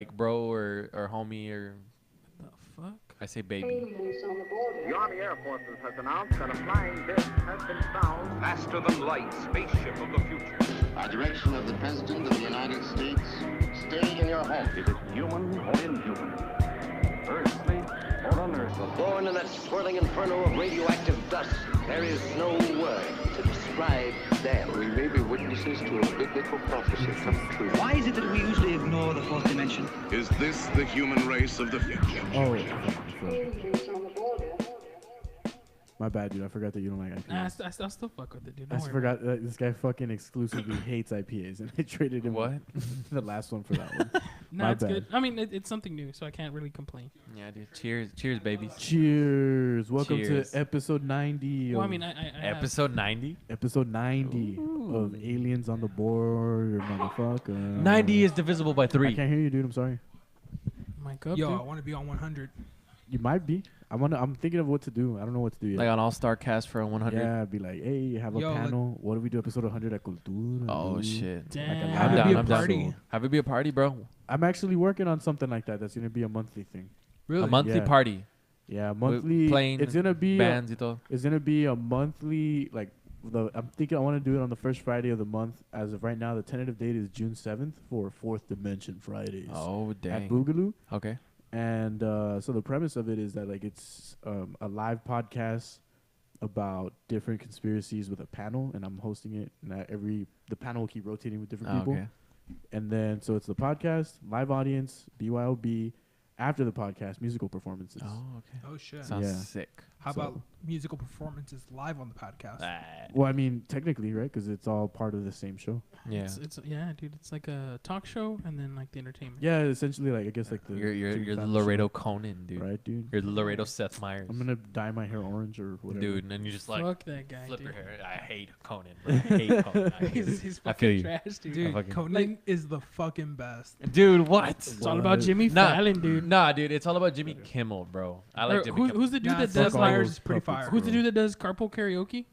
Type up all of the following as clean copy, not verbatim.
bro or homie or The fuck? I say baby. The Army Air Forces has announced that a flying disc has been found. Faster than light, spaceship of the future. By direction of the President of the United States, stay in your home. Is it human or inhuman? Earthly or unearthly? Born in that swirling inferno of radioactive dust, there is no word to describe them. We may be witnesses to a biblical prophecy come true. Why is it that we usually ignore the fourth dimension? Is this the human race of the future? Oh, my bad, dude. I forgot that you don't like IPAs. Nah, I still fuck with it, dude. I Don't just worry forgot that this guy fucking exclusively hates IPAs, and I traded him What? the last one for that one. Nah, My it's bad. good. I mean, it's something new, so I can't really complain. Yeah, dude. Cheers, babies. Cheers! Welcome Cheers. to episode 90. Well, I of- mean, I have- Episode 90. episode 90 of Aliens on the Board, motherfucker. 90 is divisible by I 3. can't hear you, dude. I'm sorry. mic up, Yo, dude. I want to be on 100. You might be. I'm thinking of what to do. I don't know what to do yet. Like on All-Star Cast for 100. Yeah, be like, hey, have a Yo, like- panel. What do we do? Episode 100 at Cultura. Oh dude. shit. Damn. Have I'm it down. be a I'm down. party. Have it be a party, bro. I'm actually working on something like that. That's gonna be a monthly thing. Really? A monthly Yeah. party. Yeah, monthly. playing It's gonna be. Bands y todo. It's gonna be a monthly. Like, I'm thinking I want to do it on the first Friday of the month. As of right now, the tentative date is June 7th for Fourth Dimension Fridays Oh at dang. Boogaloo. Okay. And so the premise of it is that like it's a live podcast about different conspiracies with a panel, and I'm hosting it. And the panel will keep rotating with different people. Okay. And then so it's the podcast, live audience, BYOB. After the podcast, musical performances. Oh okay. Oh, shit. Sounds Yeah. sick. How so- about musical performances live on the podcast? Well, I mean, technically, right? Because it's all part of the same show. Yeah. It's yeah, dude. It's like a talk show and then like the entertainment. Yeah, essentially, like I guess like the You're Jimmy the Fallon Laredo show, Conan, dude. right, dude? You're the Laredo Seth Meyers. I'm gonna dye my hair orange or whatever. Dude, and then you just like Fuck that guy, flip dude. your hair. I hate Conan, bro. I hate Conan. I, hate he's it. I feel fucking you. trash, dude. Dude, fucking- Conan is the fucking best. Dude, what? It's all about Jimmy Nah, Fallon, dude. Nah, dude, it's all about Jimmy Kimmel, bro. I like Or Jimmy Kimmel. who's the dude Nah, that Seth does all like? Meyers those is pretty puppets, fire. Who's the bro. dude that does carpool karaoke?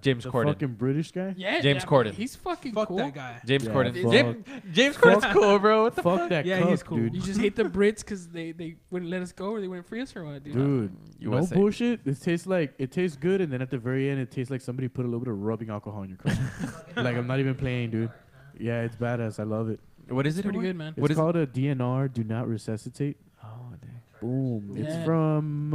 James The Corden. fucking British guy? Yeah, James yeah, Corden. He's fucking Fuck cool. that guy. James Yeah, Corden. fuck. James Corden's cool, bro. What the Fuck that. Yeah, he's cuck, cool. dude. You just hate the Brits because they wouldn't let us go or they wouldn't free us or what, dude? Dude, no USA. bullshit. It tastes good, and then at the very end, it tastes like somebody put a little bit of rubbing alcohol in your cup. Like I'm not even playing, dude. Yeah, it's badass. I love it. What is it? Pretty again? good, man. What It's is called a DNR. Do not resuscitate. Oh, dang. Boom. Yeah. It's from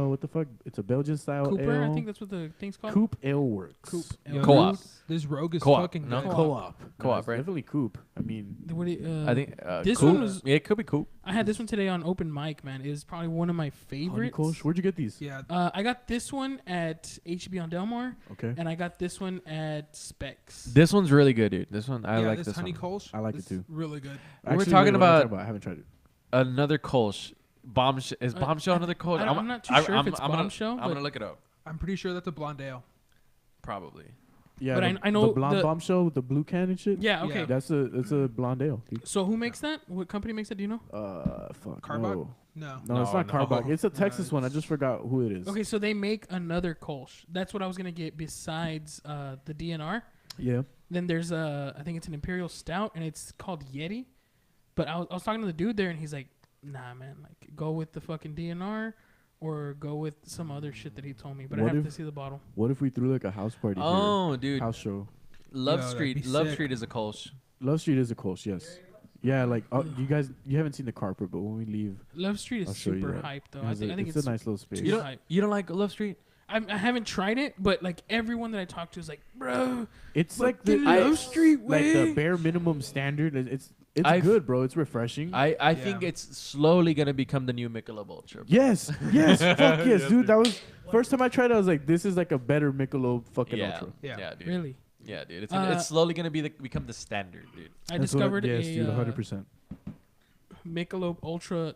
what the fuck? It's a Belgian style Cooper, ale. I think that's what the thing's called. Coop Ale Works. Coop. Yo, Co-op. dude, This rogue is Co-op, fucking no? good. Co-op. Co-op, it's right? Definitely Coop. I mean, What do you, I think this cool. one was- Yeah, it could be cool. I had this one today on open mic, man. It was probably one of my favorites. Honeykolsch. Where'd you get these? Yeah. I got this one at HB on Delmar, Okay. and I got this one at Specs. This one's really good, dude. This one I yeah, like. this This honey one. Kolsch. I like this it too. Really good. We were Actually, talking what am I about- talking I haven't tried it. Another Kolsch. Bombshell is Bombshell another Kolsch? I'm not too sure if it's Bombshell, I'm gonna but- look it up. I'm pretty sure that's a blonde ale. Probably. Yeah, But I know the blonde the- bombshell with the blue can and shit. Yeah, okay. Yeah. That's a blonde ale. Dude. So who makes that? What company makes that? Do you know? Fuck. Carbach? No. No. No, it's No, not no. Carbach. It's a Texas it's- one. I just forgot who it is. Okay, so they make another Kolsch. That's what I was gonna get besides the DNR. Yeah. Then there's I think it's an Imperial Stout, and it's called Yeti. But I was talking to the dude there, and he's like, "Nah, man, like go with the fucking DNR, or go with some other shit that he told me." But What I have if- to see the bottle. What if we threw like a house party Oh, here? dude. House show. Love Yo, that'd Street. be Love sick. Street is a Kolsch. Love Street is a Kolsch, yes. Yeah, like you haven't seen the carpet, but when we leave, Love Street I'll is show you super that. hyped though. it has I think it's a nice little space. You don't. hype. You don't like Love Street? I haven't tried it, but like everyone that I talk to is like, bro, It's like the Love Street like the way. bare minimum standard. It's I've- good, bro. It's refreshing. I think it's slowly gonna become the new Michelob Ultra. yes, yes, fuck yes, dude. That was first time I tried it. I was like, this is like a better Michelob fucking Yeah. Ultra. Yeah, dude. really. Yeah, dude. It's slowly gonna become the standard, dude. I That's what discovered yes, a dude, 100%. Michelob Ultra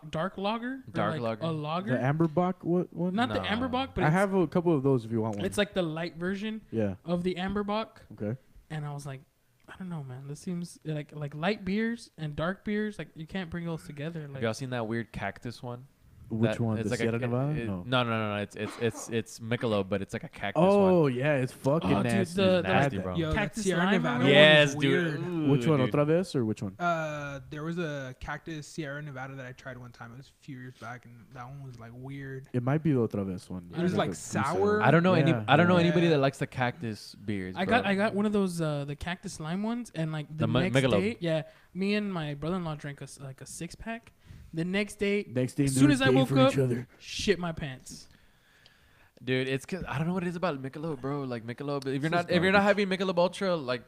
dark lager. or Dark like lager. A lager. The Amberbach, what one? Not the No. Amberbock, but I it's, have a couple of those if you want one. it's like the light version yeah. of the Amberbock. Okay. And I was like, I don't know, man. This seems like light beers and dark beers. Like you can't bring those together. Have Like y'all seen that weird cactus one? Which one? It's The like Sierra Nevada? No. No. It's Michelob, but it's like a cactus Oh one. yeah, it's fucking Oh, dude, nasty. the nasty, like bro. Yo, that Cactus Sierra lime Nevada one? one Yes, was dude. weird. Ooh, Which one? dude. Otra vez or which one? There was a cactus Sierra Nevada that I tried one time. It was a few years back, and that one was like weird. It might be the Otra vez one. It was like a sour. I don't know Yeah, I don't know yeah. anybody that likes the cactus beers. I bro. got one of those the cactus lime ones, and like the The next Michelob. day, yeah, me and my brother-in-law drank a 6-pack. The next day, Next day, as soon as I woke up, each other. shit my pants. Dude, it's cause I don't know what it is about Michelob, bro. Like Michelob, if you're This not is having Michelob Ultra, like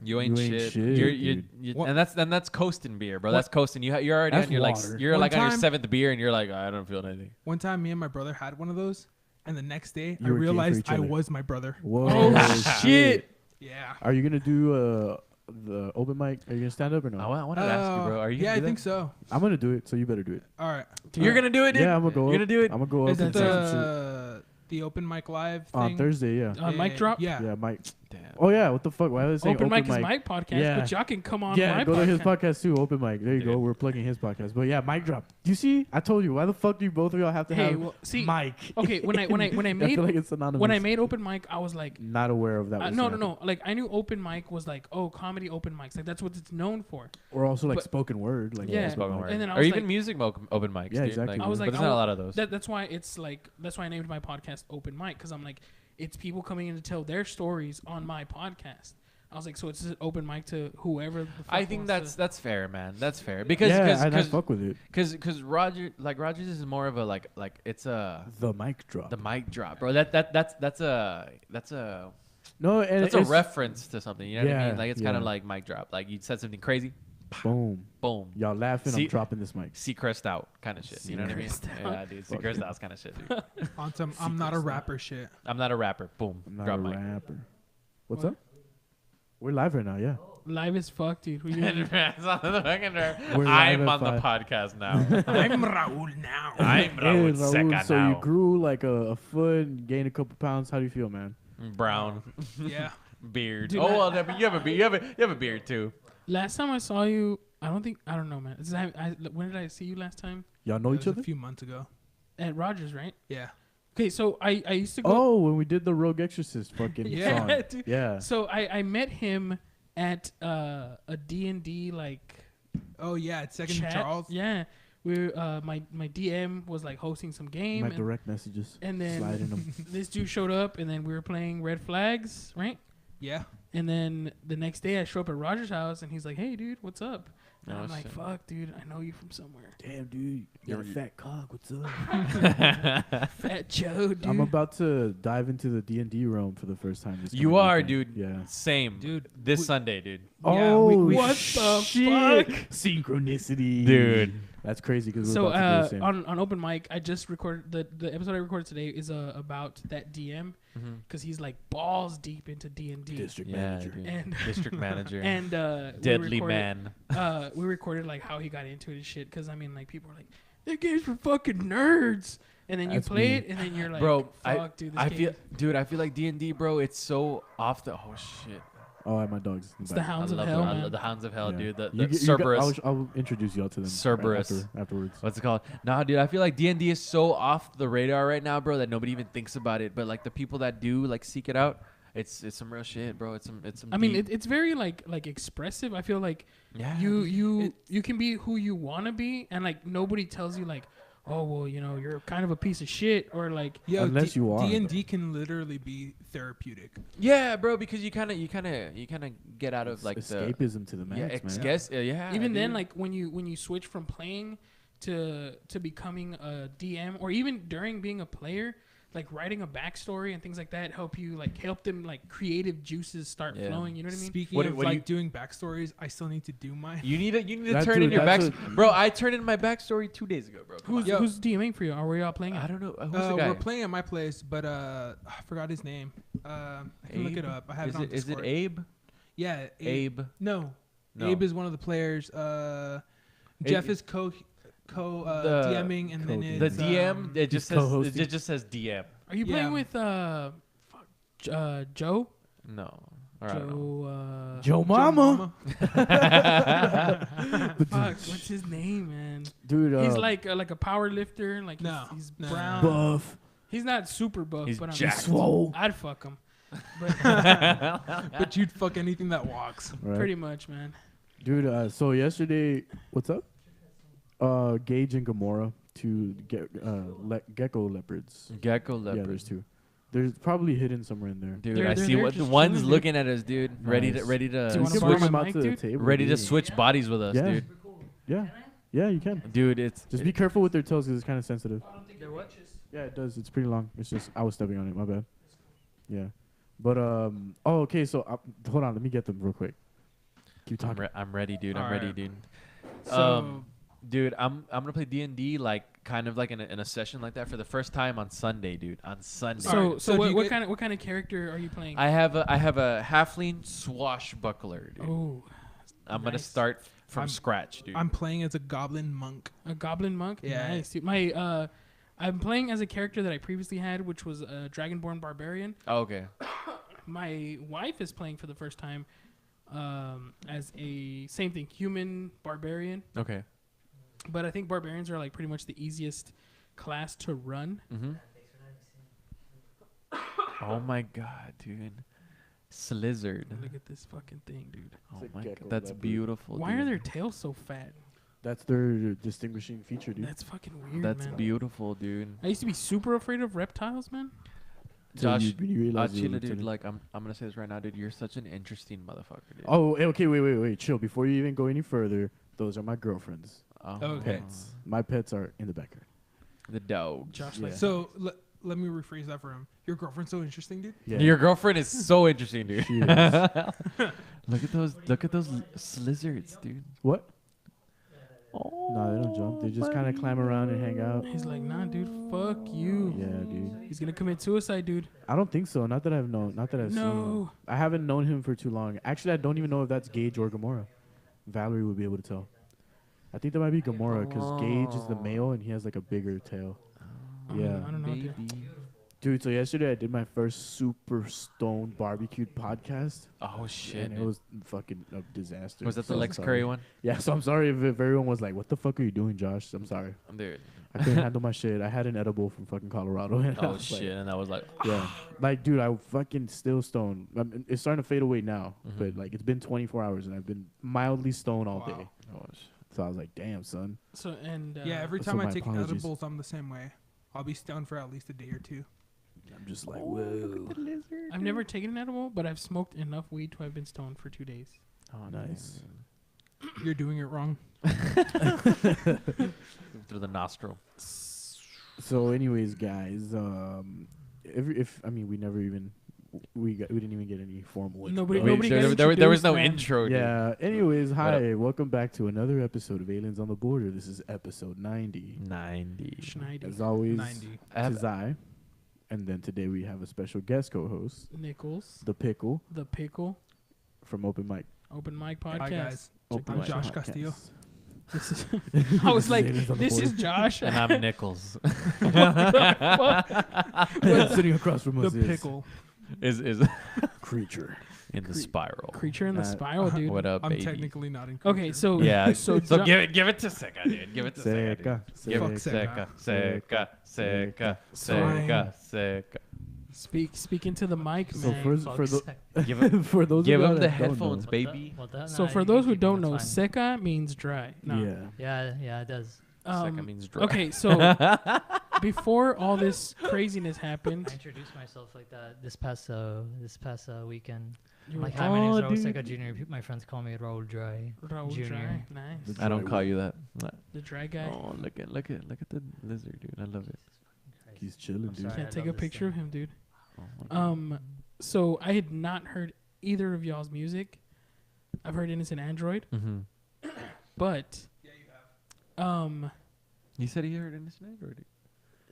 you ain't shit. dude. And that's coasting beer, bro. What? That's coasting. You're already That's on your water. you're One like on your time- 7th beer, and you're like, I don't feel anything. One time, me and my brother had one of those, and the next day, I You were gay for realized each I other. was my brother. Whoa, Oh shit! Yeah. Are you gonna do the open mic? Are you gonna stand up or no? I wanted to ask you, bro. Are you? Yeah, gonna I do think that? so. I'm gonna do it, so you better do it. All right. You're gonna do it, dude. Yeah, I'm gonna go. You're gonna do it. I'm gonna go Is up it and say some shit. the open mic live thing? On Thursday. Yeah. Mic drop? Yeah. Yeah, Mike. Damn. Oh yeah, what the fuck? Why are they saying Open mic is my podcast, Yeah. but y'all can come on Yeah, my go podcast. to his podcast too. Open mic. There you go. Dude. We're plugging his podcast. But yeah, mic drop. Do you see? I told you. Why the fuck do you both of y'all have to Hey, have well, see, mic? okay, when I I made feel like it's synonymous. when I made open mic, I was like, Not aware of that. was no. happening. Like I knew open mic was like, oh, comedy open mics, like that's what it's known for. Or also like But- spoken word. Like Yeah. Spoken like- word. And then I or was even like- music open mics. Yeah, dude. exactly. I was like, but there's not a lot of those. That's why it's like that's why I named my podcast Open Mic, because I'm like, it's people coming in to tell their stories on my podcast. I was like, so it's just open mic to whoever. The fuck I think wants that's fair, man. That's fair because yeah, I fuck with it. because Rogers is more of a like it's a The mic drop. the mic drop, bro. That's a No, and that's a it's reference to something. You know what I Yeah, mean? Like it's kind of yeah. like mic drop. Like you said something crazy, boom. boom. Y'all laughing? See- I'm dropping this mic. Seacrest out kind of shit. You know what I mean? Seacrest out. Yeah, dude. Seacrest out's kind of shit, dude. On some I'm not a rapper shit. I'm not a rapper. Boom. I'm not Drop a mic. rapper. What's up? We're live right now. Yeah. live as fuck, dude. Who you It's on the fucking We're I'm live on at the 5. podcast now. I'm Raul now. I'm Hey, Raul Raul, Seca so now. you grew like a foot, and gained a couple pounds. How do you feel, man? Brown Yeah. beard. Dude, oh I- well, but you have a beard too. Last time I saw you, I don't know, man. When did I see you last time? Y'all know It each was other? a few months ago. At Rogers, right? Yeah. Okay, so I used to go. Oh, when we did the Rogue Exorcist fucking Yeah, song. dude. Yeah. So I met him at a D&D like Oh yeah, it's Second chat. Charles. Yeah, we my DM was like hosting some game, My and, direct messages. and then sliding them. this dude showed up, and then we were playing Red Flags, right? Yeah. And then the next day, I show up at Roger's house, and he's like, "Hey, dude, what's up?" And Oh, I'm like, shit. "Fuck, dude, I know you from somewhere." Damn, dude. You got a fat cock. What's up? Fat Joe, dude. I'm about to dive into the D&D realm for the first time. This You coming are, weekend. dude. Yeah. Same, Dude, This we- Sunday, dude. Yeah, oh, what the shit. fuck? Synchronicity. Dude. That's crazy because we're So about to do the same. on open mic, I just recorded the episode I recorded today is about that DM because he's like balls deep into D&D. District Yeah, manager. dude. And District manager. and Deadly man. We recorded like how he got into it and shit. Because I mean, like people are like, "That game's for fucking nerds," and then you That's play me. it, and then you're like, Bro, "Fuck, dude, this I game feel, is- dude. I feel like D&D, bro. It's so off the. Oh shit. Oh, my dogs. It's the Hounds of I Hell, love man." the Hounds of Hell, Yeah. dude. The You get- you got- Cerberus. I'll introduce y'all to them Cerberus. afterwards. What's it called? Nah, dude. I feel like D&D is so off the radar right now, bro, that nobody even thinks about it. But like the people that do like seek it out, it's some real shit, bro. It's some. I mean, deep- it's very like expressive. I feel like yeah. you can be who you want to be, and like nobody tells you like, "Oh, well, you know, you're kind of a piece of shit," or like, Yo, Unless you are. D&D can literally be therapeutic. Yeah, bro, because you kind of get out of like escapism to the the max, man. guess yeah. even then, dude. like when you switch from playing to becoming a DM, or even during being a player, like writing a backstory and things like that help them like creative juices start Yeah. flowing. You know what I mean? Speaking What- of what do like doing backstories, I still need to do mine. you need to That turn dude, in your that's backstory, bro. I turned in my backstory 2 days ago, bro. Come on. Who's DMing for you? Or were y'all playing it? I don't know who's the guy. We're playing at my place, but I forgot his name. I can look it up. I have it on Is it Discord. Abe? Yeah, Abe. No. No. Abe is one of the players. Jeff is co DMing, and then The it's, DM. It just says co-hosting. it just says DM. Are you Yeah. playing with Joe? No. Or I don't know. Joe Mama. Fuck, what's his name, man? Dude, He's like a power lifter. Like he's brown. buff. He's not super buff, He's but I'm jacked. Swole. I'd fuck him. But But you'd fuck anything that walks. Right. pretty much, man. Dude, so yesterday, what's up? Gage and Gamora, two gecko leopards. Gecko Yeah, leopard. there's two. There's probably hidden somewhere in there. Dude, They're- I they're see there what the just one's chilling, looking at us, dude. Ready Nice. to Do you You wanna can switch, borrow bring them my out mic, to the dude? table. ready to yeah. switch bodies with us, Yeah. dude. Yeah, yeah, you can. Dude, it's Just be careful with their tails because it's kind of sensitive. They're what? Yeah, it does. It's pretty long. It's just I was stepping on it. My bad. Yeah, but okay. So hold on. Let me get them real quick. Keep talking. I'm ready, dude. I'm ready, Alright. dude. So Dude, I'm gonna play D&D like kind of like in a session like that for the first time on Sunday, dude. On Sunday. Alright, so do you what get- kind of character are you playing? I have a halfling swashbuckler, dude. Oh, I'm gonna nice. start from I'm- scratch, dude. I'm playing as a goblin monk. a goblin monk. Yeah. Nice, dude. My I'm playing as a character that I previously had, which was a dragonborn barbarian. Oh, okay. My wife is playing for the first time as a same thing, human barbarian. Okay. But I think barbarians are like pretty much the easiest class to run. Mm-hmm. Oh my god, dude. Slizzard. Look at this fucking thing, dude. Oh It's a my god, gecko that's leopard. beautiful. Why dude. are their tails so fat? That's their distinguishing feature, dude. That's fucking weird, That's man. beautiful, dude. I used to be super afraid of reptiles, man. Till Josh, you realize you're Chila, dude, lieutenant. like I'm gonna say this right now, dude. You're such an interesting motherfucker, dude. Oh, okay. Wait. Chill. Before you even go any further, those are my girlfriends. Oh, Okay. Pets. My pets are in the background. The dog. Josh, Yeah. like, So let me rephrase that for him. Your girlfriend's so interesting, dude. Yeah. Your girlfriend is so interesting, dude. She is. Look at those slizzards, dude. What? Oh, No, they don't jump. They just kind of climb around and hang out. he's like, nah, dude, fuck you. Yeah, dude. He's gonna commit suicide, dude. I don't think so. Not that I've known. Not that I've seen. No. I haven't known him for too long. Actually, I don't even know if that's Gage or Gamora. Valerie would be able to tell. I think that might be Gamora because Gage is the male and he has like a bigger tail. Yeah. I don't know, dude. Dude, so yesterday I did my first super stoned barbecued podcast. Oh shit! And it man. was fucking a disaster. Was that the So I'm Lex sorry. Curry one? Yeah, so I'm sorry if everyone was like, what the fuck are you doing, Josh? I'm sorry. Dude. I couldn't handle my shit. I had an edible from fucking Colorado. And I Oh was like, shit! And I was like, yeah. Like, dude, I fucking still stoned. It's starting to fade away now. Mhm. But, like, it's been 24 hours and I've been mildly stoned all Wow. day. So I was like, damn, son. So and Yeah, every so time I my take apologies. edibles, I'm the same way. I'll be stoned for at least a day or two. I'm just like, whoa. I've never taken an edible, but I've smoked enough weed to have been stoned for 2 days. Oh, nice. You're doing it wrong. through the nostril. So, anyways, guys, we never even we didn't even get any formal. Nobody- intro. nobody got there was no introduced, intro. man. Dude. Yeah. Anyways, What hi, welcome back to another episode of Aliens on the Border. This is episode 90. 90. Schneider, As always, 90. tis I. And then today we have a special guest co-host, Nichols, the Pickle the Pickle, from Open Mic. Open Mic Podcast. Hi, guys. Open I'm Mic Josh Podcast. Castillo. This is I was like, Aliens on the this is Border. Josh. And I'm Nichols. Sitting across from The us is pickle. is Creature. in the spiral. Creature in the spiral, dude. What up, I'm baby? technically not in. Okay, Creature. so Yeah. so, So Jo- give it to Seca, dude. Give it to Seca. Dude. Give Fuck it Seca. Seca. Fine. Seca. speak into the mic, So man. Give him, for those give of y'all him the that don't headphones, know, baby. So for those who don't know, Seca means dry. No. Yeah. it does. Seca means dry. Okay, so before all this craziness I happened, introduced myself like that this past weekend. you I'm were like, hi, my name is Oh, Raul dude. Seca Jr. My friends call me Raul Dry. Raul Junior. Dry. Nice. I don't call you that. The dry guy. Oh, look at the lizard, dude. I love it. He's chilling, I'm dude. sorry. Can't I take a love this picture of thing. him, dude. Oh, my God. So I had not heard either of y'all's music. I've heard Innocent Android, Mhm. but He said he heard Innocent Android.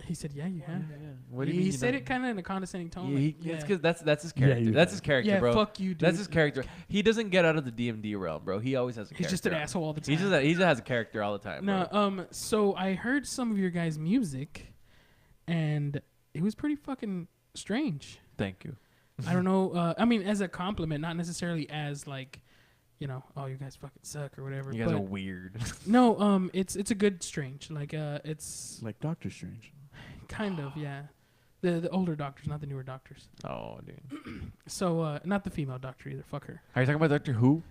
he said, "Yeah, you have." What do you He mean? you said know? it kind of in a condescending tone. Yeah, like, yeah, it's 'cause that's his Yeah, character. you That's have. his character, yeah, bro. fuck you, dude. That's his character. He doesn't get out of the DMD realm, bro. He always has a He's character. just an asshole all the time. He just has a character all the time, bro. No, so I heard some of your guys' music, and it was pretty fucking strange. Thank you. I don't know. I mean, as a compliment, not necessarily as like, you know, oh, you guys fucking suck or whatever. You guys are weird. No, it's a good Strange. Like, it's like Doctor Strange. kind of, yeah. The older doctors, not the newer doctors. Oh, dude. So, not the female doctor either. Fuck her. Are you talking about Doctor Who?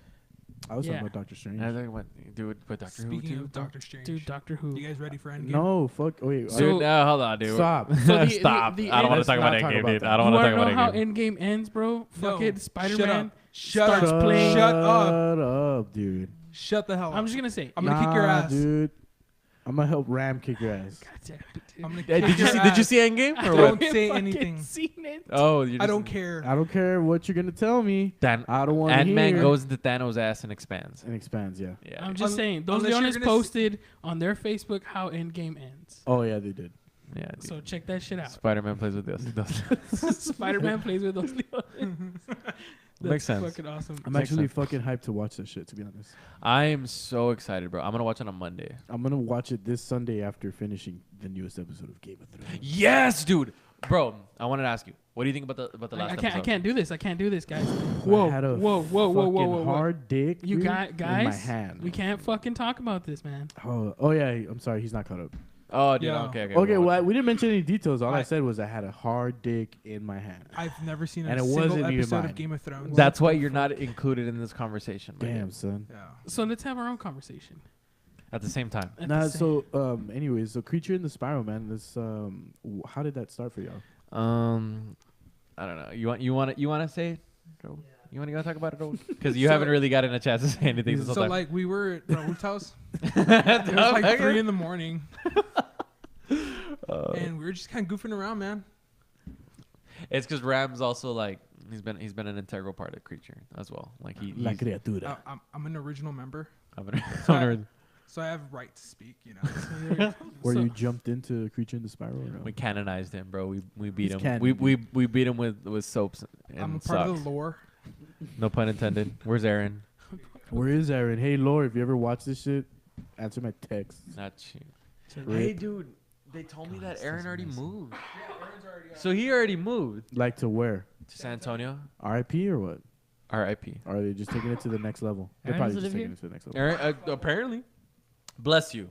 I was Yeah. talking about Doctor Strange. I was talking about dude, but Doctor Who Speaking too. of Doctor Strange, Dude, Doctor Who. you guys ready for Endgame? No, fuck. Oh, wait. So- Dude, no, hold on, dude. Stop. So Stop. the I don't want to Let's talk about not talk Endgame, about dude. that. I don't You want to wanna talk know about how Endgame. Endgame ends, bro? Fuck it, Spider-Man Shut starts up. playing. Shut up. Shut up, dude. Shut the hell up. I'm just gonna say. I'm gonna kick your Nah, ass. dude. I'm gonna help Ram kick your ass. God damn it, dude. I'm gonna Hey, kick did you your see? ass. Did you see Endgame or Don't what? say Fucking anything. Seen it. Oh, you're I just, don't care. I don't care what you're gonna tell me. Dan, I don't want to hear. Ant-Man goes into Thanos' ass and expands. and expands. Yeah. Yeah. I'm dude. just saying. Those unless you're Leones gonna posted on their Facebook how Endgame ends. Oh yeah, they did. Yeah. Dude. So check that shit out. Spider-Man plays with this. Spider-Man plays with those Leones. That's Makes sense. fucking awesome. I'm Makes actually sense. fucking hyped to watch that shit. To be honest, I am so excited, bro. I'm gonna watch it on Monday. I'm gonna watch it this Sunday after finishing the newest episode of Game of Thrones. Yes, dude. Bro, I wanted to ask you, what do you think about the last I episode? can't do this. I can't do this, guys. I Whoa, had a whoa, whoa, whoa, whoa, fucking whoa, whoa. hard dick. You dude, got in guys. my hand. We can't fucking talk about this, man. Oh yeah. I'm sorry. He's not caught up. Oh, dude. Yeah. Okay. Okay. we'll Well, we didn't mention any details. All I I- said was I had a hard dick in my hand. I've never seen And a it single wasn't even episode mine. of Game of Thrones. That's why you're not included in this conversation. my Damn, dude. son. Yeah. So let's have our own conversation. At the same time. At Nah. the same- So anyways, so Creature in the Spiral, man. This how did that start for y'all? I don't know. You want to say it? Raul? You want to go talk about it, because you haven't really gotten a chance to say anything this whole So time. like we were at Raul's house. It was like 3 in the morning, and we were just kind of goofing around, man. It's because Ram's also like he's been an integral part of Creature as well. Like La he's criatura. I'm an original member, I've so I have right to speak. You know. Where so- you jumped into Creature in the Spiral? Or no? we canonized him, bro. We beat He's him. canon, We beat him with soaps and I'm a part socks. of the lore. No pun intended. Where's Aaron? Where is Aaron? Hey, Lord, if you ever watch this shit, answer my text. Not you. Rip. Hey, dude. They told me that Aaron already moved. So he already moved Like to where? to San Antonio. RIP or what? R.I.P. Or are they just taking it to the next level? They're Aaron probably doesn't just live taking it to the next level. Aaron, apparently. Bless you.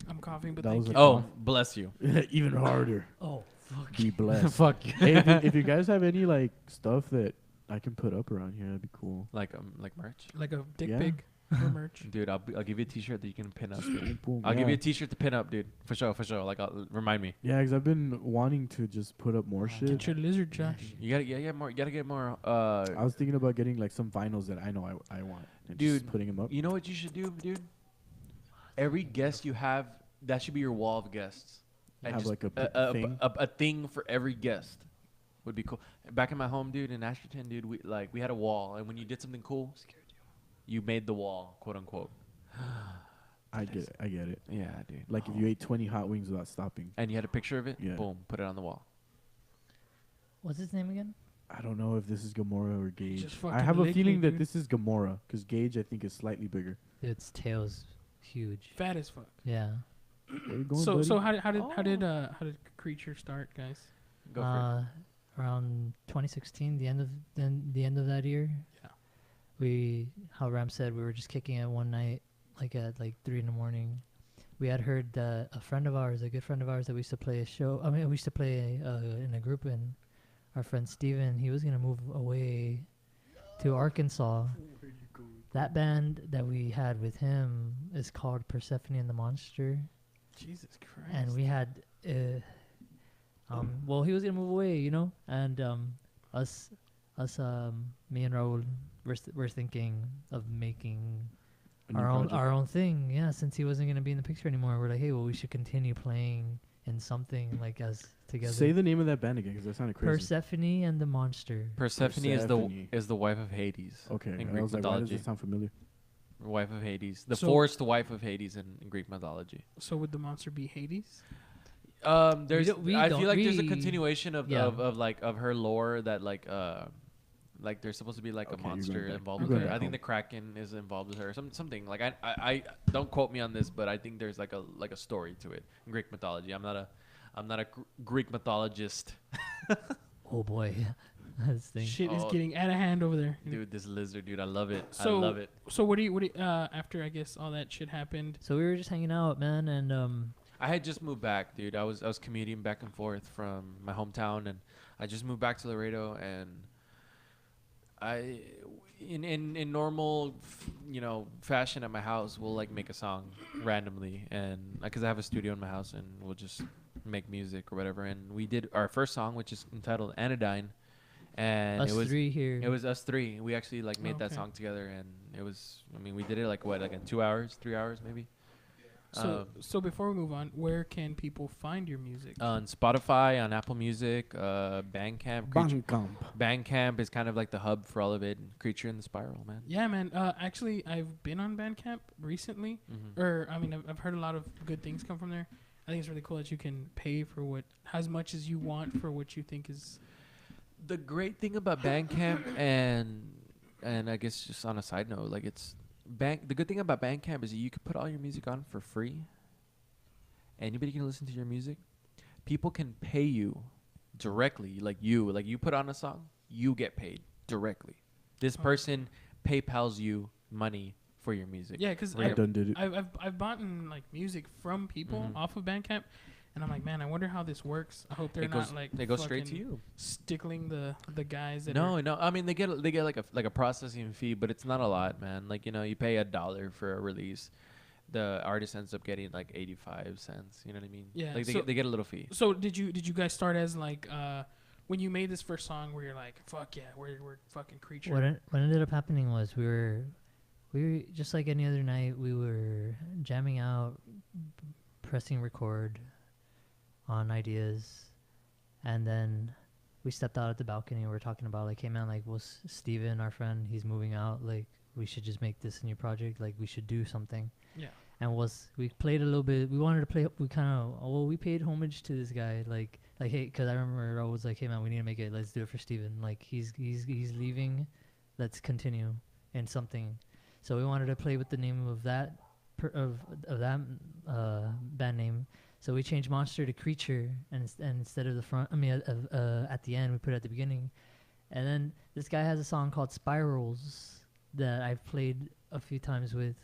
I'm coughing, but That thank was you. a- Oh, bless you. Even harder. Oh, fuck. Be blessed. Fuck you. Hey, if you guys have any like stuff that I can put up around here, that'd be cool. like merch. Like a dick Yeah. pig for merch. Dude, I'll give you a T-shirt that you can pin up. Dude. Boom, boom, I'll give yeah. you a T-shirt to pin up, dude. For sure. Like, remind me. Yeah, because I've been wanting to just put up more shit. Get your lizard, Josh. You gotta get more. You gotta get more. I was thinking about getting like some vinyls that I know I want. And Dude, just putting them up. You know what you should do, dude? Every guest you have, that should be your wall of guests. And Have just like a thing? a thing for every guest. Would be cool. Back in my home, dude, in Ashton, dude, we had a wall, and when you did something cool, you made the wall, quote unquote. I get it. Yeah, dude. Like if you ate 20 hot wings without stopping. And you had a picture of it, Yeah. boom, put it on the wall. What's his name again? I don't know if this is Gamora or Gage. Just I fucking have a lick feeling me, that dude. this is Gamora because Gage I think is slightly bigger. Its tail's huge. Fat as fuck. Yeah. Where you going, So buddy? so how did Creature start, guys? Go for it. Around 2016, the end of that year. Yeah. How Ram said, we were just kicking it one night, like at 3 in the morning. We had heard that a friend of ours, a good friend of ours that we used to play a show. I mean, we used to play in a group, and our friend Steven, he was gonna move away to Arkansas. That band that we had with him is called Persephone and the Monster. Jesus Christ. And we had well, he was gonna move away, you know, and us me and Raul we're thinking of making A new our own thing. Yeah, since he wasn't gonna be in the picture anymore, we're like, hey, well, we should continue playing in something like as together. Say the name of that band again because that sounded crazy. Persephone and the Monster. Persephone Persephone. is the wife of Hades. Okay, in I Greek was like, why does mythology. it sound familiar? Wife of Hades, the So- forced wife of Hades in Greek mythology. So would the monster be Hades? There's don't- we I don't- feel like there's a we- continuation of yeah. of her lore that like there's supposed to be like Okay, a you're monster going back. involved You're with going her. I back think the Kraken is involved with her. Something like I don't quote me on this, but I think there's like a story to it in Greek mythology. I'm not a Greek mythologist. Oh boy. this thing. Shit is getting out of hand over there. Dude, this lizard, dude, I love it. So, I love it. So what do you after I guess all that shit happened? So we were just hanging out, man, and I had just moved back, dude. I was commuting back and forth from my hometown, and I just moved back to Laredo, and I, in normal, fashion at my house, we'll like make a song randomly, and because I have a studio in my house, and we'll just make music or whatever. And we did our first song, which is entitled Anodyne, and us three here. It was us three. We actually like made that song together, and it was. I mean, we did it like in 2 hours, 3 hours maybe. So before we move on, where can people find your music? On Spotify, on Apple Music, Bandcamp. Bandcamp is kind of like the hub for all of it. Creature in the Spiral, man. Yeah, man. Actually, I've been on Bandcamp recently, I've heard a lot of good things come from there. I think it's really cool that you can pay for as much as you want for what you think is. The great thing about Bandcamp, and I guess just on a side note, like the good thing about Bandcamp is that you can put all your music on for free. Anybody can listen to your music. People can pay you directly, like you put on a song, you get paid directly. This person PayPal's you money for your music. Yeah, because I've bought like music from people off of Bandcamp, and I'm like, man, I wonder how this works. I hope they go straight to you, stickling the guys. No. I mean, they get like a processing fee, but it's not a lot, man. Like you pay $1 for a release. The artist ends up getting like 85 cents. You know what I mean? Yeah. Like they get a little fee. So did you guys start as like when you made this first song where you're like, fuck yeah, we're fucking Creature? What ended up happening was we were just like any other night. We were jamming out, pressing record on ideas, and then we stepped out at the balcony and we were talking about like, hey man, like, well, Steven, our friend, he's moving out, like we should just make this a new project, like we should do something. Yeah. And we played a little bit, we wanted to play, we paid homage to this guy, like hey, because I remember I was like, hey man, we need to make it, let's do it for Steven, like he's leaving, let's continue in something. So we wanted to play with the name of that band name. So we changed Monster to Creature, and instead of the front, at the end, we put it at the beginning. And then this guy has a song called Spirals that I've played a few times with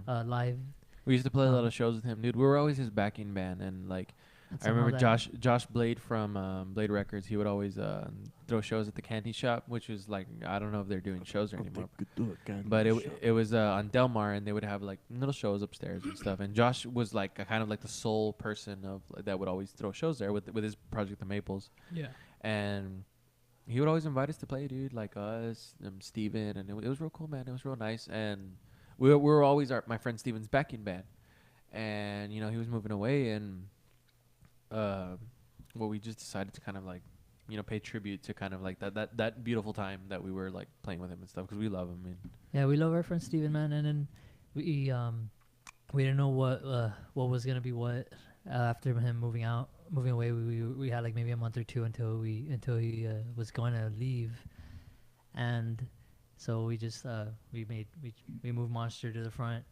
live. We used to play a lot of shows with him, dude. We were always his backing band, and like I remember Josh Blade from Blade Records. He would always throw shows at the Candy Shop, which was like, I don't know if they're doing shows anymore, but it was on Del Mar, and they would have like little shows upstairs and stuff. And Josh was like kind of like the sole person of that would always throw shows there with his project, The Maples. Yeah, and he would always invite us to play, dude, like us, Steven, and it was real cool, man. It was real nice, and we were always my friend Steven's backing band, and he was moving away, and we just decided to kind of like, pay tribute to kind of like that beautiful time that we were like playing with him and stuff, because we love him. Yeah, we love our friend Steven, man. And then we didn't know what was gonna be what after him moving away. We had like maybe a month or two until he was going to leave, and so we just we moved Monster to the front,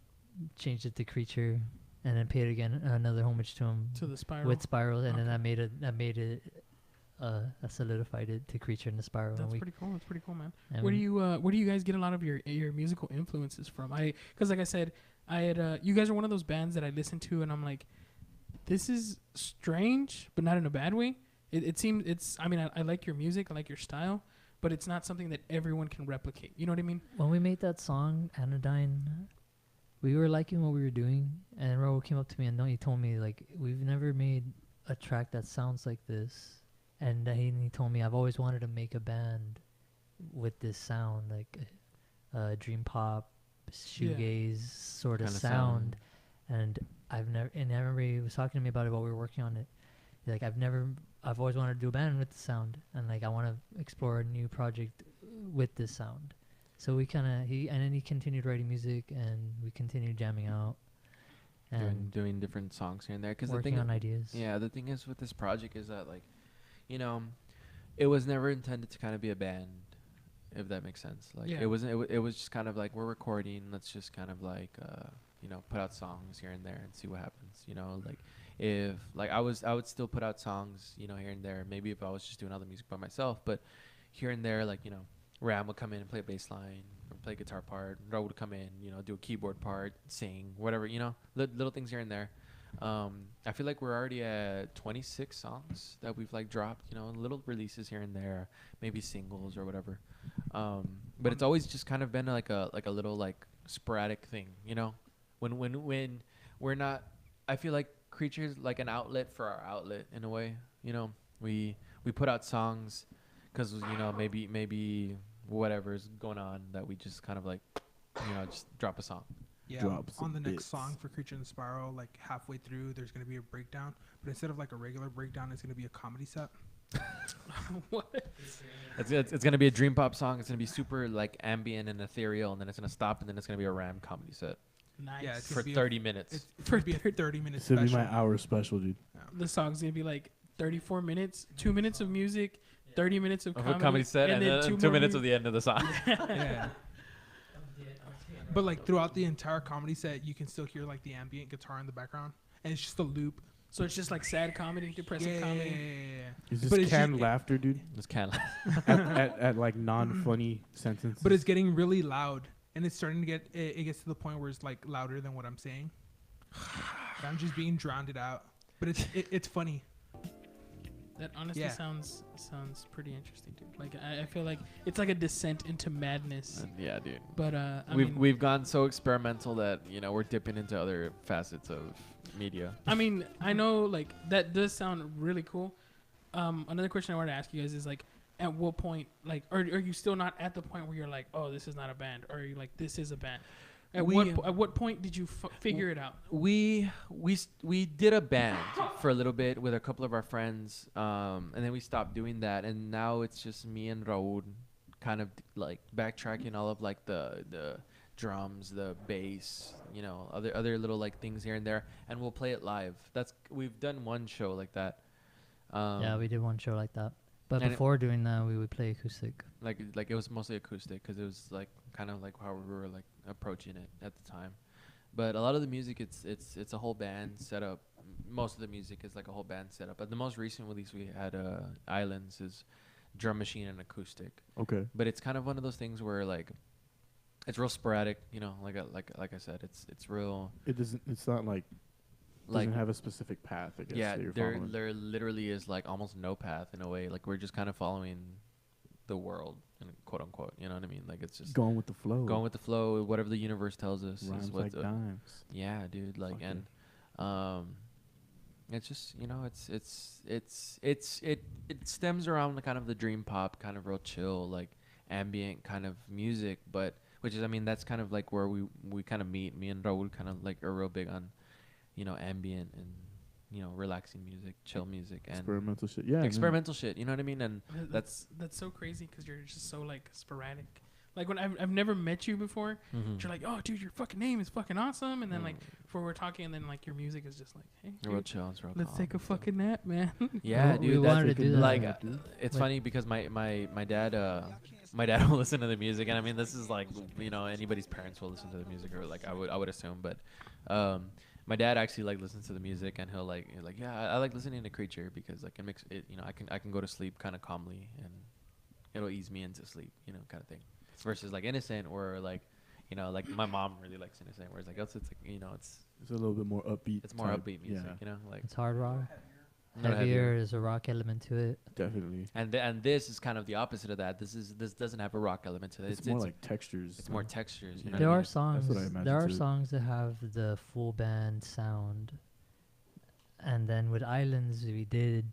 changed it to Creature, and then paid again another homage to him to the Spiral with Spiral, and then that made it solidified it to Creature in the Spiral. That's pretty cool. That's pretty cool, man. Where do you guys get a lot of your musical influences from? Because like I said, I had you guys are one of those bands that I listen to and I'm like, this is strange, but not in a bad way. It seems I like your music, I like your style, but it's not something that everyone can replicate. You know what I mean? When we made that song Anodyne, we were liking what we were doing, and Raul came up to me and he told me, like, we've never made a track that sounds like this. And he told me, I've always wanted to make a band with this sound, like dream pop, shoegaze sort of sound. And I remember he was talking to me about it while we were working on it. Like, I've always wanted to do a band with the sound, and like I want to explore a new project with this sound. So he continued writing music, and we continued jamming out and doing different songs here and there. Cause working on ideas. Yeah, the thing is with this project is that like, it was never intended to kind of be a band, if that makes sense. Like it wasn't. It was just kind of like, we're recording. Let's just kind of like put out songs here and there and see what happens. Like if like I would still put out songs here and there. Maybe if I was just doing other music by myself, but here and there, like, Ram would come in and play a bass line or play a guitar part. Raul would come in, do a keyboard part, sing, whatever, little things here and there. I feel like we're already at 26 songs that we've like dropped, little releases here and there, maybe singles or whatever. But it's always just kind of been like a little like sporadic thing, when we're not, I feel like Creature's like an outlet for our outlet in a way, we put out songs because, maybe whatever's going on that we just kind of like, just drop a song. Yeah, on the next song for Creature and Spiral, like halfway through, there's going to be a breakdown. But instead of like a regular breakdown, it's going to be a comedy set. What? It's going to be a dream pop song. It's going to be super like ambient and ethereal, and then it's going to stop, and then it's going to be a Ram comedy set. Nice. Yeah, for 30 minutes. It's going to be a 30-minute It's special. going to be my hour special, dude. Yeah. The song's going to be like 34 minutes, 2 minutes of music, 30 minutes of a comedy set, and then 2 minutes of the end of the song. Yeah. But like throughout the entire comedy set, you can still hear like the ambient guitar in the background, and it's just a loop. So it's just like sad comedy, depressive comedy. Yeah. It's just canned laughter, dude. It's canned at like non-funny sentences. But it's getting really loud, and it's starting to get. It gets to the point where it's like louder than what I'm saying. I'm just being drowned out, but it's funny. That honestly sounds pretty interesting, dude. Like I feel like it's like a descent into madness. Yeah, dude. But we've gone so experimental that we're dipping into other facets of media. I mean, I know like that does sound really cool. Another question I wanted to ask you guys is like, at what point, like, are you still not at the point where you're like, oh, this is not a band, or are you like, this is a band? At what point did you figure it out? We did a band for a little bit with a couple of our friends, and then we stopped doing that, and now it's just me and Raul, kind of like backtracking all of like the drums, the bass, other little like things here and there, and we'll play it live. We've done one show like that. Yeah, we did one show like that. But before doing that, we would play acoustic. Like it was mostly acoustic because it was like kind of like how we were like approaching it at the time. But a lot of the music, it's a whole band setup. Most of the music is like a whole band setup. But the most recent release we had, Islands, is drum machine and acoustic. Okay. But it's kind of one of those things where like it's real sporadic. Like I said, it's real. It doesn't. It's not like. Doesn't have a specific path, I guess. Yeah, that you're there following. literally is like almost no path in a way. Like we're just kind of following the world, quote unquote. You know what I mean? Like it's just going with the flow. Going with the flow, whatever the universe tells us. Rhymes is what like dimes. Yeah, dude. Like Okay. and it's just it stems around the kind of the dream pop, kind of real chill, like ambient kind of music, but which is that's kind of like where we kind of meet. Me and Raul kind of like are real big on ambient and relaxing music, chill music, and experimental shit. Yeah, experimental shit. You know what I mean? And that's so crazy because you're just so like sporadic. Like when I've never met you before, you're like, oh, dude, your fucking name is fucking awesome, and then like before we're talking, and then like your music is just like, hey, dude, real chill, it's real let's calm, take a fucking nap, man. Yeah, we dude. wanted to do that. Like, it's funny because my dad will listen to the music, and this is like anybody's parents will listen to the music, or like I would assume, but my dad actually like listens to the music, and he'll like yeah, I like listening to Creature because like it makes it I can go to sleep kind of calmly, and it'll ease me into sleep, kind of thing. Versus like Innocent, or like like my mom really likes Innocent, whereas like it's like it's a little bit more upbeat. It's more upbeat music, like it's hard rock. Heavier. There's a rock element to it. Definitely. And this is kind of the opposite of that. This doesn't have a rock element to it. It's more like textures. It's more textures. There are songs. That's what I imagine There are too. songs that have the full band sound, and then with Islands we did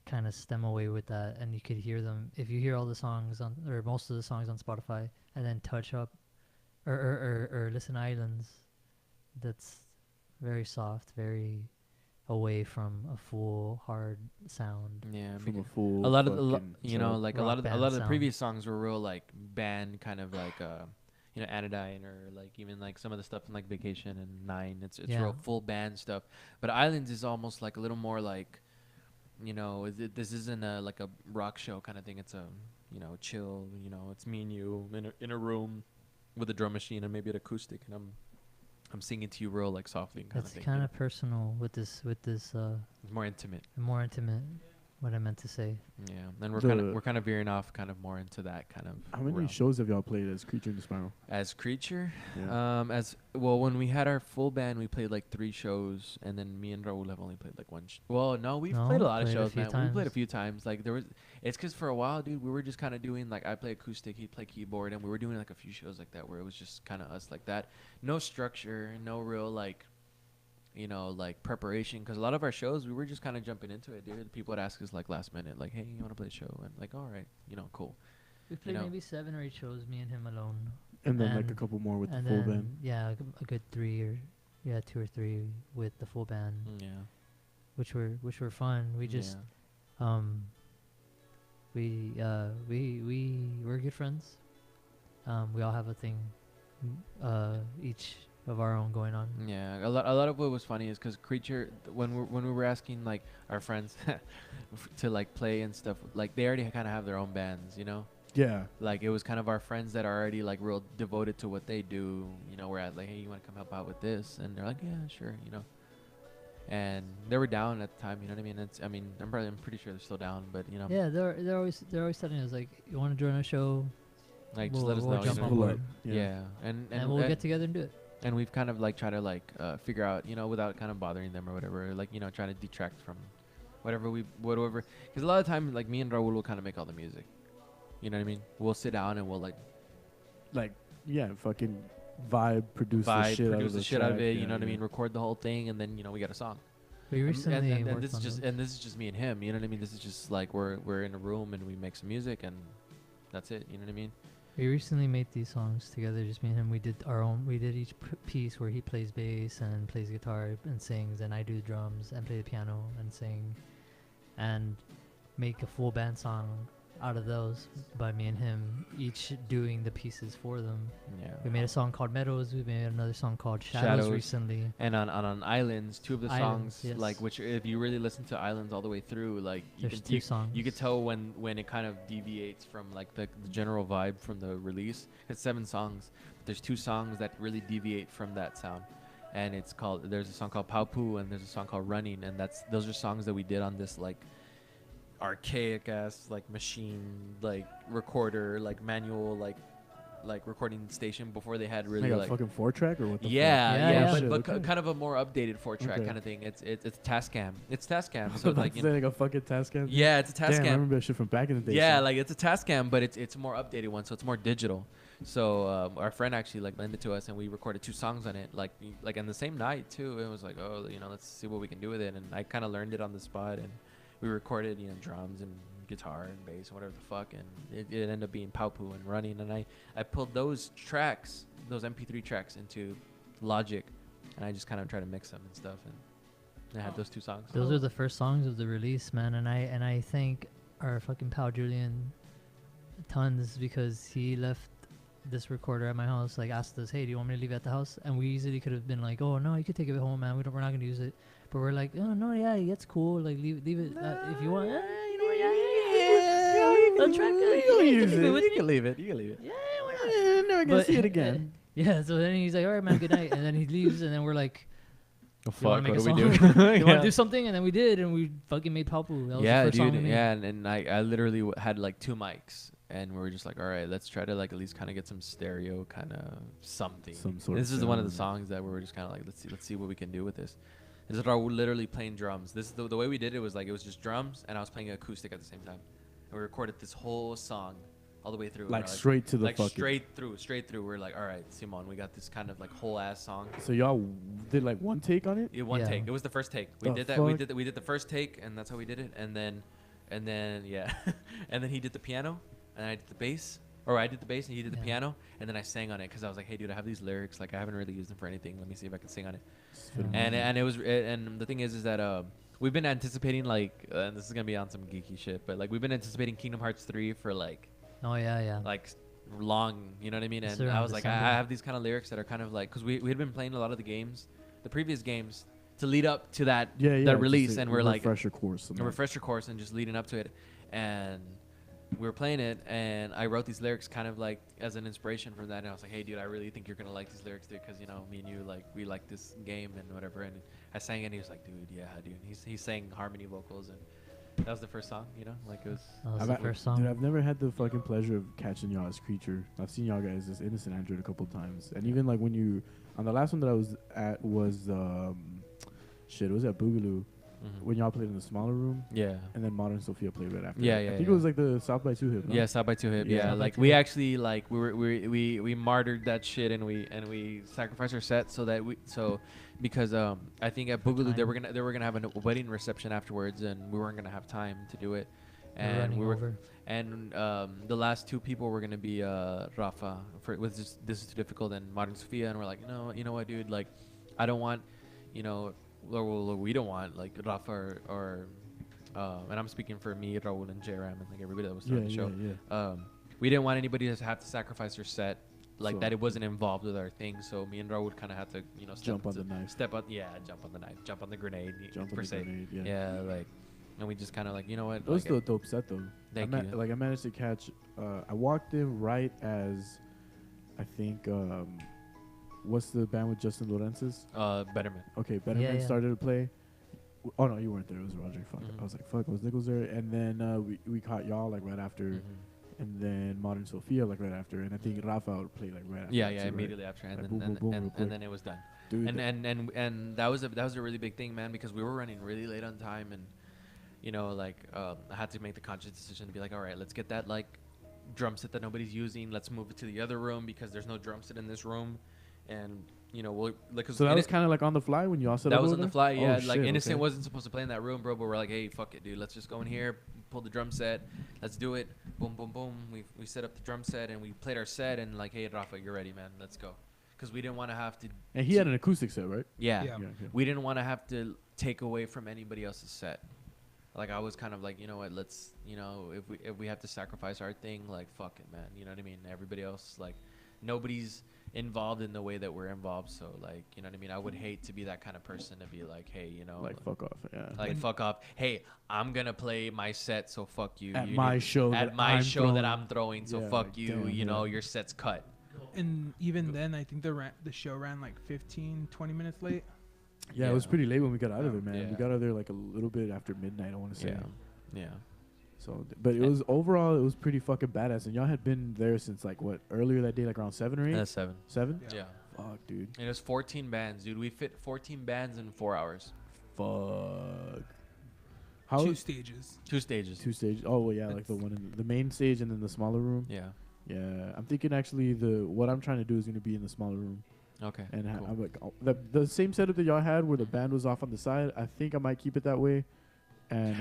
kind of stem away with that, and you could hear them if you hear all the songs on, or most of the songs on Spotify, and then touch up or listen to Islands. That's very soft, very away from a full hard sound. Yeah, from a full. A lot of like a lot of the sound. previous songs were real like band kind of like Anodyne, or like even like some of the stuff in like Vacation and Nine. It's real full band stuff. But Islands is almost like a little more like, this isn't a like a rock show kind of thing. It's a chill. It's me and you in a room with a drum machine and maybe an acoustic, and I'm singing to you real like softly kind of thing. It's kind of personal with this. It's more intimate. More intimate. what I meant to say. Yeah, and we're The- kind of veering off kind of more into that kind of. How many realm. shows have y'all played as Creature in the Spiral? As Creature? Yeah. As well, when we had our full band, we played like 3 shows, and then me and Raul have only played like 1. Well, no, we've No, played a lot of played a shows, few man. We played a times. few times. Like there was, it's because for a while, dude, we were just kind of doing like I play acoustic, he'd play keyboard, and we were doing like a few shows like that where it was just kind of us like that. No structure, no real like, you know, like preparation. Because a lot of our shows, we were just kind of jumping into it, dude. People would ask us like last minute, like, "Hey, you want to play a show?" And like, "All right, you know, cool." We played know. maybe 7 or 8 shows, me and him alone. And then like a And- couple more with the and full then, band. Yeah, a good 3 or 2 or 3 with the full band, Yeah. which were fun. We just Yeah. we're good friends. We all have a thing, each of our own going on. Yeah, a lot of what was funny is because Creature, when we were asking like our friends to like play and stuff, like they already kind of have their own bands, you know. Yeah. Like it was kind of our friends that are already like real devoted to what they do. You know, we're at like, hey, you want to come help out with this? And they're like, yeah, sure, you know. And they were down at the time, you know what I mean? I'm pretty sure they're still down, but you know, Yeah, they're always telling us like, you want to join a show? like just let us we'll know. You jump know? on board. Yeah, and we'll get together and do it. And we've kind of like try to like figure out, you know, without kind of bothering them or whatever, like, you know, trying to detract from whatever. Because a lot of time, like me and Raul will kind of make all the music. You know what I mean? We'll sit down and we'll like yeah, fucking produce the shit out of the shit out of track, it. yeah, You know what I yeah. mean? Record the whole thing, and then you know we got a song. We recently and worked this is on just those. and this is just me and him. You know what I mean? This is just like we're in a room and we make some music and that's it. You know what I mean? We recently made these songs together, just me and him. We did our own. We did each piece where he plays bass and plays guitar and sings, and I do drums and play the piano and sing, and make a full band song out of those by me and him, each doing the pieces for them. Yeah. We made a song called Meadows. We made another song called Shadows recently. And on Islands, 2 of the Islands, songs, yes. like which if you really listen to Islands all the way through, like There's 2 songs. you could tell when it kind of deviates from like the general vibe from the release. It's 7 songs, but there's 2 songs that really deviate from that sound. And there's a song called Paopu and there's a song called Running, and those are songs that we did on this like archaic ass like machine like recorder like manual like recording station before they had really like a fucking 4-track or what the yeah, fuck? but Okay. kind of a more updated 4-track Okay. kind of thing. It's Tascam. It's Tascam. So So like that's like a fucking Tascam. yeah, it's a Damn, I Tascam. remember that shit from back in the day. Yeah, son. like it's a Tascam, but it's a more updated one, so it's more digital. So our friend actually like lent it to us, and we recorded 2 songs on it, like on the same night too. It was like, oh, you know, let's see what we can do with it, and I kind of learned it on the spot, and we recorded, you know, drums and guitar and bass and whatever the fuck, and it ended up being Paopu and Running, and I pulled those tracks, those MP3 tracks into Logic, and I just kind of tried to mix them and stuff, and I had those 2 songs. Those are the first songs of the release, man, and I thank our fucking pal Julian tons, because he left this recorder at my house, like asked us, hey, do you want me to leave it at the house? And we easily could have been like, oh no, you could take it home, man, we're not gonna use it. But we're like, oh no, yeah, it's cool, like leave it if you want. You know what, I'll track it. You can leave it. Yeah, Yeah, never gonna see it again. Yeah, so then he's like, all right, man, good night. And then he leaves, and then we're like, Oh, you want fuck, to make what a do we song? do? You want to do something? And then we did, and we fucking made Paopu. That was Yeah, the first song dude. we made. Yeah, and I literally had like 2 mics, and we were just like, all right, let's try to like at least kind of get some stereo kind of something. Some sort This of is one of the sound. songs that we were just kind of like, let's see what we can do with this. This is Raul literally playing drums. This is the way we did it was like it was just drums, and I was playing acoustic at the same time. And we recorded this whole song all the way through. Like We're straight to the like fucking. straight through. We're like, all right, Simon, we got this kind of like whole ass song. So y'all did like 1 take on it? Yeah, one Yeah. take. It was the first take. We The did that. We fuck? did the first take, and that's how we did it. And then yeah, and then he did the piano, and I did the bass. Or I did the bass and he did the Yeah. piano, and then I sang on it because I was like, hey, dude, I have these lyrics. Like I haven't really used them for anything. Let me see if I can sing on it. And it was and the thing is that we've been anticipating like and this is gonna be on some geeky shit, but like we've been anticipating Kingdom Hearts 3 for like Oh yeah. like long, you know what I mean? It's And I around was like, I December. have these kind of lyrics that are kind of like, because we had been playing a lot of the games, the previous games, to lead up to that that just release, a and we're like refresher course. a refresher course, and just leading up to it, and we were playing it, and I wrote these lyrics kind of like as an inspiration from that, and I was like, hey, dude, I really think you're gonna like these lyrics, dude, because you know, me and you like we like this game and whatever, and I sang it, and he was like, dude, yeah, dude, and he sang harmony vocals, and That was the first song, you know, like it was. That was the first song. Dude, I've never had the fucking pleasure of catching y'all as Creature. I've seen y'all guys as Innocent Android a couple times, and even like when you on the last one that I was at was it was at Boogaloo. When y'all played in the smaller room, and then Modern Sophia played right after. I think it was like the South by 2 Hip. No? Yeah, South by 2 Hip. Yeah, like we actually like we martyred that shit and we sacrificed our set because I think at Boogaloo they were gonna have a wedding reception afterwards and we weren't gonna have time to do it, and the last 2 people were gonna be Rafa this is too difficult and Modern Sophia, and we're like, no, you know what, dude, like I don't want, you know. Or we don't want like Rafa or and I'm speaking for me, Raul, and J-Ram, and like everybody that was on the show. We didn't want anybody to have to sacrifice their set, like that it wasn't involved with our thing. So me and Raul kind of had to, you know, jump on the knife, jump on the knife, jump on the grenade, jump per on the se. grenade, yeah, like, and we just kind of like, you know what? It was still a dope set though. Thank you. Like I managed to catch. I walked in right as, I think. What's the band with Justin Lorenz's? Betterment. Okay, Betterment started to play. Oh no, you weren't there. It was Roger. Fuck. I was like, fuck. Was Nichols there? And then we caught y'all like right after, and then Modern Sophia like right after, and I think Rafa would play like right after. Yeah, immediately after, and then it was done. Dude, and that was a really big thing, man, because we were running really late on time, and you know, like I had to make the conscious decision to be like, all right, let's get that like drum set that nobody's using. Let's move it to the other room because there's no drum set in this room. And you know, we'll like. So that was kind of like on the fly when you all set up. That was on the fly, yeah. Oh, like Innocent wasn't supposed to play in that room, bro. But we're like, hey, fuck it, dude. Let's just go in here, pull the drum set. Let's do it. Boom, boom, boom. We set up the drum set and we played our set and like, hey, Rafa, you're ready, man. Let's go. Because we didn't want to have to. And he had an acoustic set, right? Yeah. We didn't want to have to take away from anybody else's set. Like I was kind of like, you know what? Let's, you know, if we have to sacrifice our thing, like fuck it, man. You know what I mean? Everybody else, like, nobody's involved in the way that we're involved, so like, you know what I mean, I would hate to be that kind of person to be like, hey, you know, like fuck off, like fuck off, hey, I'm gonna play my set, so fuck you at my show that I'm throwing, so fuck you, damn, you know, your set's cut. And even then I think the show ran like 15-20 minutes late. It was pretty late when we got out of there, man. We got out of there like a little bit after midnight, I want to say. So, but it was overall, it was pretty fucking badass. And y'all had been there since like what, earlier that day, like around 7 or 8? 7. 7? Yeah. Fuck, dude. And it was 14 bands, dude. We fit 14 bands in 4 hours. Fuck. Two stages. Oh, well, yeah, like the one in the main stage and then the smaller room. Yeah. Yeah. I'm thinking actually what I'm trying to do is going to be in the smaller room. Okay. And I'm like, the same setup that y'all had where the band was off on the side, I think I might keep it that way. And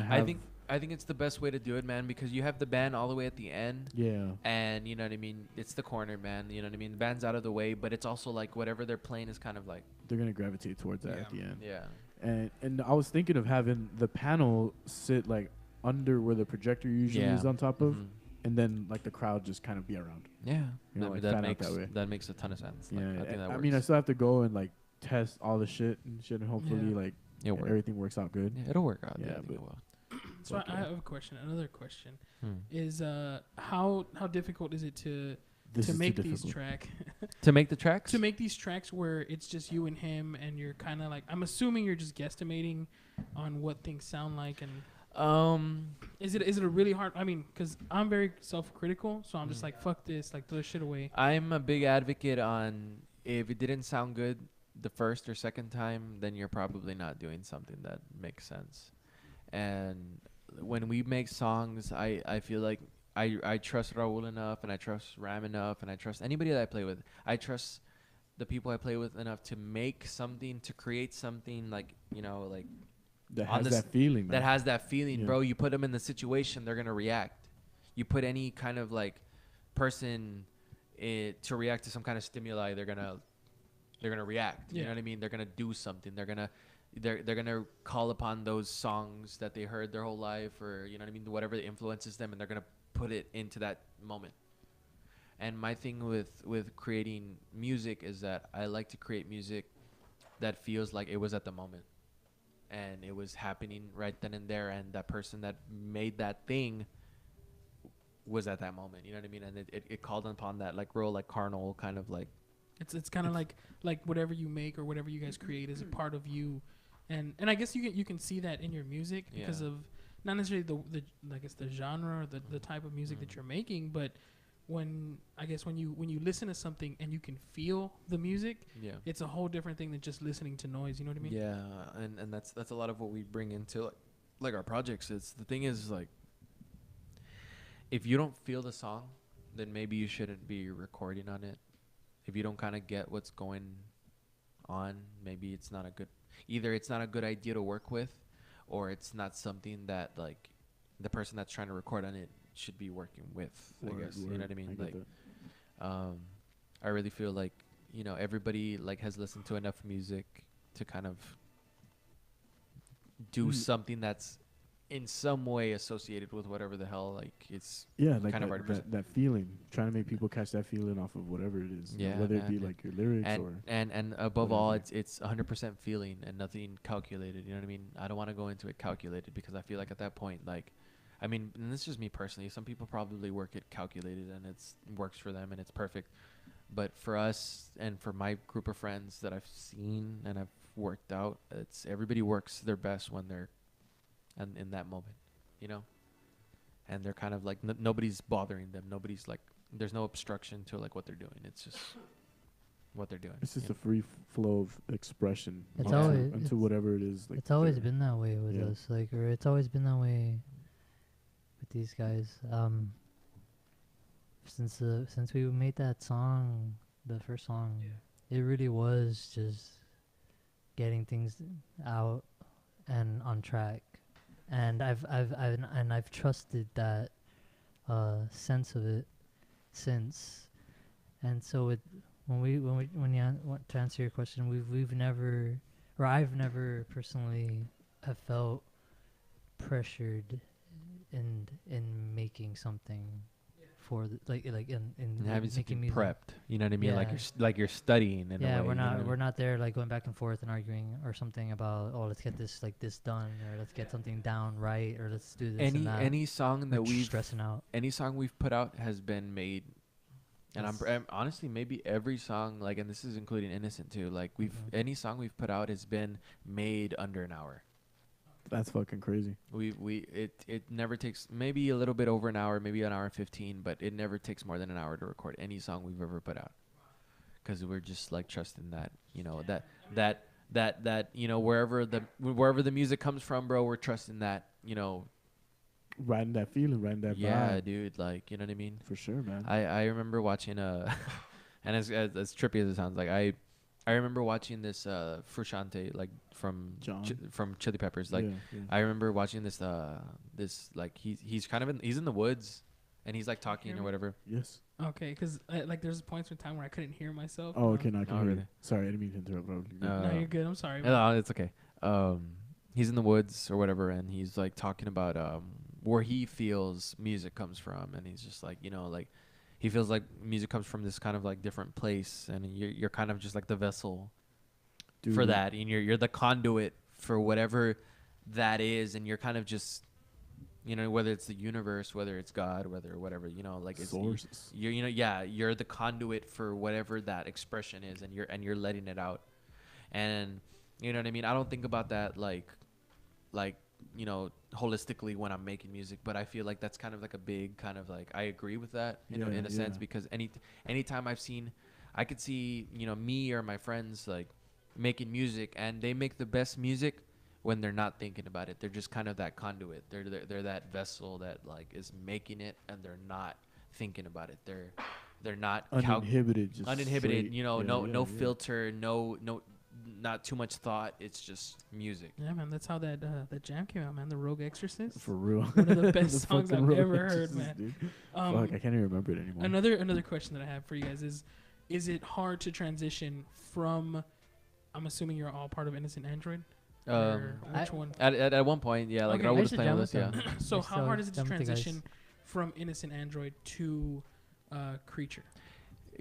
I think it's the best way to do it, man, because you have the band all the way at the end. Yeah. And you know what I mean? It's the corner, man. You know what I mean? The band's out of the way, but it's also like whatever they're playing is kind of like they're going to gravitate towards that at the end. Yeah. And I was thinking of having the panel sit like under where the projector usually is on top of, and then like the crowd just kind of be around. Yeah. You know, that makes a ton of sense. Yeah. Like, I think that I works. mean, I still have to go and like test all the shit and hopefully like everything works out good. Yeah, it'll work out. Yeah, I think it will. So I have a question. Another question is how difficult is it to make these tracks? To make the tracks? To make these tracks where it's just you and him, and you're kind of like, I'm assuming you're just guesstimating on what things sound like, and is it a really hard? I mean, because I'm very self-critical, so I'm just like, fuck this, like throw this shit away. I'm a big advocate on if it didn't sound good the first or second time, then you're probably not doing something that makes sense. And when we make songs, I feel like I trust Raul enough, and I trust Ram enough, and I trust anybody that I play with. I trust the people I play with enough to make something, to create something like, you know, like that has that feeling. That has that feeling, bro. You put them in the situation, they're gonna react. You put any kind of like person to react to some kind of stimuli, they're gonna react. You know what I mean? They're gonna do something. They're gonna call upon those songs that they heard their whole life, or you know what I mean, whatever influences them, and they're gonna put it into that moment. And my thing with creating music is that I like to create music that feels like it was at the moment, and it was happening right then and there, and that person that made that thing was at that moment. You know what I mean? And it called upon that like real like carnal kind of like. It's kind of like whatever you make or whatever you guys create is a part of you. And I guess you can see that in your music because of not necessarily the I guess the genre or the type of music that you're making, but when you listen to something and you can feel the music, it's a whole different thing than just listening to noise. You know what I mean? Yeah, and that's a lot of what we bring into like our projects. It's the thing is like, if you don't feel the song, then maybe you shouldn't be recording on it. If you don't kind of get what's going on, maybe it's not a good idea to work with, or it's not something that like the person that's trying to record on it should be working with. I guess you know what I mean. Like, I really feel like, you know, everybody like has listened to enough music to kind of do something that's in some way associated with whatever the hell, like it's like kind of that feeling, trying to make people catch that feeling off of whatever it is, whether it be like your lyrics and above all, it's 100% feeling and nothing calculated. You know what I mean? I don't want to go into it calculated, because I feel like at that point, like, I mean, and this is just me personally, some people probably work it calculated and it's works for them and it's perfect, but for us and for my group of friends that I've seen and I've worked out, it's everybody works their best when they're and in that moment, you know, and they're kind of like nobody's bothering them. Nobody's like, there's no obstruction to like what they're doing. It's just what they're doing. It's just a free flow of expression. It's always into whatever it is. Like, it's always been that way with us, like, or it's always been that way with these guys. Since we made that song, the first song, it really was just getting things out and on track. And I've trusted that sense of it since. And so when you want to answer your question, we've never, or I've never personally have felt pressured in making something for in having something music. prepped. You know what I mean? Like you're studying. In a way, we're not there like going back and forth and arguing or something about, oh, let's get this done, or let's get something down right, or let's do this and that. Any song that we've stressing out. Any song we've put out has been made, and I'm honestly, maybe every song, like, and this is including Innocent too, like any song we've put out has been made under an hour. That's fucking crazy. It never takes, maybe a little bit over an hour, maybe an hour and 15, but it never takes more than an hour to record any song we've ever put out, because we're just like trusting that, you know, that you know, wherever the music comes from, bro, we're trusting that, you know, riding that feeling, riding that vibe. Dude, like, you know what I mean? For sure, man. I remember watching and as trippy as it sounds, like I remember watching this Frusciante, like from Chili Peppers. Like I remember watching this this like he's kind of he's in the woods and he's like talking or whatever. Yes. Okay, because like there's points in time where I couldn't hear myself. Oh, okay, now I can hear you. Sorry, I didn't mean to interrupt. No, you're good. I'm sorry. No, it's okay. He's in the woods or whatever, and he's like talking about where he feels music comes from, and he's just like, you know, like he feels like music comes from this kind of like different place, and you're kind of just like the vessel for that, and you're the conduit for whatever that is, and you're kind of just, you know, whether it's the universe, whether it's God, whatever, you know, like it's sources. You're the conduit for whatever that expression is, and you're letting it out, and you know what I mean. I don't think about that like you know, holistically when I'm making music, but I feel like that's kind of like a big kind of like, I agree with that in a sense, because anytime I could see, you know, me or my friends like making music, and they make the best music when they're not thinking about it. They're just kind of that conduit. They're that vessel that like is making it, and they're not thinking about it. They're not uninhibited, straight, you know, no filter, no not too much thought. It's just music. Yeah, man. That's how that jam came out, man. The Rogue Exorcist. For real. One of the best songs I've ever heard, man. Fuck, I can't even remember it anymore. Another question that I have for you guys is it hard to transition from? I'm assuming you're all part of Innocent Android. Which one? At one point, yeah. Like Raul was playing with us, yeah. So how hard is it to transition from Innocent Android to Creature?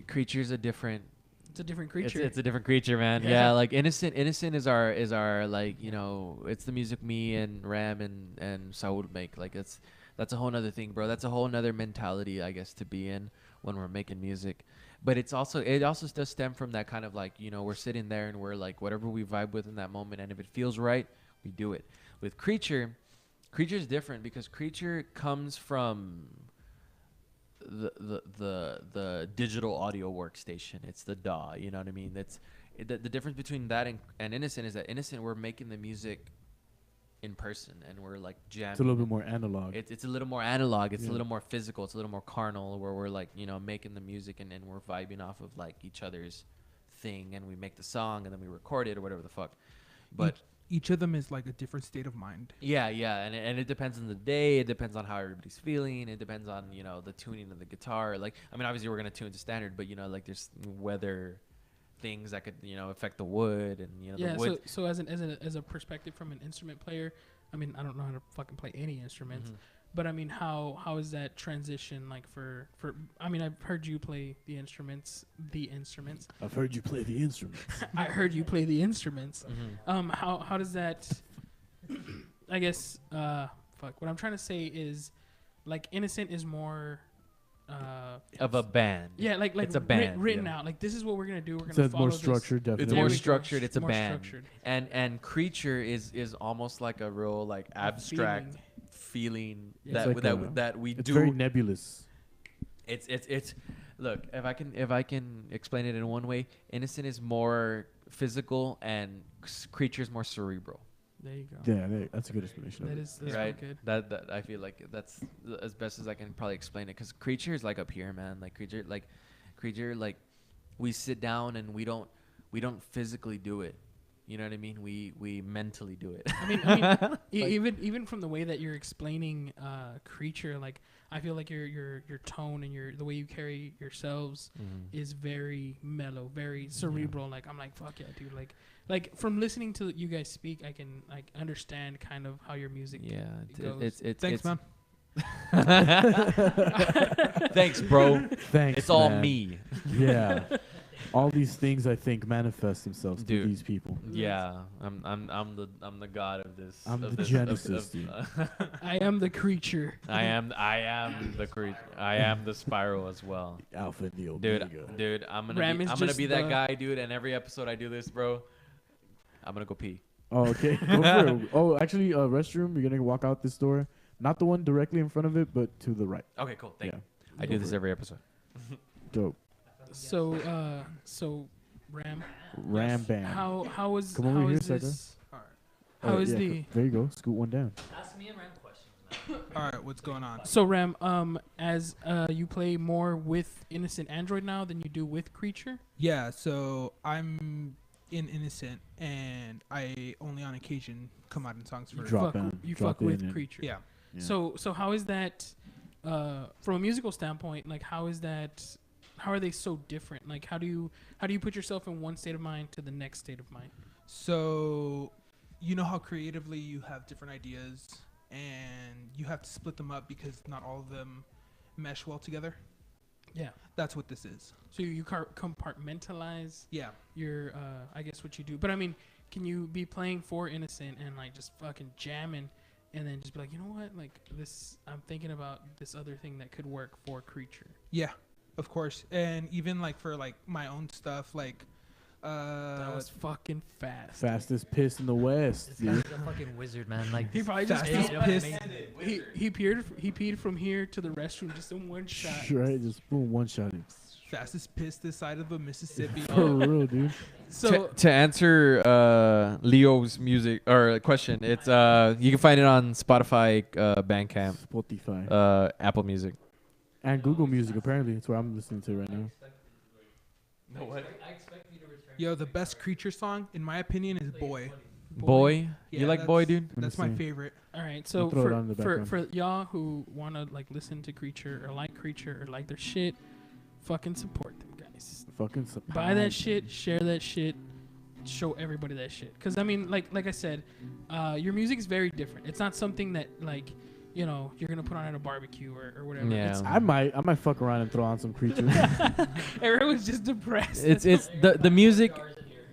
Creature's a different. It's a different creature. It's a different creature, man. Yeah, like Innocent is our like, you know, it's the music me and Ram and Saul make. Like that's a whole nother thing, bro. That's a whole nother mentality, I guess, to be in when we're making music. But it also does stem from that kind of like, you know, we're sitting there and we're like, whatever we vibe with in that moment, and if it feels right, we do it. With Creature, Creature's different because Creature comes from the digital audio workstation. It's the DAW. You know what I mean? The difference between that and Innocent is that Innocent, we're making the music in person and we're like jamming. It's a little bit more analog. It's a little more analog. It's a little more physical. It's a little more carnal, where we're like, you know, making the music and we're vibing off of like each other's thing, and we make the song and then we record it or whatever the fuck. But each of them is like a different state of mind. Yeah, and it depends on the day. It depends on how everybody's feeling. It depends on, you know, the tuning of the guitar. Like, I mean, obviously we're gonna tune to standard, but you know, like there's weather things that could, you know, affect the wood and, you know, the wood. So as a perspective from an instrument player, I mean, I don't know how to fucking play any instruments, but I mean, how is that transition like for I mean, I've heard you play the instruments. I've heard you play the instruments. I heard you play the instruments. How does that I guess what I'm trying to say is like Innocent is more of a band. Yeah, like it's a band written out. Like, this is what we're gonna do. We're gonna So follow it's more structured, this. definitely. It's more structured. It's a more band. structured. And Creature is almost like a real like abstract feeling Yeah. that we it's do. very nebulous. It's look, if I can explain it in one way, Innocent is more physical and Creature is more cerebral. There you go. Yeah, that's a good explanation. That's right. good. That I feel like that's as best as I can probably explain it, because Creature is like up here, man. Like Creature, like we sit down and we don't physically do it. You know what I mean? We mentally do it. I mean, even from the way that you're explaining Creature, like I feel like your tone and the way you carry yourselves is very mellow, very cerebral. Like I'm like, fuck yeah, dude. Like from listening to you guys speak, I can like understand kind of how your music goes. Thanks, man. Thanks, bro. Thanks. It's all man. me. Yeah. All these things I think manifest themselves to these people. Yeah, I'm the god of this. I'm of the this, Genesis, dude. I am the creature. I am the creature. I am the spiral as well. Alpha and the Omega. Dude, I'm gonna be that guy, dude. And every episode I do this, bro. I'm gonna go pee. Oh, okay. Go for it. Oh, actually, restroom. You're gonna walk out this door, not the one directly in front of it, but to the right. Okay, cool. Thank you. I Go do this for it. every episode. Dope. So Ram Band. how is Come over how here, is Seca. this? How is the There you go. Scoot one down. Ask me and Ram questions, man. All right, what's going on? So Ram, as you play more with Innocent Android now than you do with Creature? Yeah, so I'm in Innocent, and I only on occasion come out in songs for You fuck with Creature. Yeah. So how is that from a musical standpoint? Like how are they so different? Like how do you put yourself in one state of mind to the next state of mind? So, you know how creatively you have different ideas and you have to split them up because not all of them mesh well together? Yeah. That's what this is. So you compartmentalize your, I guess what you do. But I mean, can you be playing for Innocent and like just fucking jamming and then just be like, you know what? Like this, I'm thinking about this other thing that could work for Creature. Yeah, of course. And even like for like my own stuff, like that was fucking fast. Fastest piss in the West. This guy's a fucking wizard, man. Like he probably just pissed. He peed from here to the restroom just in one shot. Right, just boom, one shot. Fastest piss this side of the Mississippi. For real, dude. So to answer Leo's music or question, it's you can find it on Spotify, Bandcamp, Spotify, Apple Music, and Google Music. Apparently, that's where I'm listening to right now. No, what? Yo, the best Creature song, in my opinion, is Boy. Boy? Yeah, You like Boy, dude? That's my favorite. All right, so throw it on the for y'all who want to like listen to Creature or like Creature or like their shit, fucking support them, guys. Fucking support. Buy that shit, share that shit, show everybody that shit. Because I mean, like I said, your music is very different. It's not something that like, you know, you're gonna put on at a barbecue or whatever. Yeah. I might fuck around and throw on some Creature. Everyone's just depressed. It's the music.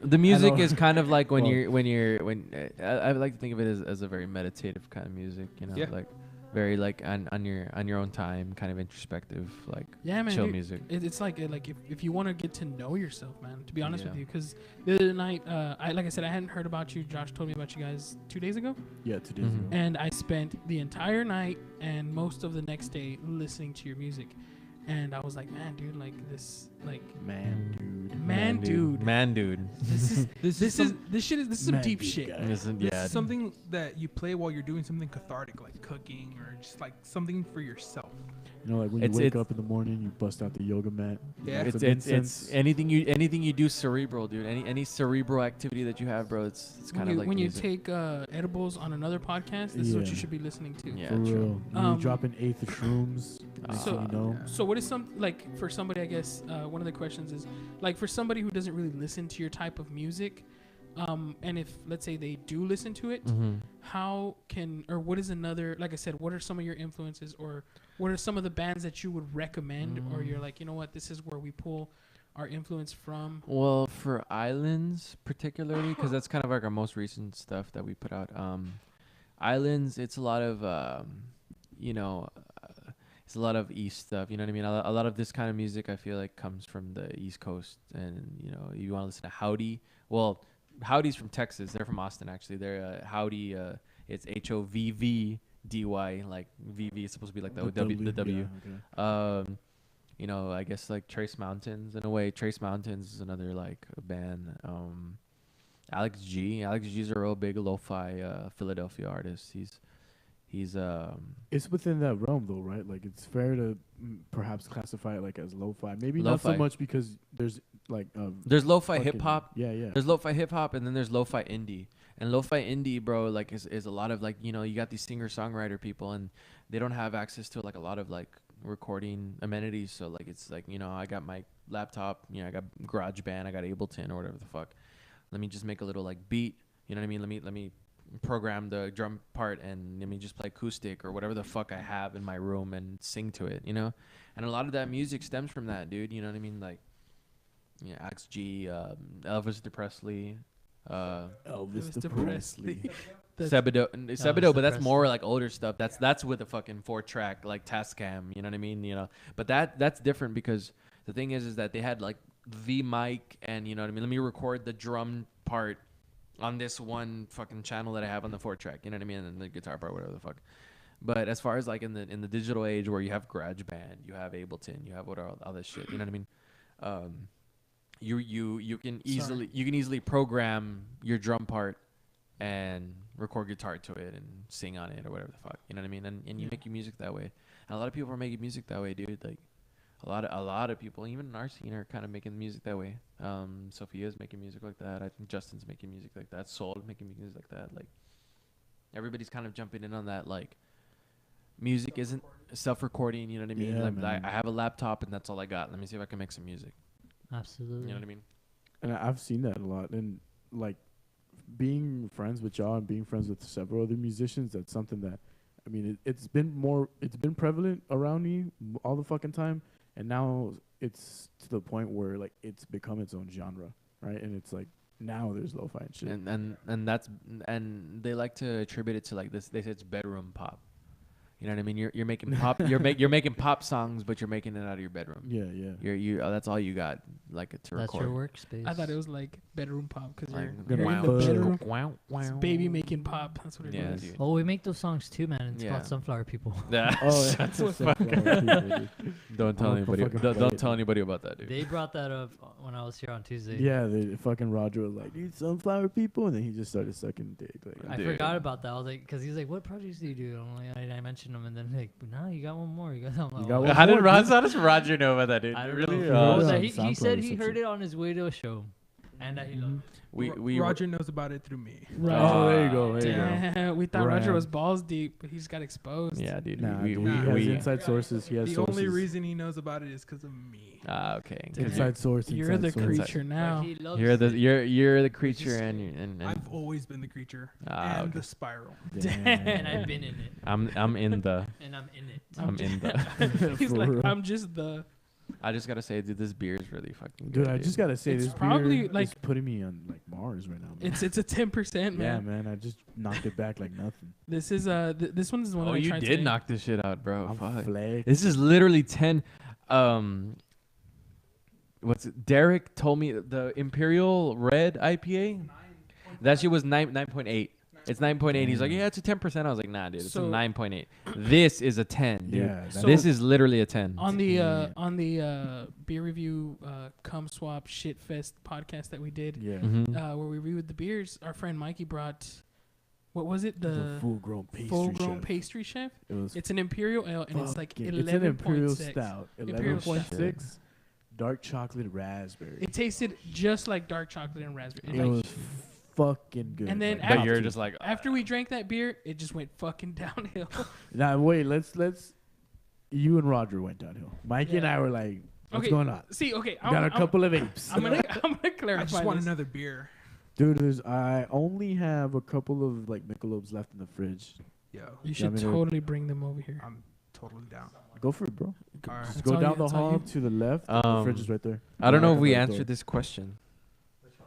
The music is kind of like when I like to think of it as a very meditative kind of music, you know, Yeah. like very like on your own time, kind of introspective, like Yeah, man. chill dude, music. It's like if you want to get to know yourself, man. To be honest with you, because the other night, like I said, I hadn't heard about you. Josh told me about you guys 2 days ago. Yeah, 2 days ago. And I spent the entire night and most of the next day listening to your music. And I was like, man, dude, like this, like Man, dude. This is some deep shit. This is something that you play while you're doing something cathartic, like cooking or just like something for yourself. You know, like when you wake up in the morning, you bust out the yoga mat. Yeah, it's anything you do cerebral, dude. Any cerebral activity that you have, bro. It's kind of like when music. you take edibles on another podcast. This is what you should be listening to. Yeah, for true. real. You drop an eighth of shrooms. So what is for somebody? I guess one of the questions is like for somebody who doesn't really listen to your type of music. And if let's say they do listen to it, what is another, like I said, what are some of your influences, or what are some of the bands that you would recommend, or you're like, you know what, this is where we pull our influence from? Well, for Islands particularly, because that's kind of like our most recent stuff that we put out. Islands, it's a lot of, it's a lot of East stuff. You know what I mean? A lot of this kind of music, I feel like, comes from the East Coast. And, you want to listen to Howdy. Well, Howdy's from Texas. They're from Austin, actually. They're Howdy. It's HOVVDY. Like VV is supposed to be like the W. Yeah, okay. I guess like Trace Mountains in a way. Trace Mountains is another like a band. Alex G. Alex G's a real big lo-fi Philadelphia artist. He's it's within that realm though, right? Like it's fair to perhaps classify it like as lo-fi. Maybe lo-fi. Not so much because there's like there's lo-fi hip hop. Yeah. There's lo-fi hip hop, and then there's lo-fi indie. And lo-fi indie, bro, like is a lot of like, you got these singer-songwriter people, and they don't have access to like a lot of like recording amenities. So like it's like, I got my laptop, I got GarageBand, I got Ableton or whatever the fuck. Let me just make a little like beat. You know what I mean? Let me program the drum part and let me just play acoustic or whatever the fuck I have in my room and sing to it, And a lot of that music stems from that, dude. You know what I mean? Like, Alex G, Elvis Presley, Elvis Presley. Sebadoh, but that's more like older stuff. That's with a fucking 4-track like Tascam, you know what I mean? But that's different because the thing is that they had like the mic and you know what I mean. Let me record the drum part on this one fucking channel that I have on the 4-track, you know what I mean, and the guitar part, whatever the fuck. But as far as like in the digital age where you have GarageBand, you have Ableton, you have all this shit, you know what I mean? You can easily program your drum part and record guitar to it and sing on it or whatever the fuck, you know what I mean? And you make your music that way. And a lot of people are making music that way, dude. Like a lot of people, even in our scene, are kind of making music that way. Sophia's making music like that. I think Justin's making music like that. Soul making music like that. Like everybody's kind of jumping in on that. Like music isn't self-recording. You know what I mean? Yeah, like I have a laptop and that's all I got. Let me see if I can make some music. Absolutely. You know what I mean? And I've seen that a lot. And like being friends with y'all and being friends with several other musicians, that's something that, I mean, it's been prevalent around me all the fucking time. And now it's to the point where like it's become its own genre, right? And it's like now there's lo-fi and shit. And they like to attribute it to like this. They say it's bedroom pop. You know what I mean? You're making pop. you're making pop songs, but you're making it out of your bedroom. Yeah. That's all you got, like to That's record. your workspace. I thought it was like bedroom pop because Like, you're in the bedroom. It's Wow. baby making pop. That's what it is. Dude. Oh, we make those songs too, man. It's Yeah. called Sunflower People. That's a fuck. Don't tell anybody. Don't tell anybody about that, dude. They brought that up when I was here on Tuesday. Yeah, they fucking Roger was like, "Need sunflower people," and then he just started sucking dick. Like, I forgot about that. I was like, because he's like, "What projects do you do?" And I mentioned them, and then like, "No, you got one more." You got something. You got one How does Roger know about that, dude? I don't Really? know. Yeah. He said he heard it on his way to a show, and that he loved it. Roger knows about it through me. Oh, there you go. Damn, we thought Ram. Roger was balls deep, but he just got exposed. Yeah, dude. Nah, we dude, he has inside sources. He has The sources. only reason he knows about it is because of me. Okay. Inside source. You're the inside source. creature now. Like, he loves You're it. the creature and I've always been the creature Ah, and okay. the spiral. And I've been in it. I'm in the And I'm in it. I'm in the He's For like, real. I'm just the. I just gotta say, dude, this beer is really fucking Dude, good. I just gotta say, It's this probably, beer like- is putting me on like Mars right now. Man. It's a 10%, yeah, man. man. I just knocked it back like nothing. This is this one is the one Oh, that I you tried did today. knock this shit out, bro. I'm Fuck. flaked. This is literally 10. What's it? Derek told me the Imperial Red IPA. That shit was 9.8. It's 9.8. He's like, yeah, it's a 10%. I was like, nah, dude, it's a So- 9.8. This is a 10, dude. Yeah, So- this is literally a 10. On the beer review cum swap shit fest podcast that we did, Yeah. Mhm. where we reviewed the beers, our friend Mikey brought, what was it? The full-grown pastry full-grown chef. pastry chef. It was It's an imperial ale, and it's like fucking- 11.6. It's an imperial stout. Imperial stout. 11.6. Dark chocolate raspberry. It tasted just like dark chocolate and raspberry. It Like, was fucking good. And then like, But after- you're just like, after we drank that beer, it just went fucking downhill. Now wait, let's. You and Roger went downhill. Mikey and Yeah. I were like, "What's Okay, going on?" See, okay, Got a couple of apes. I'm gonna clarify. I just want this. another beer. Dude, I only have a couple of like Michelobs left in the fridge. Yo, You should I mean, totally bring them over here. I'm totally down. Go for it, bro. All right. Just That's go all down you- the that's all hall you. to the left. The fridge is right there. I don't know if we Right by the answered door. this question.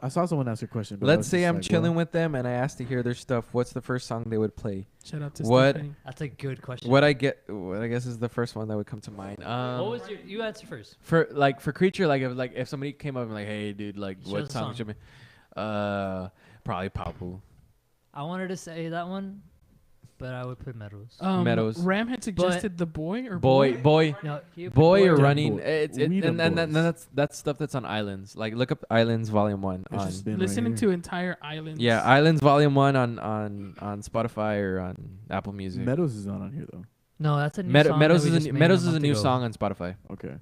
I saw someone ask a question. But I Let's was say just I'm like, chilling well, with them and I asked to hear their stuff. What's the first song they would play? Shout out to What- Stephanie. That's a good question. What I guess is the first one that would come to mind. What was your? You answer first. for Creature, if somebody came up and like, hey dude, like Show what the song song. should be? Probably Paopu. I wanted to say that one, but I would put Meadows. Meadows. Ram had suggested the boy or Boy No, he would put Boy or Them running. boys. It's We them and boys. that's stuff that's on Islands. Like look up Islands Volume 1 it's on just been right Listening here. to entire islands. yeah, Islands Volume 1 on Spotify or on Apple Music. Meadows is not on here though. No, that's a new song. Meadows that we is just a, made Meadows is a month new ago. song on Spotify. Okay.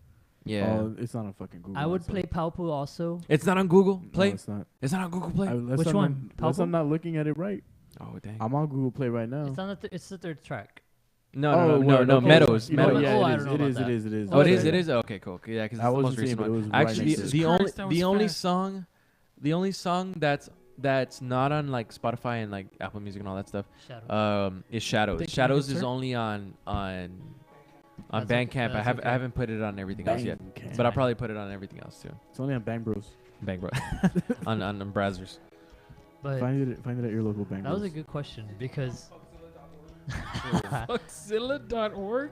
Yeah. Oh, it's not on fucking Google. I would so- play Paopu also. It's not on Google Play. No, it's not. It's not on Google Play. Unless Which I'm one? Not, unless Palpo? I'm not looking at it right. Oh dang. I'm on Google Play right now. It's on it's the third track. No. word, okay. Meadows. You know, Meadows. yeah, Oh, I it don't is. know It about is. that. It is. It is. Oh, it Okay. is. It is. Okay, cool. Yeah, because it's I the most wasn't recent saying, but it one. was right Actually, next to Jesus it. Christ, that was the only song that's not on like Spotify and like Apple Music and all that stuff Shadow. is Shadows. Thank you, Shadows is sir. only on That's Bandcamp. that's I okay. haven't put it on everything else yet, Bandcamp. but I'll probably put it on everything else too. It's only on Bang Bros. Bang bro, on browsers. But Find it at your local Bang that Bros. was a good question because Fuckzilla.org.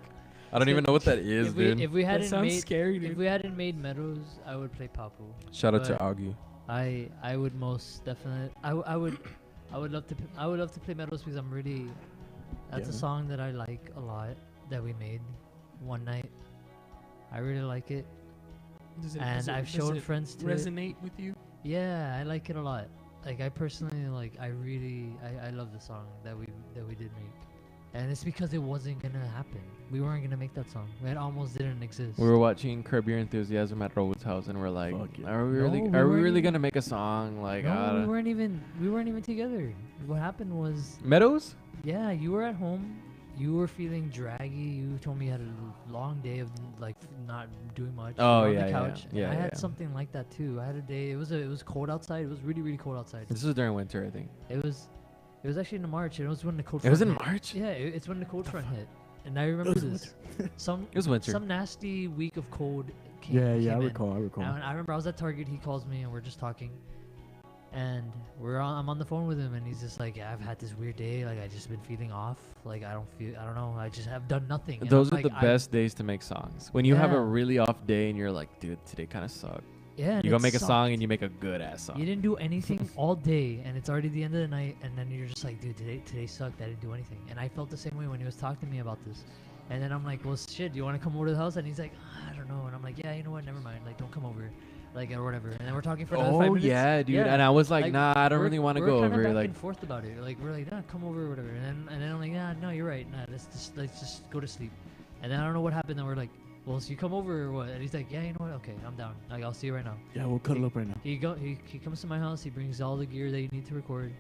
I don't even know what that is, if dude. we That hadn't sounds made scary, if dude. we hadn't made Meadows, I would play Papu. Shout out to but Augie. I would most definitely I would love to play Meadows because I'm really that's a Yeah. song that I like a lot that we made one night. I really like it, and I've shown friends to it. resonate with you. Yeah, I like it a lot. Like I personally like I love the song that we did make. And it's because it wasn't gonna happen. We weren't gonna make that song. It almost didn't exist. We were watching Curb Your Enthusiasm at Raul's house, and we're like, Fuck yeah. "Are we No, really? we Are we weren't really even- gonna make a song?" Like, No, we weren't even together. What happened was, Meadows. yeah, you were at home. You were feeling draggy. You told me you had a long day of like not doing much. Oh, You were on yeah, the yeah, couch. yeah, I had yeah. something like that too. I had a day. It was cold outside. It was really really cold outside. This was during winter, I think. It was actually in March. It was when the cold. It was front in hit. March. Yeah, it's when the cold front hit. And I remember this. It was winter. Some nasty week of cold came. Yeah, came I in. recall. And I remember I was at Target. He calls me and we're just talking, and I'm on the phone with him, and he's just like, "Yeah, I've had this weird day. Like I just been feeling off. Like I don't know. I just have done nothing." And Those I'm are like, the best days to make songs. When you have a Yeah. really off day and you're like, "Dude, today kind of sucked." Yeah. You go make a song and you make a good ass song. You didn't do anything all day, and it's already the end of the night, and then you're just like, "Dude, today sucked. I didn't do anything." And I felt the same way when he was talking to me about this. And then I'm like, "Well, shit, do you want to come over to the house?" And he's like, "I don't know." And I'm like, "Yeah, you know what? Never mind. Like, don't come over." Like, or whatever. And then we're talking for another 5 Oh minutes. yeah, dude. And I was like, "Nah, I don't we're- really want to we're go kinda over." back Like, and forth about it. Like, we're like, "Nah, come over," or whatever. And then I'm like, "Nah, no, you're right. Nah, let's just go to sleep." And then I don't know what happened. Then we're like, "Well, so you come over or what?" And he's like, "Yeah, you know what? Okay, I'm down. Like, I'll see you right now." Yeah, we'll cuddle up right now. He comes to my house. He brings all the gear that you need to record,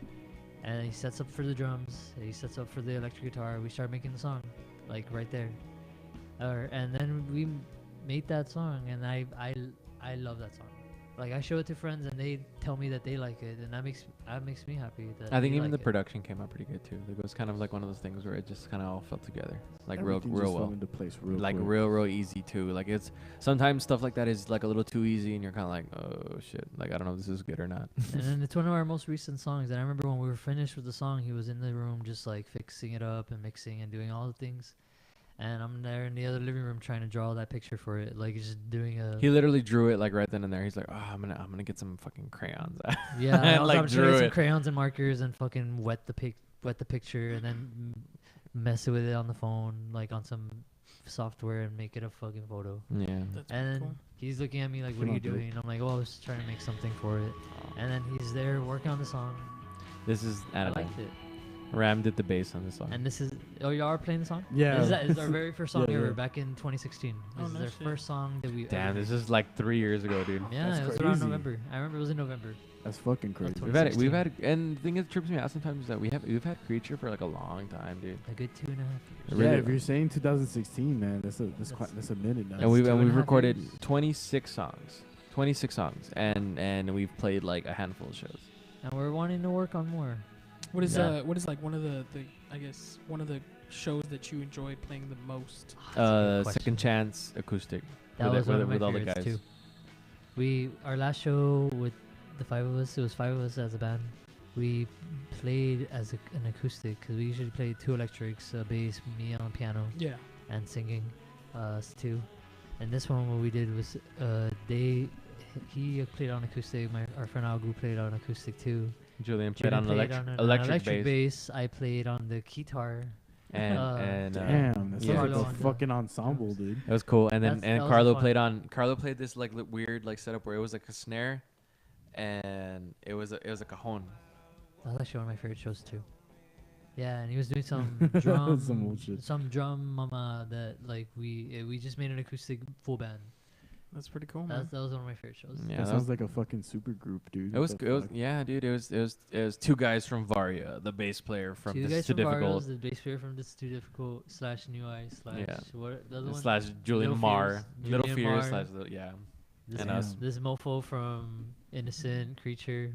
and he sets up for the drums. He sets up for the electric guitar. We start making the song, like right there. And then we made that song, and I love that song. Like I show it to friends and they tell me that they like it, and that makes me happy. That I think they even the like it. production came out pretty good too. Like, it was kind of like one of those things where it just kind of all fell together, like Everything real just fell well, into place real like quick. real easy too. Like it's sometimes stuff like that is like a little too easy, and you're kind of like, oh shit, like I don't know if this is good or not. And then it's one of our most recent songs. And I remember when we were finished with the song, he was in the room just like fixing it up and mixing and doing all the things. And I'm there in the other living room trying to draw that picture for it, like just doing a. He literally drew it like right then and there. He's like, oh, I'm gonna get some fucking crayons. Yeah, I and was like trying to drew get some it. crayons and markers and fucking wet the picture and then mess with it on the phone, like on some software, and make it a fucking photo. Yeah. That's And then cool. he's looking at me like, "What Come are you on, dude. doing?" I'm like, "Oh, I was trying to make something for it." And then he's there working on the song. This is I animal. liked it. Ram did the bass on this song. And this is y'all are playing the song? Yeah. This is our very first song Yeah, ever yeah. back in 2016. Oh, This is no our shit. first song that we. Damn, ever this did. is like 3 years ago, dude. Yeah, That's it was around crazy. November. I remember it was in November. That's fucking crazy. That's We've had, 2016. and the thing that trips me out sometimes is that we've had Creature for like a long time, dude. A good 2.5 years. It Yeah, really- if you're saying 2016, man, that's a minute now. And we've 2.5 recorded years. 26 songs, and we've played like a handful of shows. And we're wanting to work on more. What is Yeah. what is like one of the I guess one of the shows that you enjoyed playing the most? That's a good question. Second Chance acoustic. That with was it- one with of it- my with all the favorites guys. too. Our last show with the 5 of us, it was 5 of us as a band. We played as an acoustic because we usually play 2 electrics, a bass, me on piano, Yeah. and singing, us 2. And this one, what we did was he played on acoustic. Our friend Algu played on acoustic too. Julian played Julian on an electric bass. bass. I played on the guitar. And Damn, that sounds yeah. like Carlo a on the fucking ensemble, dude. It was cool. And then That was Carlo fun. played this like weird like setup where it was like a snare, and it was a cajon. That was actually one of my favorite shows too. Yeah, and he was doing some drum, Some old shit. some drum that like we just made an acoustic full band. That's pretty cool, man. That was one of my favorite shows. Yeah, That that sounds was, like a fucking super group, dude. it was What the it was fuck? yeah, dude. It was 2 guys from Varia, the bass player from Two This guys Is Too from Difficult, Vario's, the bass player from This Is Too Difficult / New Eyes / Yeah. what the other one? slash Julian Little Marr, Fears, Little Julian Fears Marr. slash yeah, This, and us. this mofo from Innocent Creature,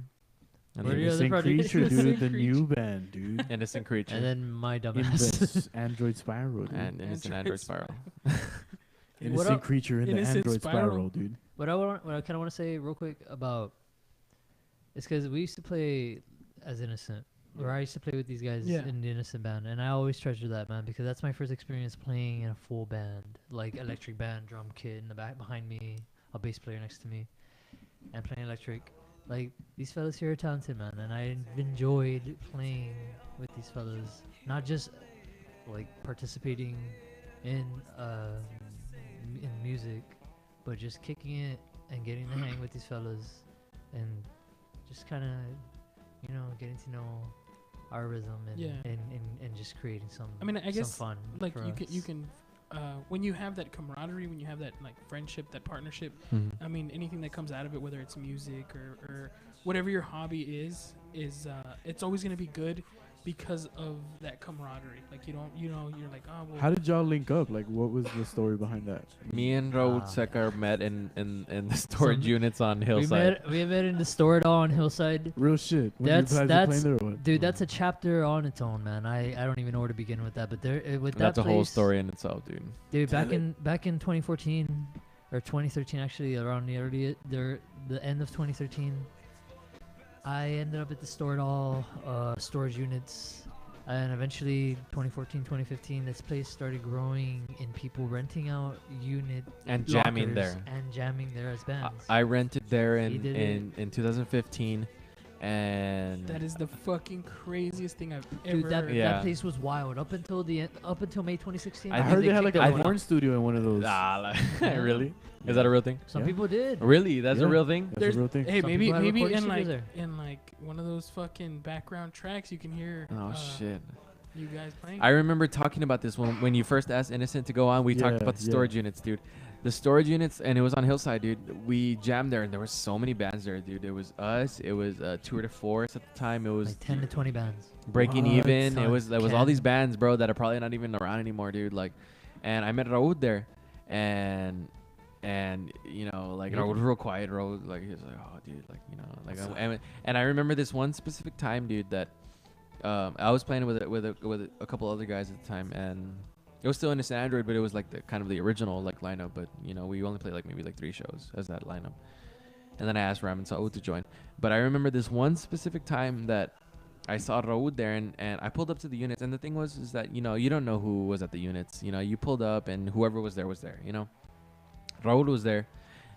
And What then are your other Innocent projects? Creature, dude. Innocent The Creature. new band, dude. Innocent Creature and then my In dumbass. the Android Spiral, dude. and Innocent Android Spiral. Innocent What Creature in the Innocent Android Spiral. Spiral, dude. What I kind of want to say real quick about it's because we used to play as Innocent, or I used to play with these guys Yeah. in the Innocent band, and I always treasure that, man, because that's my first experience playing in a full band, like electric band, drum kit in the back behind me, a bass player next to me, and playing electric. Like these fellas here are talented, man, and I enjoyed playing with these fellas, not just like participating in music, but just kicking it and getting to hang with these fellas and just kind of, getting to know our rhythm and, Yeah. and just creating some. I mean, I guess, some fun. Like for you us. can when you have that camaraderie, when you have that like friendship, that partnership. Mhm. I mean, anything that comes out of it, whether it's music or whatever your hobby is it's always gonna be good because of that camaraderie. Like you're like, oh well. How did y'all link up? Like, what was the story behind that? Me and Raul Seca met in the storage Some- units on Hillside. We met in the store at all on Hillside. Real shit. When That's you guys were that's playing there or what? dude. That's a chapter on its own, man. I don't even know where to begin with that. But there, with That's that a whole place- story in itself, dude. Dude, back in 2014 or 2013, actually, around the end of 2013, I ended up at the store at all storage units, and eventually 2014, 2015, this place started growing in people renting out unit And jamming lockers there. and jamming there as bands. I rented there He did in 2015, and That is the fucking craziest thing I've Dude, ever that, heard. Yeah. that place was wild up until May 2016. I I heard they had like kicked a everyone porn out. studio in one of those. really? Is that a real thing? Some Yeah. people did. Really? That's a Yeah. real thing? That's There's- a real thing. Hey, Some maybe people have maybe recording in like studios in like one of those fucking background tracks you can hear. Oh shit! You guys playing? I remember talking about this when you first asked Innocent to go on. We talked Yeah, about the yeah. storage units, dude. The storage units, and it was on Hillside, dude. We jammed there, and there were so many bands there, dude. It was us. It was Tour de Force at the time. It was Like 10 to 20 bands. Breaking What? Even. Son, It was all Ken. these bands, bro, that are probably not even around anymore, dude. Like, and I met Raul there, and And like Yeah. Raul was real quiet. Raul, like, he was like, oh, dude, like, like, and I remember this one specific time, dude, that I was playing with a couple other guys at the time, and it was still Innocent Android, but it was like the kind of the original like lineup. But we only played like maybe like 3 shows as that lineup, and then I asked Ram and Saul to join. But I remember this one specific time that I saw Raul there, and I pulled up to the units, and the thing is that you don't know who was at the units. You pulled up, and whoever was there was there. Raul was there,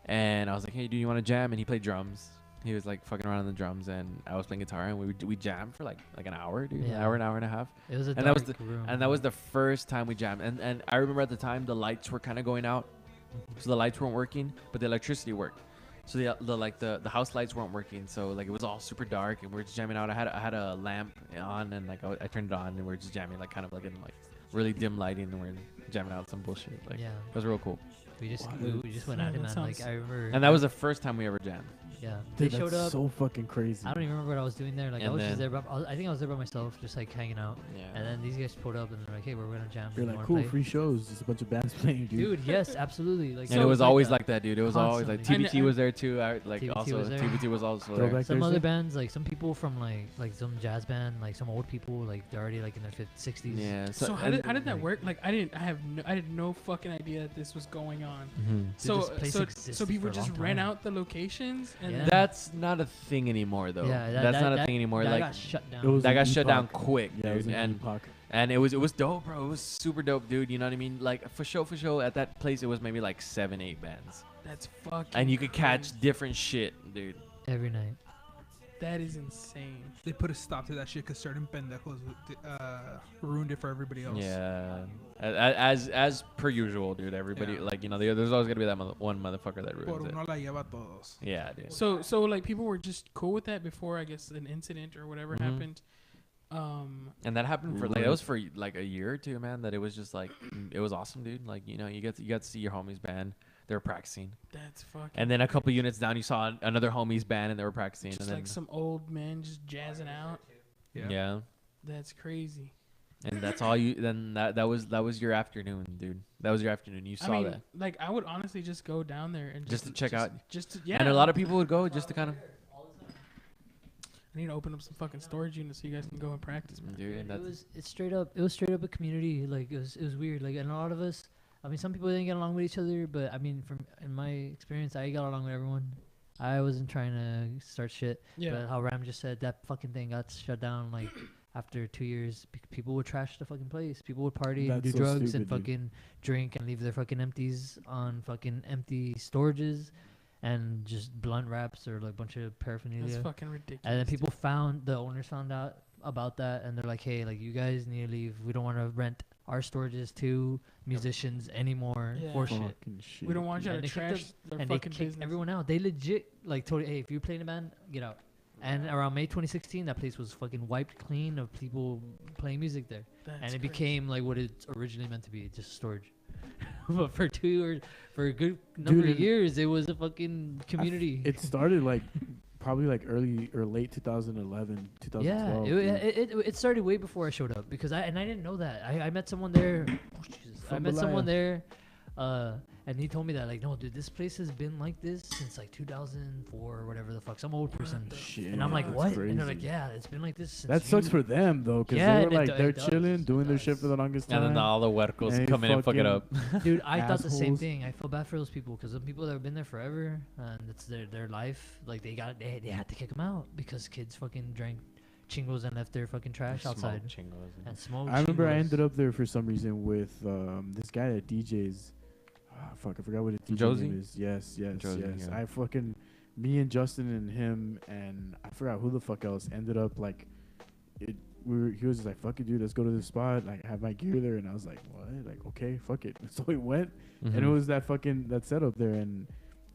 and I was like, hey, do you want to jam? And he played drums. He was like fucking around on the drums, and I was playing guitar, and we jammed for like an hour, dude. Yeah. An hour and a half. It was a and dark that was room. and that was the first time we jammed. And I remember at the time the lights were kind of going out, so the lights weren't working, but the electricity worked. So the house lights weren't working, so like it was all super dark, and we were just jamming out. I had a lamp on, and like I turned it on, and we were just jamming like kind of like in like really dim lighting, and we're jamming out some bullshit. Like, Yeah. it was real cool. We just went at it, man. Like, I remember. And that was the first time we ever jammed. Yeah. Dude, They showed up. so fucking crazy. I don't even remember what I was doing there. Like, And I was just then- there. I think I was there by myself, just like hanging out. Yeah. And then these guys pulled up and they're like, "Hey, we're gonna jam." You're You like, wanna cool, play?" free shows. Just a bunch of bands playing, dude. Dude, yes, absolutely. Like, And it was like always that. like that, dude. It was always like Constantly. TBT was there too. Like TBT also was there. TBT was also Throwback there. Some Thursday? other bands, like some people from like some jazz band, like some old people, like they're already like in their 50s, 60s. Yeah. So how did that work? Like I had no fucking idea that this was going on. Mhm. So this place so existed people for a just long rent time. out the locations and Yeah. then That's not a thing anymore, though. Yeah, that's not a thing anymore. That Like got shut down. It was that an got shut down epoch. quick, Yeah, it was dude. an And epoch. it was dope, bro. It was super dope, dude. You know what I mean? Like for show at that place, it was maybe like 7-8 bands, that's fucking. and you could catch crazy. different shit, dude. Every night. That is insane. They put a stop to that shit because certain pendejos ruined it for everybody else. Yeah, as per usual, dude. Everybody Yeah. like there's always gonna be that one motherfucker that Por ruins it. uno la lleva a todos. Yeah, dude. So like people were just cool with that before I guess an incident or whatever Mhm. happened. And that happened for like that was for like a year or two, man. That it was just like it was awesome, dude. Like you got to see your homies band. They were practicing, That's fucking. and then a couple units down, you saw another homies band, and they were practicing. just and then like some old men just jazzing out. yeah, That's crazy. and that's all you. Then that was your afternoon, dude. That was your afternoon. You saw I mean, that like I would honestly just go down there and just to check out. Just to, yeah. And a lot of people would go just to kind of. I need to open up some fucking storage units so you guys can go and practice, man. Dude, and It that's was straight up a community. Like it was weird. Like, and a lot of us, I mean, some people didn't get along with each other, but I mean, in my experience, I got along with everyone. I wasn't trying to start shit. Yeah. But how Ram just said, that fucking thing got shut down like after 2 years. People would trash the fucking place. People would party and do That's so drugs and stupid, dude. fucking drink and leave their fucking empties on fucking empty storages and just blunt wraps or like a bunch of paraphernalia. That's fucking ridiculous. And then the owners found out about that, and they're like, "Hey, like you guys need to leave. We don't want to rent our storages to musicians anymore Yeah. for shit." Fucking shit. We don't want you And to they kicked trash us- their and they fucking kicked business. everyone out. They legit like told, "Hey, if you're playing a band, get out." And around May 2016, that place was fucking wiped clean of people playing music there, That's and it crazy. became like what it's originally meant to be, just storage. But for a good number Dude, of years, it was a fucking community. It started like probably like early or late 2011, 2012. Yeah, dude. it started way before I showed up because I didn't know that. I met someone there. Oh, Jesus. I From met someone Malaya. there, and he told me that like, no, dude, this place has been like this since like 2004 or whatever the fuck, some old person. Shit, And I'm like, that's what? And they're crazy. like, yeah, it's been like this since. That sucks you- for them though, because Yeah, they and were it like do- they're it does, chilling, it doing their does. shit for the longest time. and then all the huercos And come in and fuck it up. Dude, I thought the same Assholes. thing. I feel bad for those people because the people that have been there forever and it's their life. Like they had to kick them out because kids fucking drank chingos and left their fucking trash outside and smoked. I remember I chingos. ended up there for some reason with this guy that DJs. Fuck, I forgot what his DJ Josie? name is. Yes, Josie, yes. yeah. I fucking, me and Justin and him and I forgot who the fuck else ended up like, he was just like, fuck it, dude, let's go to this spot. Like, I have my gear there, and I was like, what? Like, okay, fuck it. So we went, and it was that setup there, and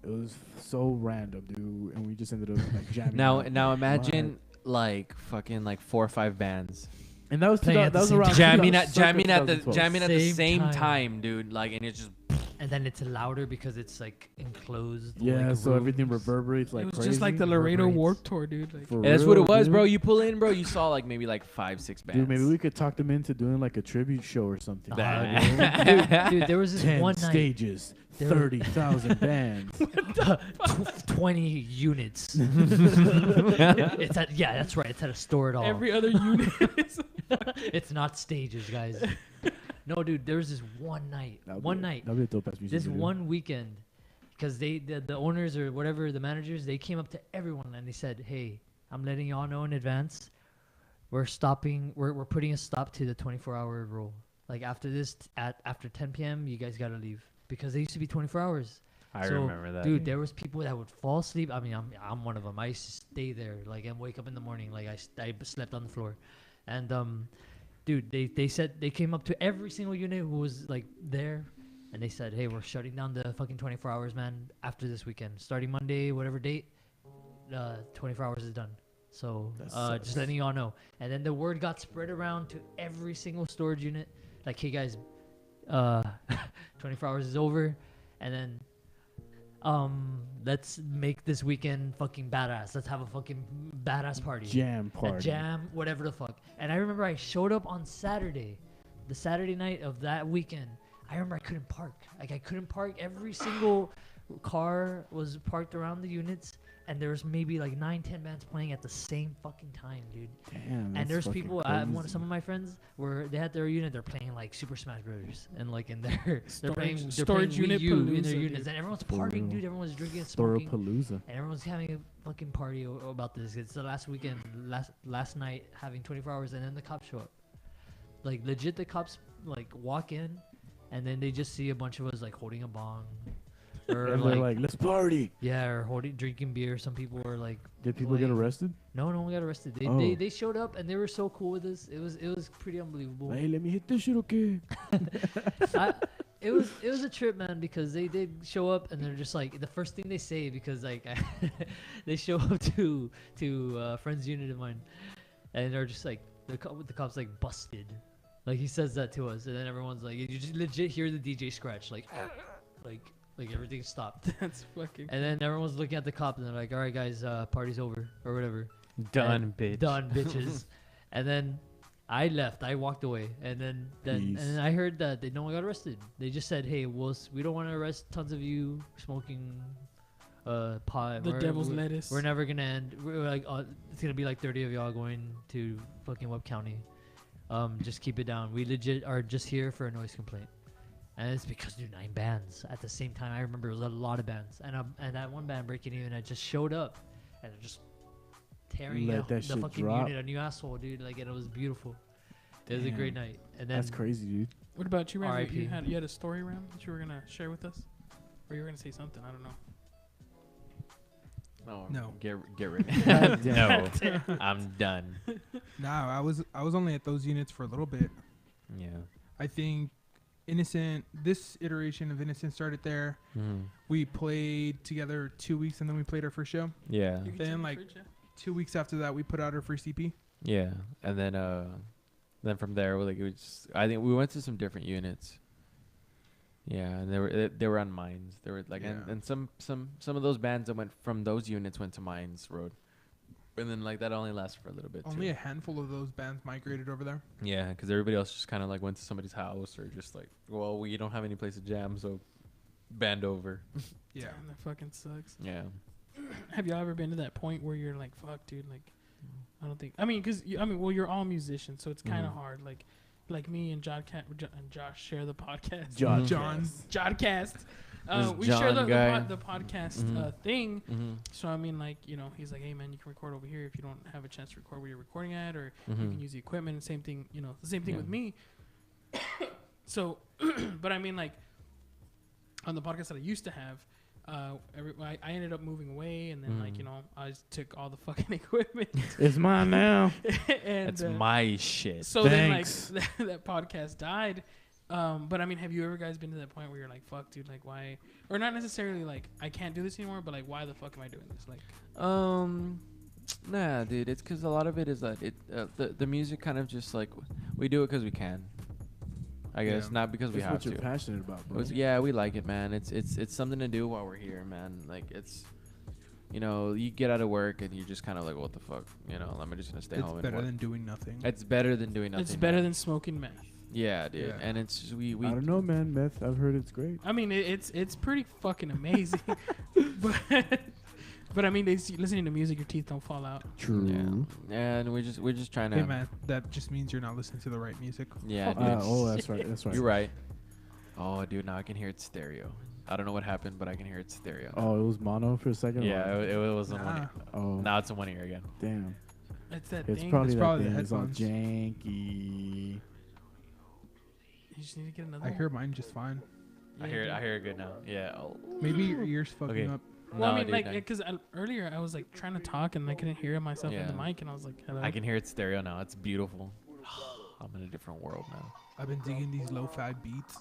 it was so random, dude. And we just ended up like jamming. Now out. imagine like fucking like 4 or 5 bands And that was Playing at the that was same around jamming at 2012. jamming at the Same same time. time, dude. Like, and it's just and then it's louder because it's like enclosed. Yeah, like, so everything rooms. reverberates like it was crazy. just like the Laredo Reverberates. Warped Tour, dude. Like, For That's what real, it was, dude. bro. You pull in, bro. You saw like maybe like 5-6 bands. Dude, maybe we could talk them into doing like a tribute show or something. Dude, there was this 10 one night. stages, There- 30,000 bands. 20 units. It's at that's right. It's at a store at all. every other unit. is- It's not stages, guys. No, dude. There was this one night. That'd be a dope ass music This video. one weekend, because the owners or whatever, the managers, they came up to everyone and they said, "Hey, I'm letting y'all know in advance. We're stopping. We're putting a stop to the 24-hour rule. Like after this, after 10 p.m., you guys gotta leave because they used to be 24 hours." I So, remember that. Dude, there was people that would fall asleep. I mean, I'm one of them. I used to stay there, like, and wake up in the morning, like I slept on the floor, and dude, they said they came up to every single unit who was like there, and they said, "Hey, we're shutting down the fucking 24 hours, man. After this weekend, starting Monday, whatever date, 24 hours is done." So just letting y'all know. And then the word got spread around to every single storage unit, like, "Hey guys, 24 hours is over," and then. Let's make this weekend fucking badass. Let's have a fucking badass party. Jam party. A jam, whatever the fuck. And I remember I showed up on Saturday, the Saturday night of that weekend. I remember I couldn't park. Like, I couldn't park. Every single car was parked around the units, and there was maybe like 9-10 bands playing at the same fucking time, dude. Damn, And there's fucking people. crazy. Some of my friends were. They had their unit. They're playing like Super Smash Brothers, and like in their they're playing storage Wii unit U in palooza, their dude. units, and everyone's For partying, real. dude. Everyone's drinking, and smoking, Palooza. and everyone's having a fucking party about this. It's the last weekend, last night, having 24 hours, and then the cops show up. Like legit, the cops like walk in, and then they just see a bunch of us like holding a bong. Or And they're like, let's party. yeah, or drinking beer. Some people were like, Did people get like- arrested? no one got arrested. They, Oh. they showed up and they were so cool with us. It was pretty unbelievable. Hey, let me hit this shit, okay? It was a trip, man, because they did show up and they're just like the first thing they say, because like they show up to friend's unit of mine, and they're just like the cops like busted, like he says that to us, and then everyone's like, you just legit hear the DJ scratch like everything stopped. That's fucking. And then everyone's looking at the cop and they're like, all right guys, party's over or whatever. Done, And bitch. Done, bitches. And then I left. I walked away. And then Peace. I heard that no one got arrested. They just said, hey, we don't want to arrest tons of you smoking pot. The devil's lettuce. We're never going to end. We're like, it's going to be like 30 of y'all going to fucking Webb County. Just keep it down. We legit are just here for a noise complaint. And it's because, dude, 9 bands at the same time. I remember it was a lot of bands. And that one band, Breaking Even, I just showed up and it just tearing Let that the shit fucking drop. unit a new asshole, dude. Like, and it was beautiful. It was a great Damn. night. And then That's crazy, dude. What about you, Ram? R.I.P. You had a story, Ram, that you were gonna share with us, or you were gonna say something? I don't know. No. Get rid God of it. damn. No. I'm done. Nah, I was only at those units for a little bit. Yeah. I think this iteration of Innocent started there. Mhm. We played together 2 weeks, and then we played our first show. Yeah. You can Then, check the like, fridge, yeah? 2 weeks after that, we put out our first EP. Yeah. And then from there, I think we went to some different units. Yeah, and they were on Mines. They were like, Yeah. and some of those bands that went from those units went to Mines Road, and then like that only lasted for a little bit. Only too. a handful of those bands migrated over there. Yeah, because everybody else just kind of like went to somebody's house or just like, well, we don't have any place to jam, so band over. Yeah. Damn, that fucking sucks. Yeah. Have y'all ever been to that point where you're like, fuck, dude, like, I don't think. I mean, well, you're all musicians, so it's kind of hard. Like me and Josh share the podcast. John. Jodcast. This We John share the guy. podcast thing. Mm-hmm. So I mean, like, you know, he's like, hey man, you can record over here if you don't have a chance to record where you're recording at, or you can use the equipment. And same thing, you know, the same thing Yeah. with me. So, but I mean, like, on the podcast that I used to have, I ended up moving away, and then like, you know, I just took all the fucking equipment. It's mine now. And That's my shit. so Thanks. then like that podcast died. But I mean, have you ever guys been to that point where you're like, fuck, dude, like, why? Or not necessarily like I can't do this anymore, but like, why the fuck am I doing this? Like, Nah, dude. It's because a lot of it is that the music kind of just like we do it because we can. I guess. Yeah. Not because we That's have what you're to. passionate about, bro. Yeah, we like it, man. It's something to do while we're here, man. Like it's, you know, you get out of work and you're just kind of like, what the fuck, you know? I'm just gonna stay home. It's better and work. than doing nothing. It's better than doing nothing. It's better man. than smoking meth. Yeah, dude. Yeah. And it's we I don't know, man. Meth, I've heard it's great. I mean, it's pretty fucking amazing. but I mean, listening to music, your teeth don't fall out. True. Yeah. And we're just trying to. Hey man, that just means you're not listening to the right music. Yeah, dude. That's right. That's right. You're right. Oh, dude, now I can hear it stereo. I don't know what happened, but I can hear it stereo. Oh, it was mono for a second. Yeah, it was in one Nah. ear. Oh, Now it's in one ear again. damn. It's that It's thing. probably It's that probably the thing. It's all headphones. janky. You just need to get another I one. hear mine just fine. I hear it good now. Yeah. Oh. Maybe your ear's fucking Okay. up. Well, No, I mean, dude, like, no. because earlier I was like trying to talk and I couldn't hear myself in the Yeah. mic, and I was like, hello. I can hear it stereo now. It's beautiful. I'm in a different world now. I've been digging these lo-fi beats.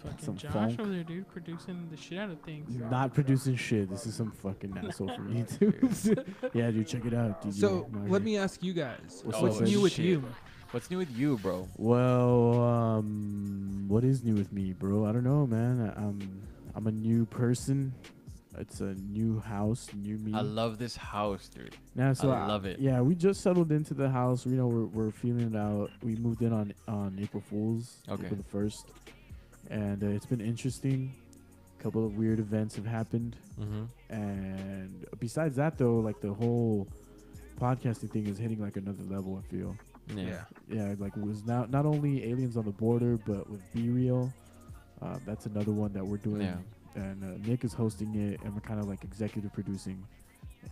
Fucking Some Josh funk. over there, dude, producing the shit out of things. Not producing shit. This is some fucking asshole from YouTube. Yeah, dude, check it out. DJ. So No, let yeah. me ask you guys, What's what's up, new buddy? with Shit. you? What's new with you, bro? Well, what is new with me, bro? I don't know, man. I'm a new person. It's a new house, new me. I love this house, dude. Now, so I love it. Yeah, we just settled into the house. You know, we're feeling it out. We moved in on April Fool's, Okay. April the 1st, and it's been interesting. A couple of weird events have happened, Mm-hmm. and besides that, though, like the whole podcasting thing is hitting like another level. I feel. Yeah. Yeah, like it was not only Aliens on the Border, but with Be Real. That's another one that we're doing. Yeah. And Nick is hosting it, and we're kind of like executive producing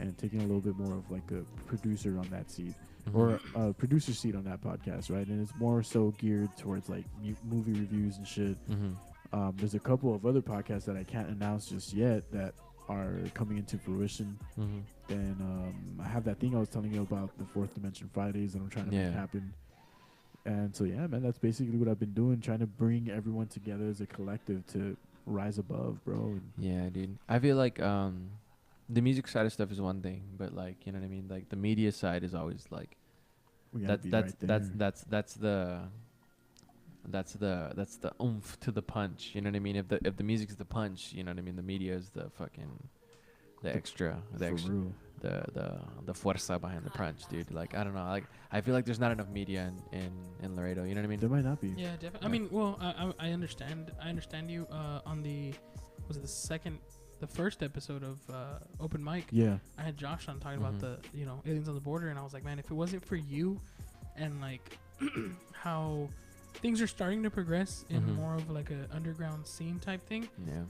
and taking a little bit more of like a producer on that seat Mhm. or a producer seat on that podcast, right? And it's more so geared towards like movie reviews and shit. Mm-hmm. There's a couple of other podcasts that I can't announce just yet that are coming into fruition. Mm-hmm. And I have that thing I was telling you about, the Fourth Dimension Fridays, that I'm trying to make happen. And so, yeah, man, that's basically what I've been doing, trying to bring everyone together as a collective to rise above, bro. And Yeah, dude. I feel like the music side of stuff is one thing, but like, you know what I mean? Like the media side is always like we gotta be right there. that's the oomph to the punch. You know what I mean? If the music's the punch, you know what I mean? The media is the fucking the extra For real. the fuerza behind the punch, dude. Like I don't know. Like I feel like there's not enough media in Laredo. You know what I mean? There might not be. Yeah, definitely. I mean, well, I understand. I understand you on was it the first episode of Open Mic. Yeah. I had Josh on talking about Mhm. the Aliens on the Border, and I was like, man, if it wasn't for you, and like how things are starting to progress in Mhm. more of like a underground scene type thing, Yeah.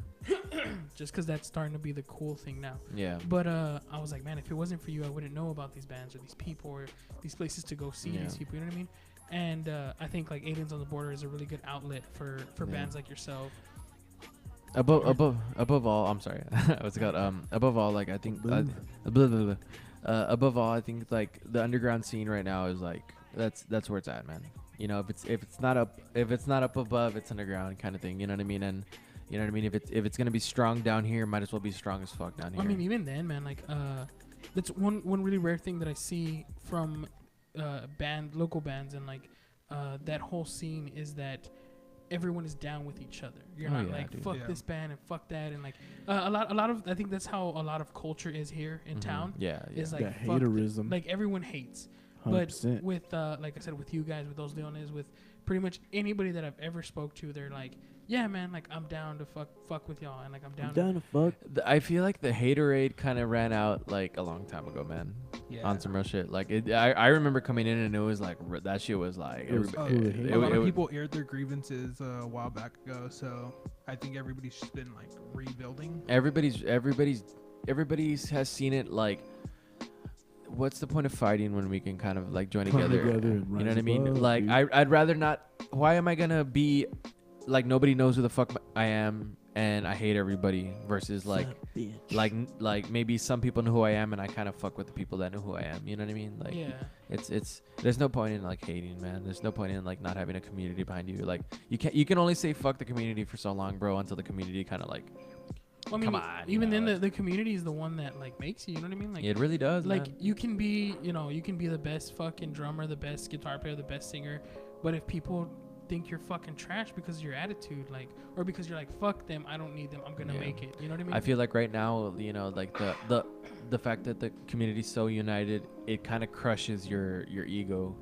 just because that's starting to be the cool thing now. Yeah. But I was like, man, if it wasn't for you, I wouldn't know about these bands or these people or these places to go see Yeah. these people. You know what I mean? And I think like Aliens on the Border is a really good outlet for bands like yourself. Above all, I'm sorry. What's it called? Above all, like I think, above all, I think like the underground scene right now is like that's where it's at, man. You know, if it's not up above, it's underground kind of thing. You know what I mean? And you know what I mean? If it's gonna be strong down here, might as well be strong as fuck down here. I mean, even then, man, like that's one really rare thing that I see from local bands, and like that whole scene is that everyone is down with each other. You're not like dude. fuck this band and fuck that, and like a lot of I think that's how a lot of culture is here in town. Yeah, is That like fuck haterism. like everyone hates. 100%. But with like I said, with you guys, with those Leones, with pretty much anybody that I've ever spoke to, they're like, yeah, man, like I'm down to fuck with y'all, and like I'm down to fuck. I feel like the haterade kind of ran out like a long time ago, man. Yeah. On some real shit. Like I remember coming in and it was like that shit was like It was everybody. A lot of people aired their grievances a while back ago, so I think everybody's just been like rebuilding. Everybody's has seen it. Like, what's the point of fighting when we can kind of like join Come together? together and You know rise what I mean? above, Like dude. I'd rather not. Why am I gonna be like nobody knows who the fuck I am and I hate everybody versus like maybe some people know who I am and I kind of fuck with the people that know who I am. You know what I mean? Like Yeah. it's there's no point in like hating, man. There's no point in like not having a community behind you. Like you can only say fuck the community for so long, bro, until the community kind of like Well, I mean, come on. even you know, then, the community is the one that like makes you. You know what I mean? Like it really does. like man. you can be the best fucking drummer, the best guitar player, the best singer, but if people think you're fucking trash because of your attitude, like, or because you're like, fuck them, I don't need them, I'm gonna make it. You know what I mean? I feel like right now, you know, like the fact that the community's so united, it kind of crushes your ego.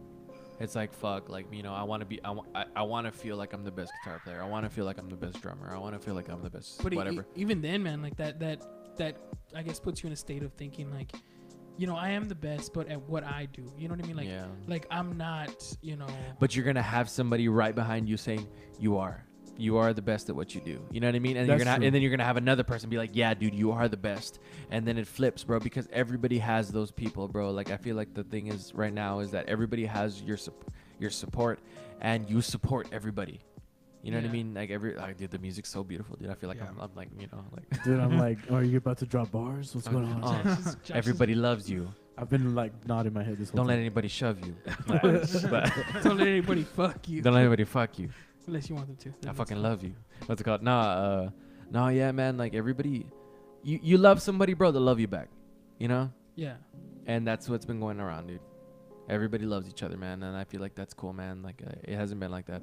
It's like, fuck, like, you know, I want to feel like I'm the best guitar player. I want to feel like I'm the best drummer. I want to feel like I'm the best whatever. Even then, man, like that I guess puts you in a state of thinking like, you know, I am the best, but at what I do. You know what I mean? Like, like I'm not, you know. But you're gonna have somebody right behind you saying, you are the best at what you do. You know what I mean? And and then you're gonna have another person be like, yeah, dude, you are the best. And then it flips, bro, because everybody has those people, bro. Like, I feel like the thing is right now is that everybody has your support, and you support everybody. You know what I mean? Like dude, the music's so beautiful, dude. I feel like I'm like, you know, like. Dude, I'm like, are you about to drop bars? What's going on? Everybody loves you. I've been like nodding my head this whole Don't time. let anybody shove you. Don't let anybody fuck you. Don't let anybody fuck you. Unless you want them to. I fucking love you. What's it called? No, yeah, man. Like everybody, you love somebody, bro. They'll love you back. You know? Yeah. And that's what's been going around, dude. Everybody loves each other, man. And I feel like that's cool, man. Like it hasn't been like that.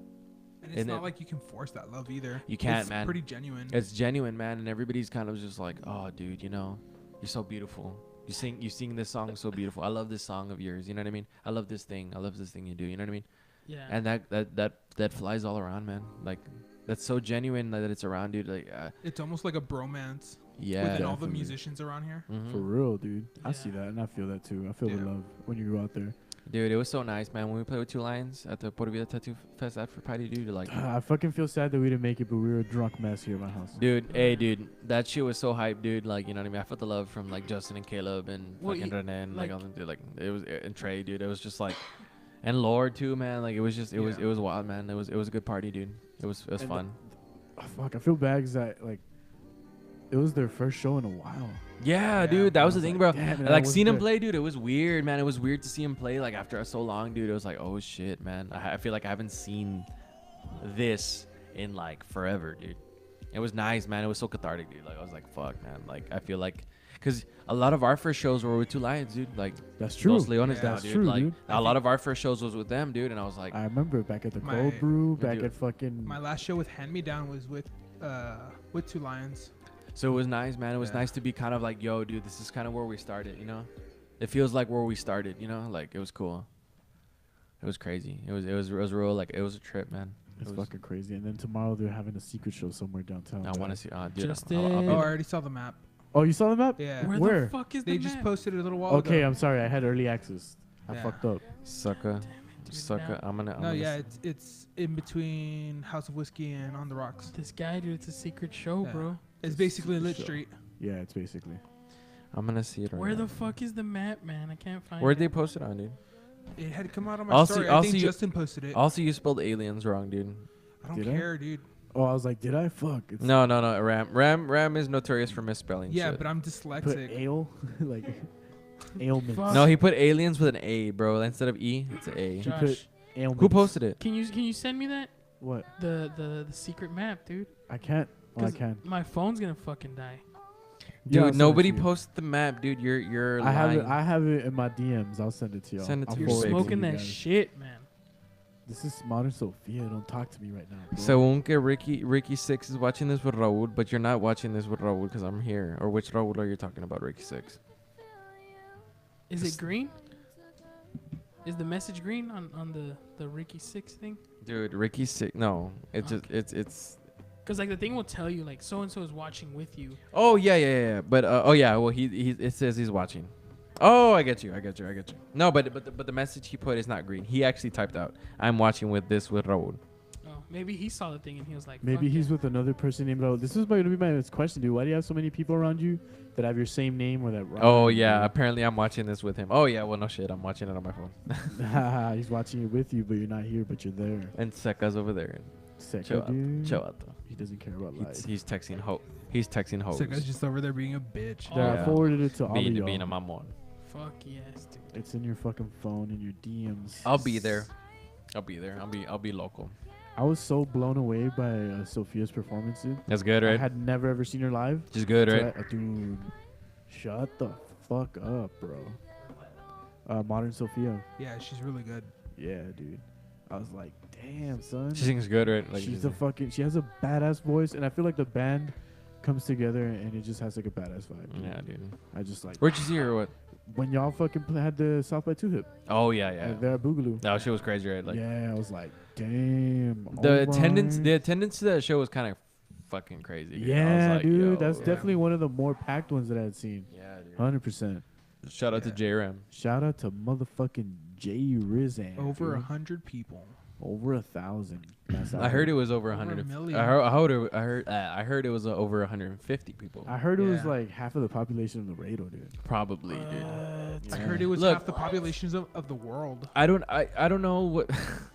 And it's not like you can force that love either. You can't, man. It's pretty genuine. It's genuine, man. And everybody's kind of just like, oh, dude, you know, you're so beautiful. You sing this song so beautiful. I love this song of yours. You know what I mean? I love this thing. I love this thing you do. You know what I mean? Yeah. And that flies all around, man. Like that's so genuine that it's around, dude. Like it's almost like a bromance. Yeah. Within all the musicians around here. Mm-hmm. For real, dude. Yeah. I see that, and I feel that too. I feel the love when you go out there. Dude, it was so nice, man. When we played with Two Lions at the Puerto Vida Tattoo Fest after party, dude, like I fucking feel sad that we didn't make it, but we were a drunk mess here at my house. Dude, hey, dude, that shit was so hype, dude. Like, you know what I mean? I felt the love from like Justin and Caleb and fucking Rene and like all them, dude. Like, it was and Trey, dude. It was just like, and Lord too, man. Like, it was just, it was wild, man. It was a good party, dude. It was fun. Fuck, I feel bad because like, it was their first show in a while. Yeah, dude, that was the thing, bro. Damn, like seeing him play, dude, it was weird, man. It was weird to see him play like after so long, dude. It was like, oh shit, man. I feel like I haven't seen this in like forever, dude. It was nice, man. It was so cathartic, dude. Like I was like, fuck, man. Like I feel like, cause a lot of our first shows were with Two Lions, dude. Like that's true. Los Leones now, that's dude. true, like dude. a lot of our first shows was with them, dude. And I was like, I remember back at the Cold Brew, back at fucking. My last show with Hand Me Down was with Two Lions. So it was nice, man. It was nice to be kind of like, yo, dude, this is kind of where we started, you know? It feels like where we started, you know? Like, it was cool. It was crazy. It was real, like, it was a trip, man. It's fucking crazy. And then tomorrow they're having a secret show somewhere downtown. I want to see. Dude, I already saw the map. Oh, you saw the map? Yeah. Where? The fuck is they the just map? posted it a little while ago. Okay, I'm sorry. I had early access. I fucked up. Sucker. I'm gonna. It's in between House of Whiskey and On the Rocks. This guy, dude, it's a secret show, bro. It's basically Lit Street. Yeah, it's basically. I'm gonna see it. Where the fuck is the map, man? I can't find. Where'd they post it on, dude? It had come out on my story. I think Justin posted it. Also, you spelled aliens wrong, dude. I don't care, dude. Oh, I was like, did I? Fuck. It's no. Ram is notorious for misspelling. Yeah, shit. but I'm dyslexic. Put ale, like ailments. No, he put aliens with an A, bro. Instead of E, it's an A. Josh, he put ailments. Who posted it? Can you send me that? What? The secret map, dude. I can't. Oh, I can. My phone's gonna fucking die. Dude, nobody posted the map, dude. You're lying. I have it in my DMs. I'll send it to y'all. Send it to You're smoking that shit, man. This is Modern Sophia. Don't talk to me right now, bro. So, Ricky 6 is watching this with Raul, but you're not watching this with Raul because I'm here. Or which Raul are you talking about, Ricky 6? Is it green? Is the message green on the Ricky 6 thing? Dude, Ricky 6. No, it's Okay. just it's. Cause like the thing will tell you like so and so is watching with you. Oh yeah. But well he it says he's watching. Oh, I get you. No, but the message he put is not green. He actually typed out, "I'm watching with Raul." Oh, maybe he saw the thing and he was like, maybe he's with another person named Raul. This is going to be my next question, dude. Why do you have so many people around you that have your same name or that? Oh yeah, apparently I'm watching this with him. Oh yeah, well no shit, I'm watching it on my phone. He's watching it with you, but you're not here, but you're there. And Seca's over there. Seca, dude. Chill. He doesn't care about life. He's texting hoes. He's texting hoes. Seca's just over there being a bitch. Yeah, I forwarded it to all of y'all. Being a mamon. Fuck yes, dude. It's in your fucking phone in your DMs. I'll be there. I'll be local. I was so blown away by Sophia's performance, dude. That's good, right? I had never ever seen her live. Just good, right? Dude, shut the fuck up, bro. Modern Sophia. Yeah, she's really good. Yeah, dude. I was like, damn, son. She sings good, right? Like She has a badass voice, and I feel like the band comes together and it just has like a badass vibe. Yeah, dude. I just like. Where'd you see her or what? When y'all fucking had the South by 2 Hip. Oh yeah. There at Boogaloo. That shit was crazy, right? Like yeah, I was like, damn. the attendance to that show was kind of fucking crazy. Dude. Yeah, I was like, dude, yo, that's definitely one of the more packed ones that I had seen. Yeah, dude. 100%. Shout out to J-Ram. Shout out to motherfucking J Rizan. Over 100 people. Over 1,000. I heard it was over 100. a million. I heard it was over 150 people. I heard it was like half of the population of Laredo, dude. Probably, dude. I heard it was Look, half the populations of the world. I don't know what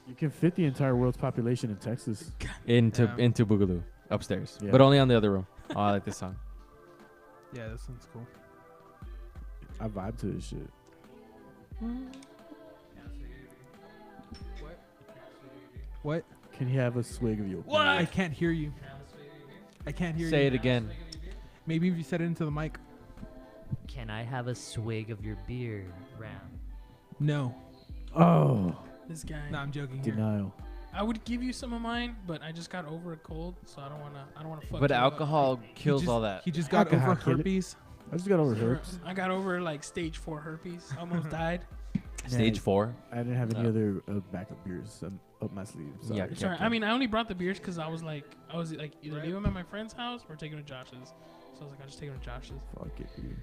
You can fit the entire world's population in Texas. into Boogaloo upstairs, Yeah. but only on the other room. Oh, I like this song. Yeah, that sounds cool. I vibe to this shit. What? Can you have a swig of your What? I can't hear you. I can't hear you. Say it again. Maybe if you said it into the mic. Can I have a swig of your beer, Ram? No. Oh. This guy. No, I'm joking here. Denial. I would give you some of mine, but I just got over a cold, so I don't wanna fuck. But you up. alcohol kills just- all that. He just got Alcohol over kill it. herpes. I just got over herpes. I got over like stage 4 herpes. Almost died. Stage 4. I didn't have any No. other backup beers up my sleeve. Sorry. Yeah, Sorry, I mean I only brought the beers because I was like either leave them at my friend's house or take them to Josh's. So I was like, I'll just take them to Josh's. Fuck it, dude.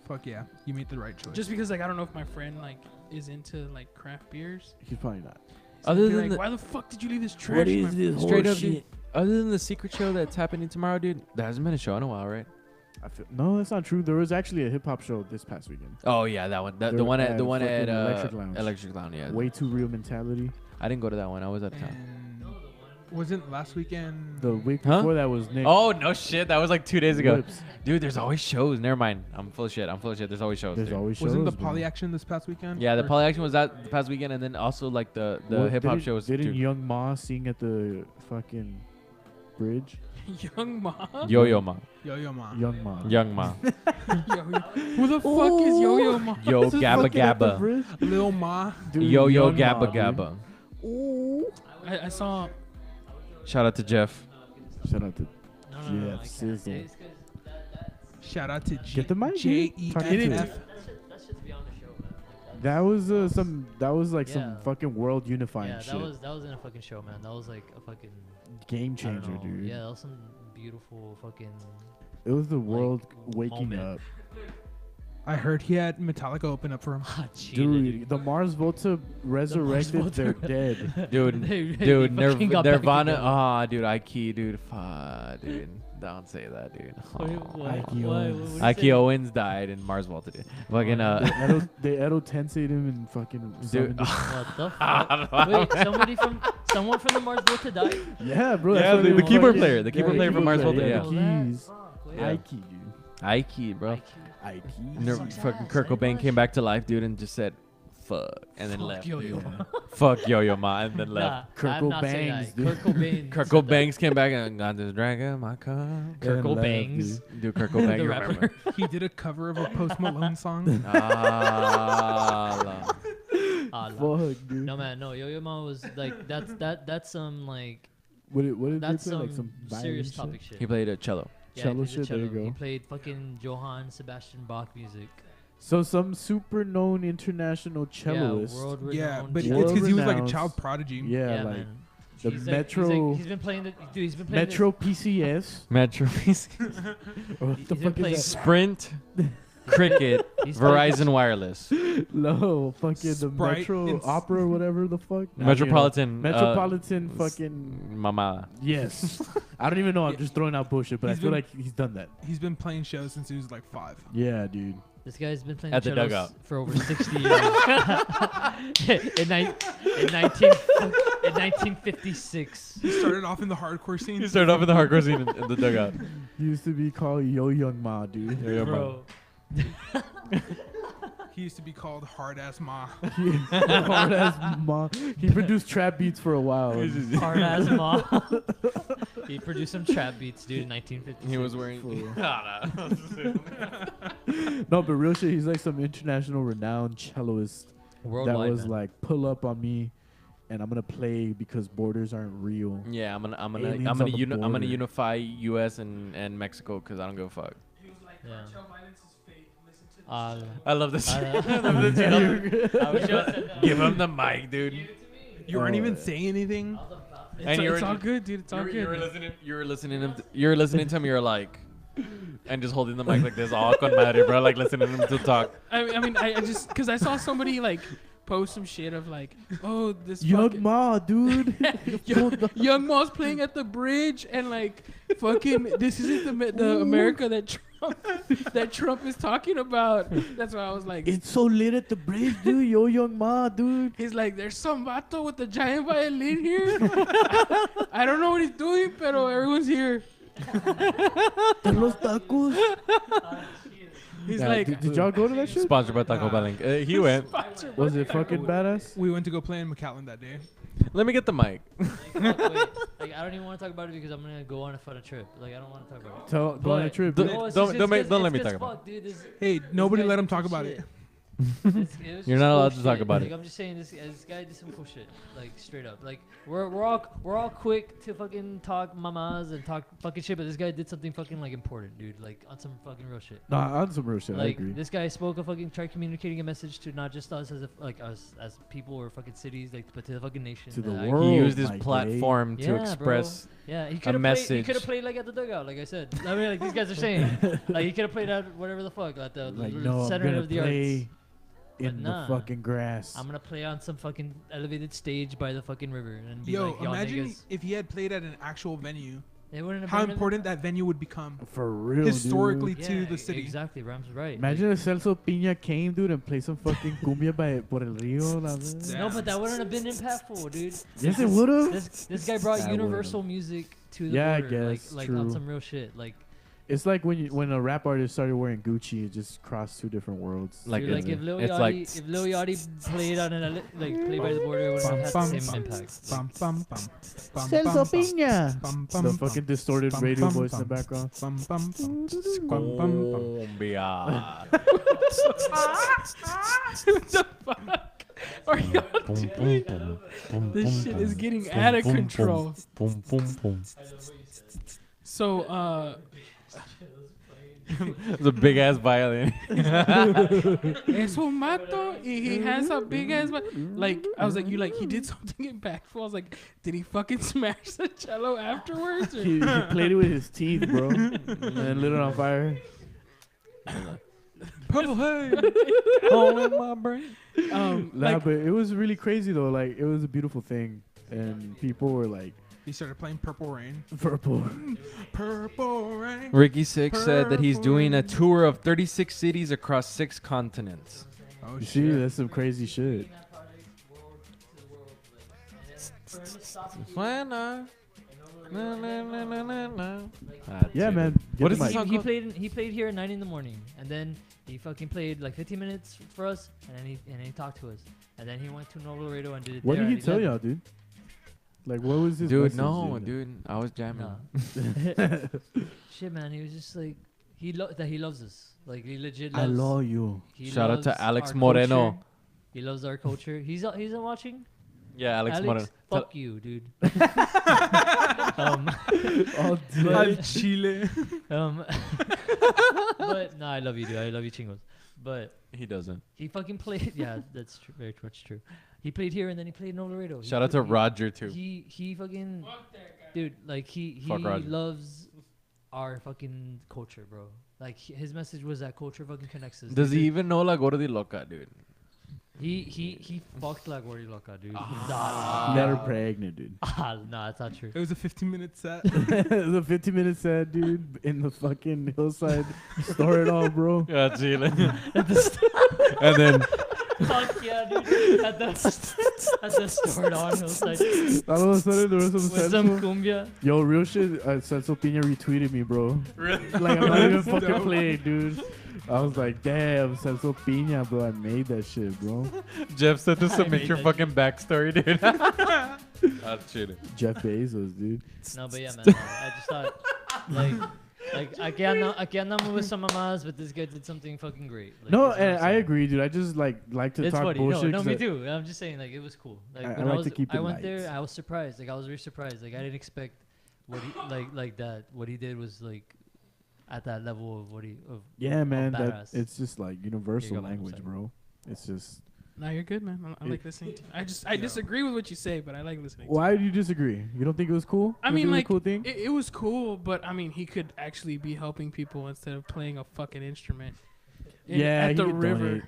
Fuck yeah. You made the right choice. Just because like I don't know if my friend like is into like craft beers. He's probably not. So Other I'd be than like, the- why the fuck did you leave this trash? in my fridge? Straight up, dude. Other than the secret show that's happening tomorrow, dude, there hasn't been a show in a while, right? No, that's not true. There was actually a hip hop show this past weekend. Oh yeah, that one. The They're one at fucking Electric Lounge. Electric Lounge. Yeah. Way Too Real Mentality. I didn't go to that one. I was out of town. And wasn't last weekend? The week Huh? before that was Nick. Oh no shit, that was like 2 days ago. Whips. Dude, there's always shows. Never mind. I'm full of shit. There's always shows. There's dude. always shows. Wasn't the bro. poly action this past weekend? Yeah, the Or- poly action was that the past weekend, and then also like the What, hip hop didn't- shows. Didn't Dude. Young Ma sing at the fucking bridge? Young Ma. Yo-Yo Ma. Yo-Yo Ma. Young Ma. Young Ma. Who the fuck is Yo-Yo Ma? Yo This is Gabba fucking at the Gabba. bridge? Lil Ma. Dude, Yo-Yo Young Ma, Gabba dude. Gabba. I saw. Shout out to Jeff. Shout out to No, Jeff I Sizzle. Shout out to Get the mic, dude. Talk into J-E-F-F. it. That was some some Yeah. fucking world unifying Yeah, shit. that was in a fucking show, man. That was like a fucking Game I don't changer, know. dude. Yeah, that was some beautiful fucking. It was the world waking moment. up. I heard he had Metallica open up for him. Dude, the Mars Volta resurrected Volta their dead. Dude, They dude, fucking got back Nirvana. together. Ah, dude, Ike, dude, fuck, dude. Don't say that, dude. Ike Owens. Ike Owens died in Mars Volta, dude. Fucking They Edo Tensei'd him and fucking dude. summoned him. What the fuck? Wait, someone from the Mars Volta died? Yeah, bro. Yeah, that's what the they keyboard fucking- player, the keyboard player from Mars Volta, yeah. The keys. Yeah. Ike, dude. Ike, bro. Ike. Fucking Kurt Cobain came back to life, dude, and just said, "Fuck," and then left. Yo-Yo. Fuck Yo-Yo Ma, and then Nah, left. Kurt I'm not saying Cobain's, that. dude. Kurt Cobain. Kurt said that. Cobain came back and got this dragon, my car. Kurt And left, Cobain's. dude. Dude, Kurt Cobain, The you rapper. remember? He did a cover of a Post Malone song. Ah, Ah, no. Fuck, dude. No man, no. Yo-Yo Ma was like that's some like What did that's they play? some, Like some serious violin topic shit. he played a cello. Yeah, cello he played the shit, there you cello. He go. played fucking Johann Sebastian Bach music. So some super known international celloist. Yeah, world Yeah, renowned but it's cello. because he was like a World-renowned. child prodigy. Yeah, Yeah, like man. the He's Metro- he's been playing the dude. He's been playing Metro PCS. Metro What the He's been fuck playing- is that? Sprint, Cricket, He's playing- Verizon Wireless, No, fucking the Sprite Metro and Opera or whatever the fuck. Metropolitan, Metropolitan fucking. Mama. Yes. I don't even know. I'm Yeah. just throwing out bullshit, but I He's feel been- like he's done that. He's been playing shows since he was like 5. Yeah, dude. This guy's been playing At the cellos dugout. for over 60 years. in 1956. He started off in the hardcore scene. He started off in the hardcore scene in the dugout. He used to be called Yo Young Ma, dude. Yo-Yo Ma. Bro. He used to be called Hard Ass Ma. Hard ass Ma. He produced trap beats for a while. Hard ass Ma. He produced some trap beats, dude, in 1956. He was wearing. No, but real shit, he's like some international renowned celloist Worldwide, that was man. like pull up on me and I'm gonna play because borders aren't real. Yeah, I'm Aliens gonna on the border. unify U.S. and Mexico because I don't give a fuck. He was like, Yeah. cartel violence is fake. Listen to this. I love this. I love Give him the mic, dude. You weren't even saying anything. It's all good, dude. It's all good. You were listening to him. You're like, and just holding the mic like this, all con madre, bro. Like listening to him to talk. I mean, I just because I saw somebody like post some shit of like, oh, this Young fucking Ma, dude. Young Ma's playing at the bridge, and like, fucking, this isn't the America that Trump is talking about. That's why I was like, It's so lit at the bridge, dude. Yo, Young Ma, dude. he's like, there's some vato with a giant violin here. I don't know what he's doing, pero everyone's here. De los tacos. He's Yeah, like, did y'all go to that shit? Sponsored by Taco Bell. He went. sponsored Was by it Taco fucking Bell. badass? We went to go play in McAllen that day. Let me get the mic. Like, I don't even want to talk about it because I'm gonna go on a trip. Like I don't want to talk about it. Go on a trip. Don't- dude. No, it's don't- just- don't it's make- good- don't let it's me good talk as about fuck, dude. Hey, nobody guy let did him talk some about shit. it. It was You're just not allowed cool to talk shit. about like, it. I'm just saying this guy did some cool shit. Like straight up. Like we're all quick to fucking talk mamas and talk fucking shit, but this guy did something fucking like important, dude. Like on some fucking real shit. Nah, on some real shit. I Like agree. this guy tried communicating a message to not just us us as people or fucking cities, like but to the fucking nation. To the Like, world. He used his my platform Yeah, to bro. express. Yeah, he a could have message. played like at the dugout, like I said. I mean, like these guys are saying, like he could have played at whatever the fuck at the Like, no, I'm center gonna of the play arts. in But nah. the fucking grass. I'm gonna play on some fucking elevated stage by the fucking river and be Yo, like, y'all imagine niggas. if he had played at an actual venue. It wouldn't have How been important that venue would become For real, historically dude. to the city. Exactly, Ram's right. Imagine if Celso Piña came, dude, and played some fucking cumbia by por el río. No, but that wouldn't have been impactful, dude. Yes, it would have. This guy brought That universal would've. music to the Yeah, I border, guess, like true. on some real shit. Like, It's like when a rap artist started wearing Gucci, it just crossed two different worlds. Like dude, like it's- if Lil it's Yachty, like- if Lil Yachty played on played by the border, it wouldn't have had the same impact. Bum, bum, bum, bum, Celso bum, Piña. bum, The bum, fucking distorted bum, radio bum, voice in the bum, background. bum, bum, bum, bum, bum, bum. Cumbia. What the fuck are y'all doing? This shit is getting out of control. Boom, boom, boom. So, It's a big ass violin. es un mato, and he has a big ass. Like, I was like, he did something impactful. I was like, did he fucking smash the cello afterwards? Or? He played it with his teeth, bro, and lit it on fire. Purple haze. Hole in my brain. Nah, but it was really crazy though. Like, it was a beautiful thing, and people were like, He started playing Purple Rain. "Purple." Purple Rain. Ricky Six said that he's doing a tour of 36 cities across 6 continents. Oh You see, shit. that's some crazy shit. Yeah, man. What is the this mic. song He called? played here at 9 in the morning, and then he fucking played like 15 minutes for us, and then he talked to us, and then he went to Nuevo Laredo and did it. What there did he at tell 11. y'all, dude? Like, what was his Dude, message, no, dude. I was jamming. Nah. Shit, man, he was just like he loves us. Like he legit I loves. love you. he Shout out to loves Alex our Moreno. culture. He loves our culture. He's not watching. Yeah, Alex Moreno. Fuck you, dude. Oh, dude. Al Chile. But no, I love you, dude. I love you, chingos. But He doesn't. he fucking played. Yeah, that's true, very much true. He played here and then he played in Nuevo Laredo. Shout out to Roger, too. He fucking dude, like he Fuck Roger. loves our fucking culture, bro. Like his message was that culture fucking connects us. Does he Dude, even know La Gordi Loca, dude? He fucked La Gordi Loca, dude. Let her pregnant, dude. Nah, that's not true. It was a 15-minute set. It was a 15-minute set, dude, in the fucking hillside. Store it all, bro. Yeah, Chile. And then Fuck yeah, dude. At the store on hillside All of a sudden, there was some with some Celso. cumbia. Yo, real shit. Celso Piña retweeted me, bro. Really? Like, I'm not even fucking playing, dude. I was like, damn, Celso Piña, bro. I made that shit, bro. Jeff said to submit made your that fucking backstory, dude. That's cheating. Jeff Bezos, dude. No, but yeah, man. I just thought, like, Like aquí andamos with some mamás, but this guy did something fucking great. Like, No, that's what I'm and I saying. agree, dude. I just like to It's talk funny. bullshit. No, 'cause me too. I'm just saying, like, it was cool. Like, I when like to keep it I went light. there, I was surprised. Like, I was very surprised. Like, I didn't expect what he like that. What he did was like at that level of what he of Yeah, of man. That badass. it's just like universal got my language, website. bro. It's just. No, you're good, man. I like listening to you. I disagree with what you say, but I like listening to you. Why do you disagree? You don't think it was cool? I You don't mean, think it was like, a cool thing. it was cool, but I mean, he could actually be helping people instead of playing a fucking instrument. Yeah, at he the could river. donate,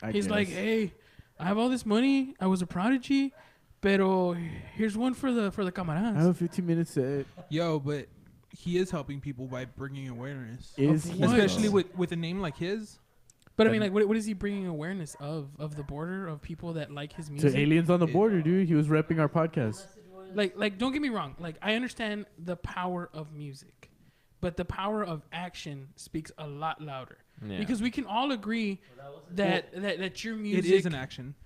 I He's like, guess. hey, I have all this money. I was a prodigy, pero here's one for the I have camaradas. a 15-minute set. Yo, but he is helping people by bringing awareness. Is Of he, what? Especially though? with a name like his. But I mean, like, what is he bringing awareness of the border, of people that like his music? to aliens on the border, dude. He was repping our podcast. Like, don't get me wrong. Like, I understand the power of music, but the power of action speaks a lot louder. Yeah. Because we can all agree that your music It is an action.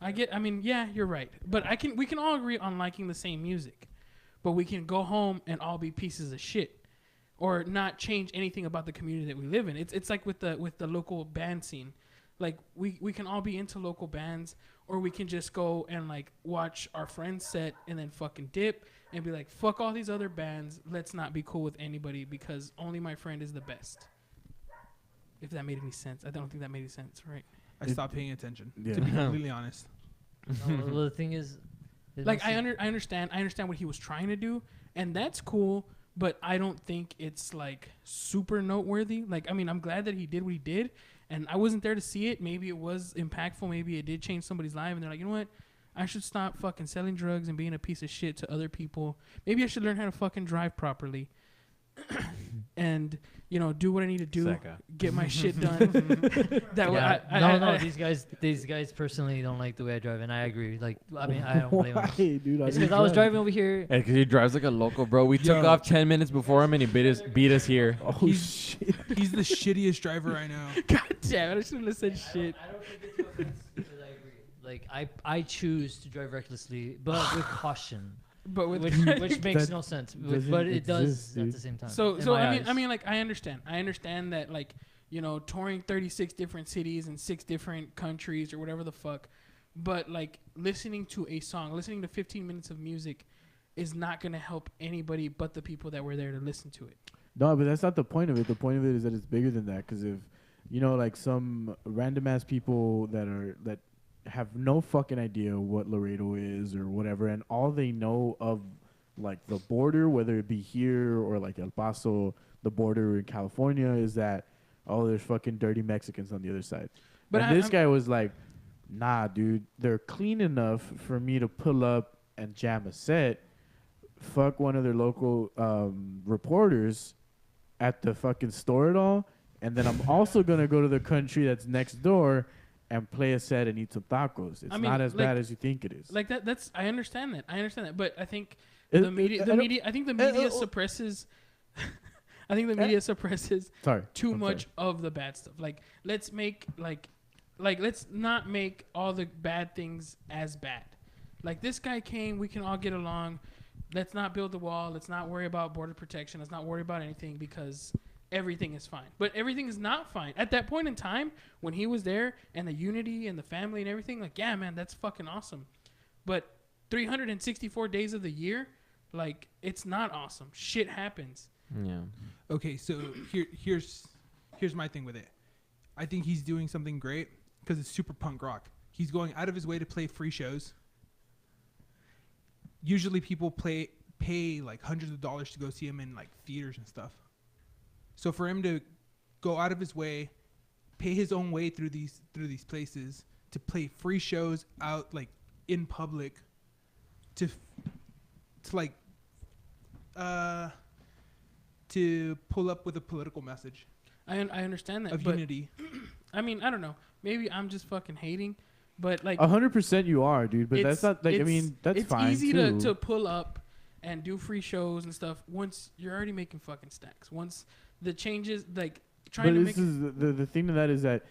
I mean, yeah, you're right. But we can all agree on liking the same music. But we can go home and all be pieces of shit or not change anything about the community that we live in. It's like with the local band scene. Like we can all be into local bands, or we can just go and like watch our friends set and then fucking dip and be like, fuck all these other bands. Let's not be cool with anybody because only my friend is the best. If that made any sense. I don't think that made any sense, right? I stopped paying attention. Yeah. To be completely honest. No, well, the thing is, Like I understand what he was trying to do, and that's cool, but I don't think it's like super noteworthy. Like, I mean, I'm glad that he did what he did, and I wasn't there to see it. Maybe it was impactful. Maybe it did change somebody's life, and they're like, you know what? I should stop fucking selling drugs and being a piece of shit to other people. Maybe I should learn how to fucking drive properly. And do what I need to do, Seca. get my shit done. That way, no, these guys personally don't like the way I drive, and I agree. Like, I mean, I don't blame them. Why, dude? It's because I was driving over here. Hey, 'cause he drives like a local, bro. We took Yo. off 10 minutes before him, and he beat us here. Oh shit! He's the shittiest driver I know. God damn it! I shouldn't have said shit. I don't take it to offense because I agree. Like, I choose to drive recklessly, but with caution. But with which makes That no sense, doesn't but it does exist, at dude. the same time. So in my I eyes. mean, like, I understand that, like, touring 36 different cities and 6 different countries or whatever the fuck, but like listening to 15 minutes of music is not gonna help anybody but the people that were there to listen to it. No, but that's not the point of it. The point of it is that it's bigger than that. Because if like some random ass people that have no fucking idea what Laredo is or whatever, and all they know of like the border, whether it be here or like El Paso, the border in California, is that there's fucking dirty Mexicans on the other side. But And this guy was like, nah, dude, they're clean enough for me to pull up and jam a set. Fuck one of their local reporters at the fucking store at all, and then I'm also gonna go to the country that's next door and play a set and eat some tacos. It's not as bad as you think it is. Like that's I understand that, but I think I the don't- media suppresses. I think the media suppresses Sorry, too I'm much sorry. of the bad stuff. Like, let's make let's not make all the bad things as bad. Like, this guy came, we can all get along. Let's not build the wall. Let's not worry about border protection. Let's not worry about anything because everything is fine. But everything is not fine. At that point in time, when he was there and the unity and the family and everything, like, yeah, man, that's fucking awesome. But 364 days of the year, like, it's not awesome. Shit happens. Yeah. Okay, so here's my thing with it. I think he's doing something great because it's super punk rock. He's going out of his way to play free shows. Usually people pay like hundreds of dollars to go see him in like theaters and stuff. So for him to go out of his way, pay his own way through these places to play free shows out like in public, to pull up with a political message I understand that. of but unity. I mean, I don't know. Maybe I'm just fucking hating, but like 100% you are, dude. But that's not like, I mean, that's fine. It's easy too. to pull up and do free shows and stuff once you're already making fucking stacks. Once the changes, like trying But to this make. is the thing to that is that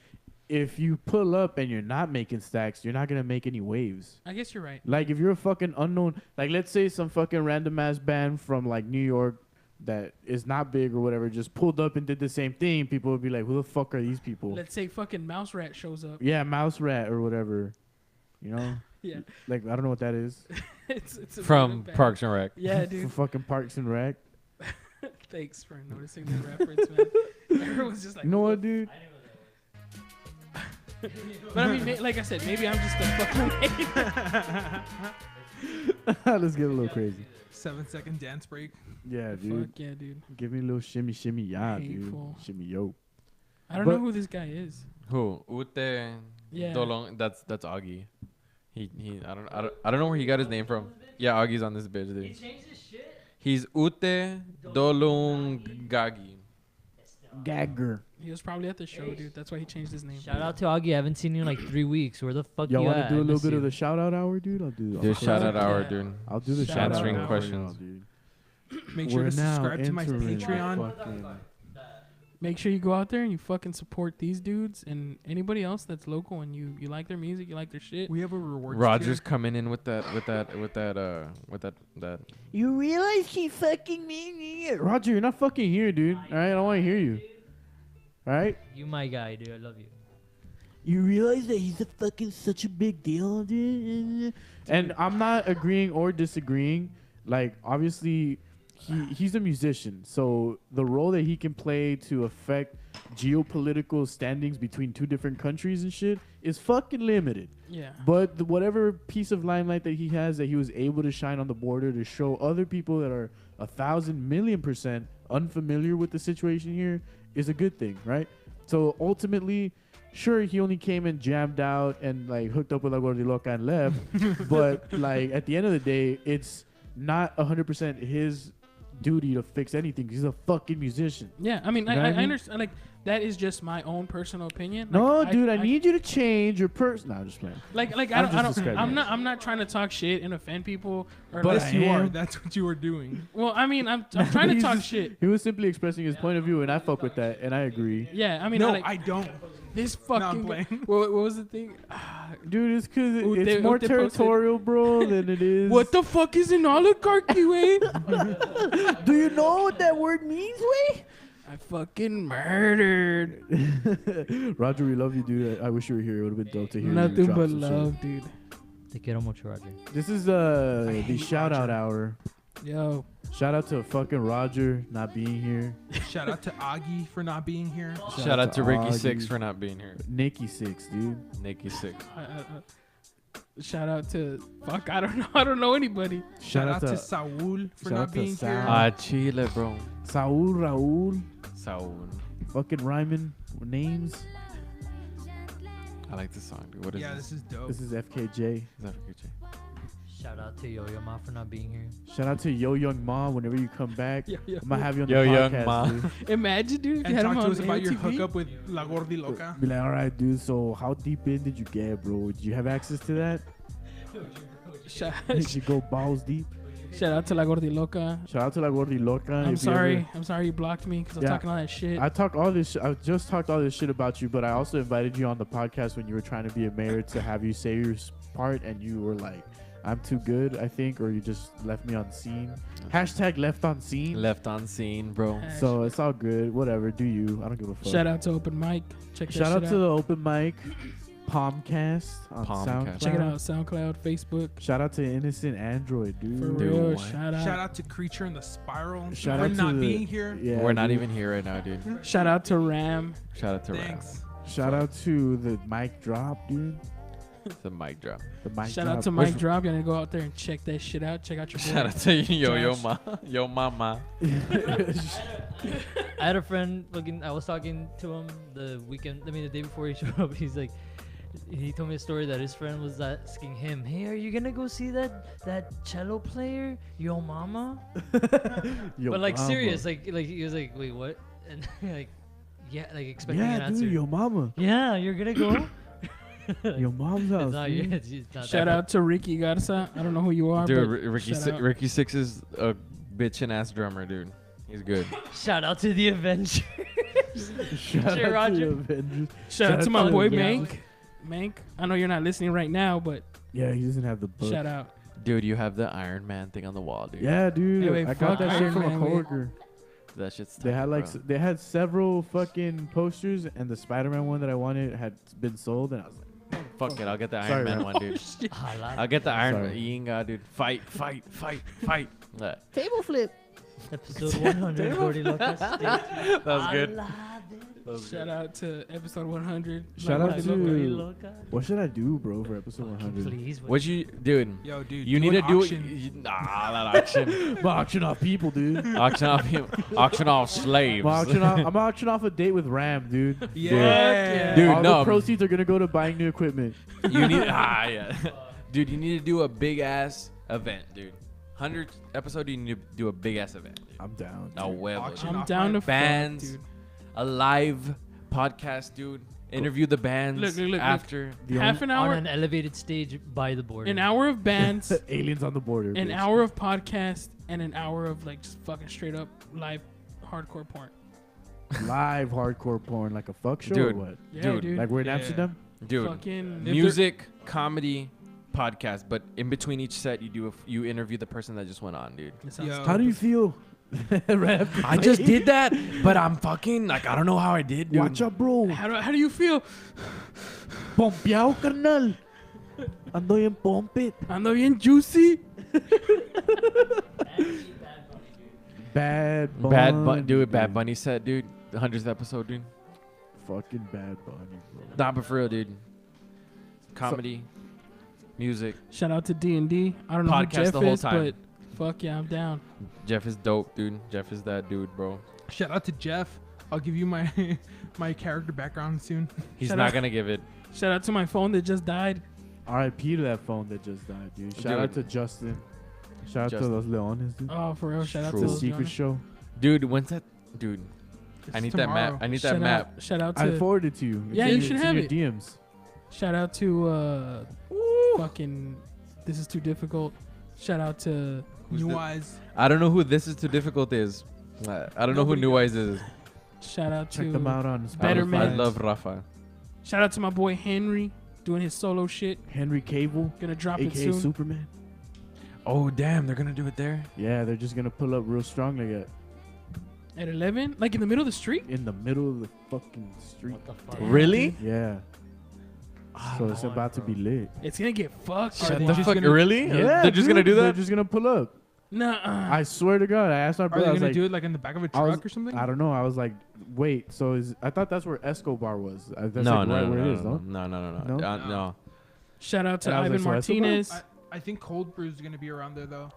if you pull up and you're not making stacks, you're not gonna make any waves. I guess you're right. Like if you're a fucking unknown, like let's say some fucking random ass band from like New York that is not big or whatever just pulled up and did the same thing, people would be like, who the fuck are these people? Let's say fucking Mouse Rat shows up. Yeah, Mouse Rat or whatever. You know? Yeah. Like, I don't know what that is. it's a From band. Parks and Rec. Yeah, dude. From fucking Parks and Rec. Thanks for noticing the reference, man. Everyone's just like, You know what, dude? But I mean, like I said, maybe I'm just a fucking Let's get a little crazy. 7-second dance break. Yeah, dude. Fuck yeah, dude. Give me a little shimmy, shimmy, yeah, Hateful. dude. Shimmy, yo. I don't But- know who this guy is. Who? Ute Yeah. Dolong. That's Augie. He I don't know where he got his name from. Yeah, Augie's on this bitch, dude. He changed his shit. He's Ute Dolungagi. Gagger. He was probably at the show, dude. That's why he changed his name. Shout out to Augie. I haven't seen you in like 3 weeks. Where the fuck Y'all you want at? to do a I little miss bit you. of the shout out hour, dude? I'll do. Dude, shout out hour, Yeah. dude. I'll do the Shout shout Answering out questions. dude. Make sure We're to now subscribe to my entering Patreon. fucking- Make sure you go out there and you fucking support these dudes and anybody else that's local and you like their music, you like their shit. We have a reward. Roger's tier. coming in with that. You realize he fucking me? Roger, you're not fucking here, dude. All right, I don't want to hear you. All right. You my guy, dude. I love you. You realize that he's a fucking such a big deal, dude. And I'm not agreeing or disagreeing. Like, obviously, he's a musician, so the role that he can play to affect geopolitical standings between two different countries and shit is fucking limited. Yeah. But whatever piece of limelight that he has, that he was able to shine on the border to show other people that are 1,000,000,000% unfamiliar with the situation here is a good thing, right? So ultimately, sure, he only came and jammed out and like hooked up with La Gordiloca and left. But like at the end of the day, it's not 100% his duty to fix anything. He's a fucking musician. Yeah, I mean, You know what I I mean? understand. Like, that is just my own personal opinion. No, Like, dude, I need you to change your person. No, I'm just playing. Like I'm I just don't. describing I'm it. not. I'm not trying to talk shit and offend people. Or But like, Yes, you are. am. That's what you were doing. well, I mean, I'm trying to He's talk just- shit. He was simply expressing his point of view, and I fuck with that, and I agree. Yeah, I mean, No, like, I don't. this No, I'm fucking. playing. What was the thing? Dude, it's because Ute- it's more Ute posted- territorial, bro, than it is. What the fuck is an oligarchy, way? Do you know what that word means, way? I fucking murdered. Roger, we love you, dude. I wish you were here. It would have been dope to hear you Nothing drop but some shit. love, dude. Te quiero mucho, Roger. This is I the hate shout out Roger. hour. Yo, Shout out to fucking Roger not being here. Shout out to Augie for not being here. Shout out to Ricky Augie. Six for not being here. Nikki Six, dude. Nikki Six. shout out to fuck. I don't know. I don't know anybody. Shout out to Saul for shout out not to being Sal. here. Ah, Chile, bro. Saul, Raul. Saul. Fucking rhyming names. I like this song, dude. What is Yeah, this? this is dope. This is FKJ. Is that for KJ? Shout out to Yo Yo Ma for not being here. Shout out to Yo Young Ma. Whenever you come back, Yo, yo. I'm gonna have you on Yo the Young podcast, Ma. dude. Imagine, dude, if you And had him talk on to us about your AOTB. hookup with La Gordiloca. Be like, all right, dude. So how deep in did you get, bro? Did you have access to that? Shout, Did you go balls deep? shout out to La Gordiloca. Shout out to La Gordiloca. I'm if you sorry. ever- I'm sorry you blocked me because I was Yeah. talking all that shit. I talk all this. I just talked all this shit about you, but I also invited you on the podcast when you were trying to be a mayor to have you say your part, and you were like, "I'm too good," I think, or you just left me on scene. Hashtag left on scene. Left on scene, bro. So it's all good. Whatever. Do you? I don't give a fuck. Shout out to Open Mic. Check that Shout shit out to the open mic, Palmcast on Palmcast. SoundCloud. Check it out. SoundCloud, Facebook. Shout out to Innocent Android, dude. For Dude, real. what? Shout out. Shout out to Creature in the Spiral Shout for out to not the- being here. Yeah, We're not dude. even here right now, dude. Shout out to Ram. Shout out to Ram. Thanks. Shout out to the mic drop, dude. The mic drop. The mic Shout drop. out to Mike Drop. Y'all need to go out there and check that shit out. Check out your boy. Shout out to Yo Josh. Ma. Yo Mama. I had a friend looking. I was talking to him the weekend. I mean, the day before he showed up. He's like, he told me a story that his friend was asking him, "Hey, are you gonna go see that cello player, Yo Mama?" Yo But like mama. serious, like he was like, "Wait, what?" And like, yeah, like expecting an Yeah, answer. dude, your mama. Yeah, you're gonna go. Your mom's house. It's not, dude. it's not Shout that out to Ricky Garza. I don't know who you are, Dude, but Ricky shout out. Ricky Six is a bitchin' ass drummer, dude. He's good. Shout out to the Avengers. Shout out to Roger. the Avengers. Shout out to my to boy the Mank. Mank, I know you're not listening right now, but Yeah, he doesn't have the book. shout out. Dude, you have the Iron Man thing on the wall, dude. Yeah, dude. Hey, wait, I got fuck that shit Iron from Man, a wait. coworker. That shit's They tight, had like bro. they had several fucking posters, and the Spider-Man one that I wanted had been sold, and I was like, Fuck it, I'll get the Sorry, Iron Man man. one, dude. I'll get the Iron Man. Sorry. Yinga, dude. Fight. Table flip. Episode 100. Gordy Locas. That was good. Shout out to episode 100. shout Like, out to. What should I do, bro, for episode 100? Please. What you, dude? Yo, dude. You need to do it. auction. Nah, not auction. I'm auction off people, dude. auction off him. Auction off slaves. I'm auction off a date with Ram, dude. Yeah. Dude, All no. the proceeds are gonna go to buying new equipment. You need yeah. Dude, you need to do a big ass event, dude. 100th episode, you need to do a big ass event. Dude. I'm down. No huevo, Auction dude. I'm off down my to bands, fuck, dude. a live podcast, dude. Interview the bands Look. after. Half an On hour, an elevated stage by the border. an hour of bands, Aliens on the border. an bitch. hour of podcast, and an hour of like just fucking straight up live hardcore porn. Live hardcore porn, like a fuck show Dude. or what? Yeah, Dude, dude. Like we're in Yeah. Amsterdam. Dude, Fucking music, comedy, podcast, but in between each set, you interview the person that just went on, dude. It sounds Yo. How do you feel? Rap. I just did that, but I'm fucking like I don't know how I did, dude. Watch out, bro. How do you feel? Pompeado, carnal. Ando bien pompe. Ando bien juicy. Bad Bunny. Bad Bunny, dude. Bad Bunny set, dude. The 100th episode, dude. Fucking Bad Bunny, bro. Nah, but for real, dude. Comedy, music. Shout out to D&D. I don't know who Podcast Jeff the whole is, time. but fuck yeah, I'm down. Jeff is dope, dude. Jeff is that dude, bro. Shout out to Jeff. I'll give you my my character background soon. He's Shout not out- gonna give it. Shout out to my phone that just died. R.I.P. to that phone that just died, dude. Shout out to Justin. Shout out to Justin. Los Leones, dude. Oh, for real. Shout out True. to The those Secret Jonas. Show. Dude, when's that? Dude, I It's need that tomorrow. map. I need Shout that map. out, shout out I to forwarded to you. Yeah, It's you in- should it's have in it. your DMs. shout out to fucking This Is Too Difficult. Shout out to New Eyes. I don't know who This Is Too Difficult is. I don't know who Nobody New Eyes is. shout out Check to them out on Better I Man. love Rafa. shout out to my boy Henry doing his solo shit. Henry Cavill, Gonna drop it aka soon. Superman. Oh damn, they're gonna do it there. Yeah, they're just gonna pull up real strong like At 11, like in the middle of the street. in the middle of the fucking street. What the fuck? Really? Yeah. So it's about to be lit. It's gonna get fucked. Are Shut they the just fuck. gonna- Really? Yeah, They're just gonna dude, do They're that. just gonna pull up. Nah. I swear to God. I asked our Are brother. they I was gonna like, do it like in the back of a I was- truck or something? I don't know. I was like, wait. So I thought that's where Escobar was. That's No, like no, right no, where no, it is, no, no? no. No? No. Shout out to And I was Ivan like, so Escobar? Martinez. I think Cold Brew is gonna be around there though.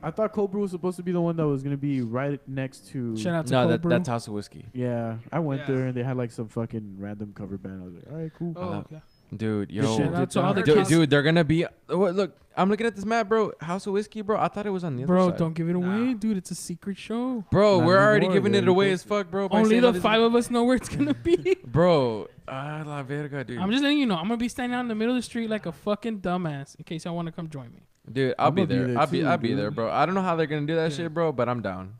I thought Cold Brew was supposed to be the one that was gonna be right next to. Shout out to No, Cold that, Brew. that's House of Whiskey. Yeah, I went Yeah. there and they had like some fucking random cover band. I was like, all right, cool. Oh, okay. Dude, yo. Shout out to all the Dude, kids. dude, they're gonna be. Look, I'm looking at this map, bro. House of Whiskey, bro. I thought it was on the other Bro, side. don't give it away, Nah. dude. It's a secret show. Bro, Not we're already anymore, giving it dude. away as fuck, bro. by Only saying the all this- 5 of us know where it's gonna be. Bro, la verga, dude. I'm just letting you know. I'm gonna be standing out in the middle of the street like a fucking dumbass in case y'all want to come join me. Dude, I'll I'm be gonna be there. there I'll be too, there, dude. bro. I don't know how they're gonna do that Yeah. shit, bro, but I'm down.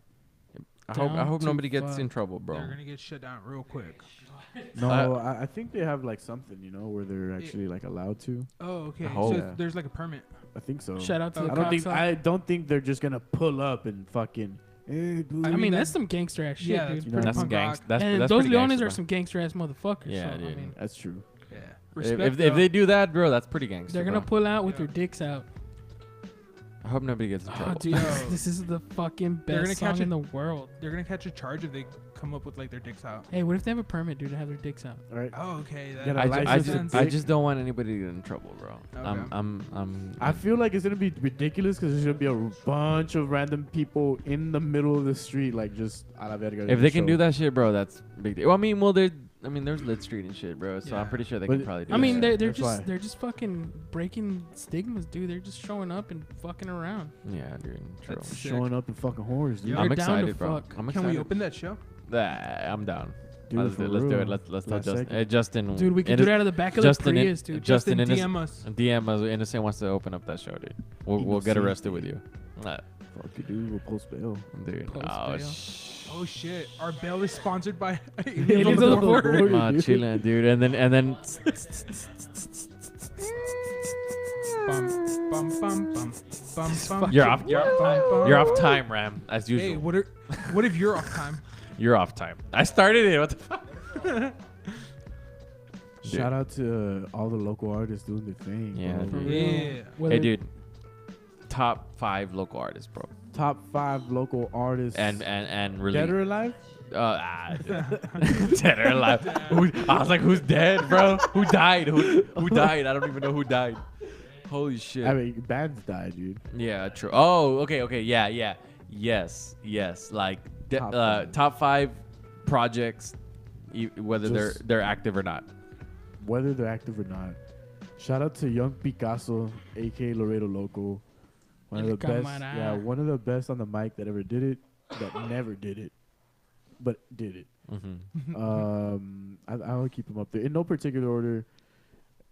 I Down hope to nobody gets fuck. in trouble, bro. They're gonna get shut down real quick. No, I think they have like something, where they're actually like allowed to. Oh, okay. Oh. So Yeah. there's like a permit. I think so. Shout out to the I cops. don't think they're just gonna pull up and fucking. Hey, dude. I I mean, mean, that- that's some gangster ass shit, Yeah, dude. that's You know, pretty That's punk gangs. rock. That's And that's those pretty Leones gangster, are bro. some gangster ass motherfuckers. Yeah, so, I dude. mean, That's true. Yeah. If, Respect, if though. they do that, bro, that's pretty gangster. they're gonna bro. pull out with Yeah. their dicks out. I hope nobody gets in Oh, trouble. dude, Yo. this is the fucking They're gonna best catch song in it. the world. They're gonna catch a charge if they come up with like their dicks out. Hey, what if they have a permit, dude, to have their dicks out? All right. Oh, okay. Yeah, I, like ju- I, license ju- and I dick. just don't want anybody to get in trouble, bro. Okay. I'm. I feel like it's gonna be ridiculous because there's gonna be a bunch of random people in the middle of the street, like just a la verga. If they can do that shit, bro, that's big deal. Well, there's Lit Street and shit, bro. So Yeah. I'm pretty sure they But can probably do I mean, that. they're That's why. just fucking breaking stigmas, dude. They're just showing up and fucking around. Yeah, dude. True. That's sick. showing up in fucking horrors, dude. Yeah. I'm They're down to excited, bro. fuck. I'm Can excited. we open that show? I'm down. Dude, Let's for do it. real. Let's tell Last Justin. second. Hey, Justin. Dude, we can do it out of the back of Justin the in- Prius, dude. Justin Justin, Innocent- DM us. DM us. Innocent wants to open up that show, dude. We'll get Innocent. arrested with you. Fuck you, dude. We'll post bail. Dude. Post Oh, bail. Oh shit! Our bail is sponsored by Aliens on the border. Nah, chilling, dude. And then Bum, bum, bum, bum. Bum, bum, You're off. You're off time. bum, bum. You're off time, Ram. As usual. Hey, what if you're off time? You're off time. I started it. What the fuck? Shout out to all the local artists doing their thing. Yeah, bro. dude. Yeah. Hey, dude. Top 5 local artists, bro. Top 5 local artists. And really. Dead or alive? Dead or alive. I was like, who's dead, bro? Who died? Who died? I don't even know who died. Holy shit. I mean, bands died, dude. Yeah, true. Oh, okay. Yeah. Yes. Like top 5 projects, whether they're active or not. Whether they're active or not. Shout out to Young Picasso, aka Laredo Loco. One of the best. Yeah, one of the best on the mic that ever did it. That never did it, but did it. I will keep him up there in no particular order.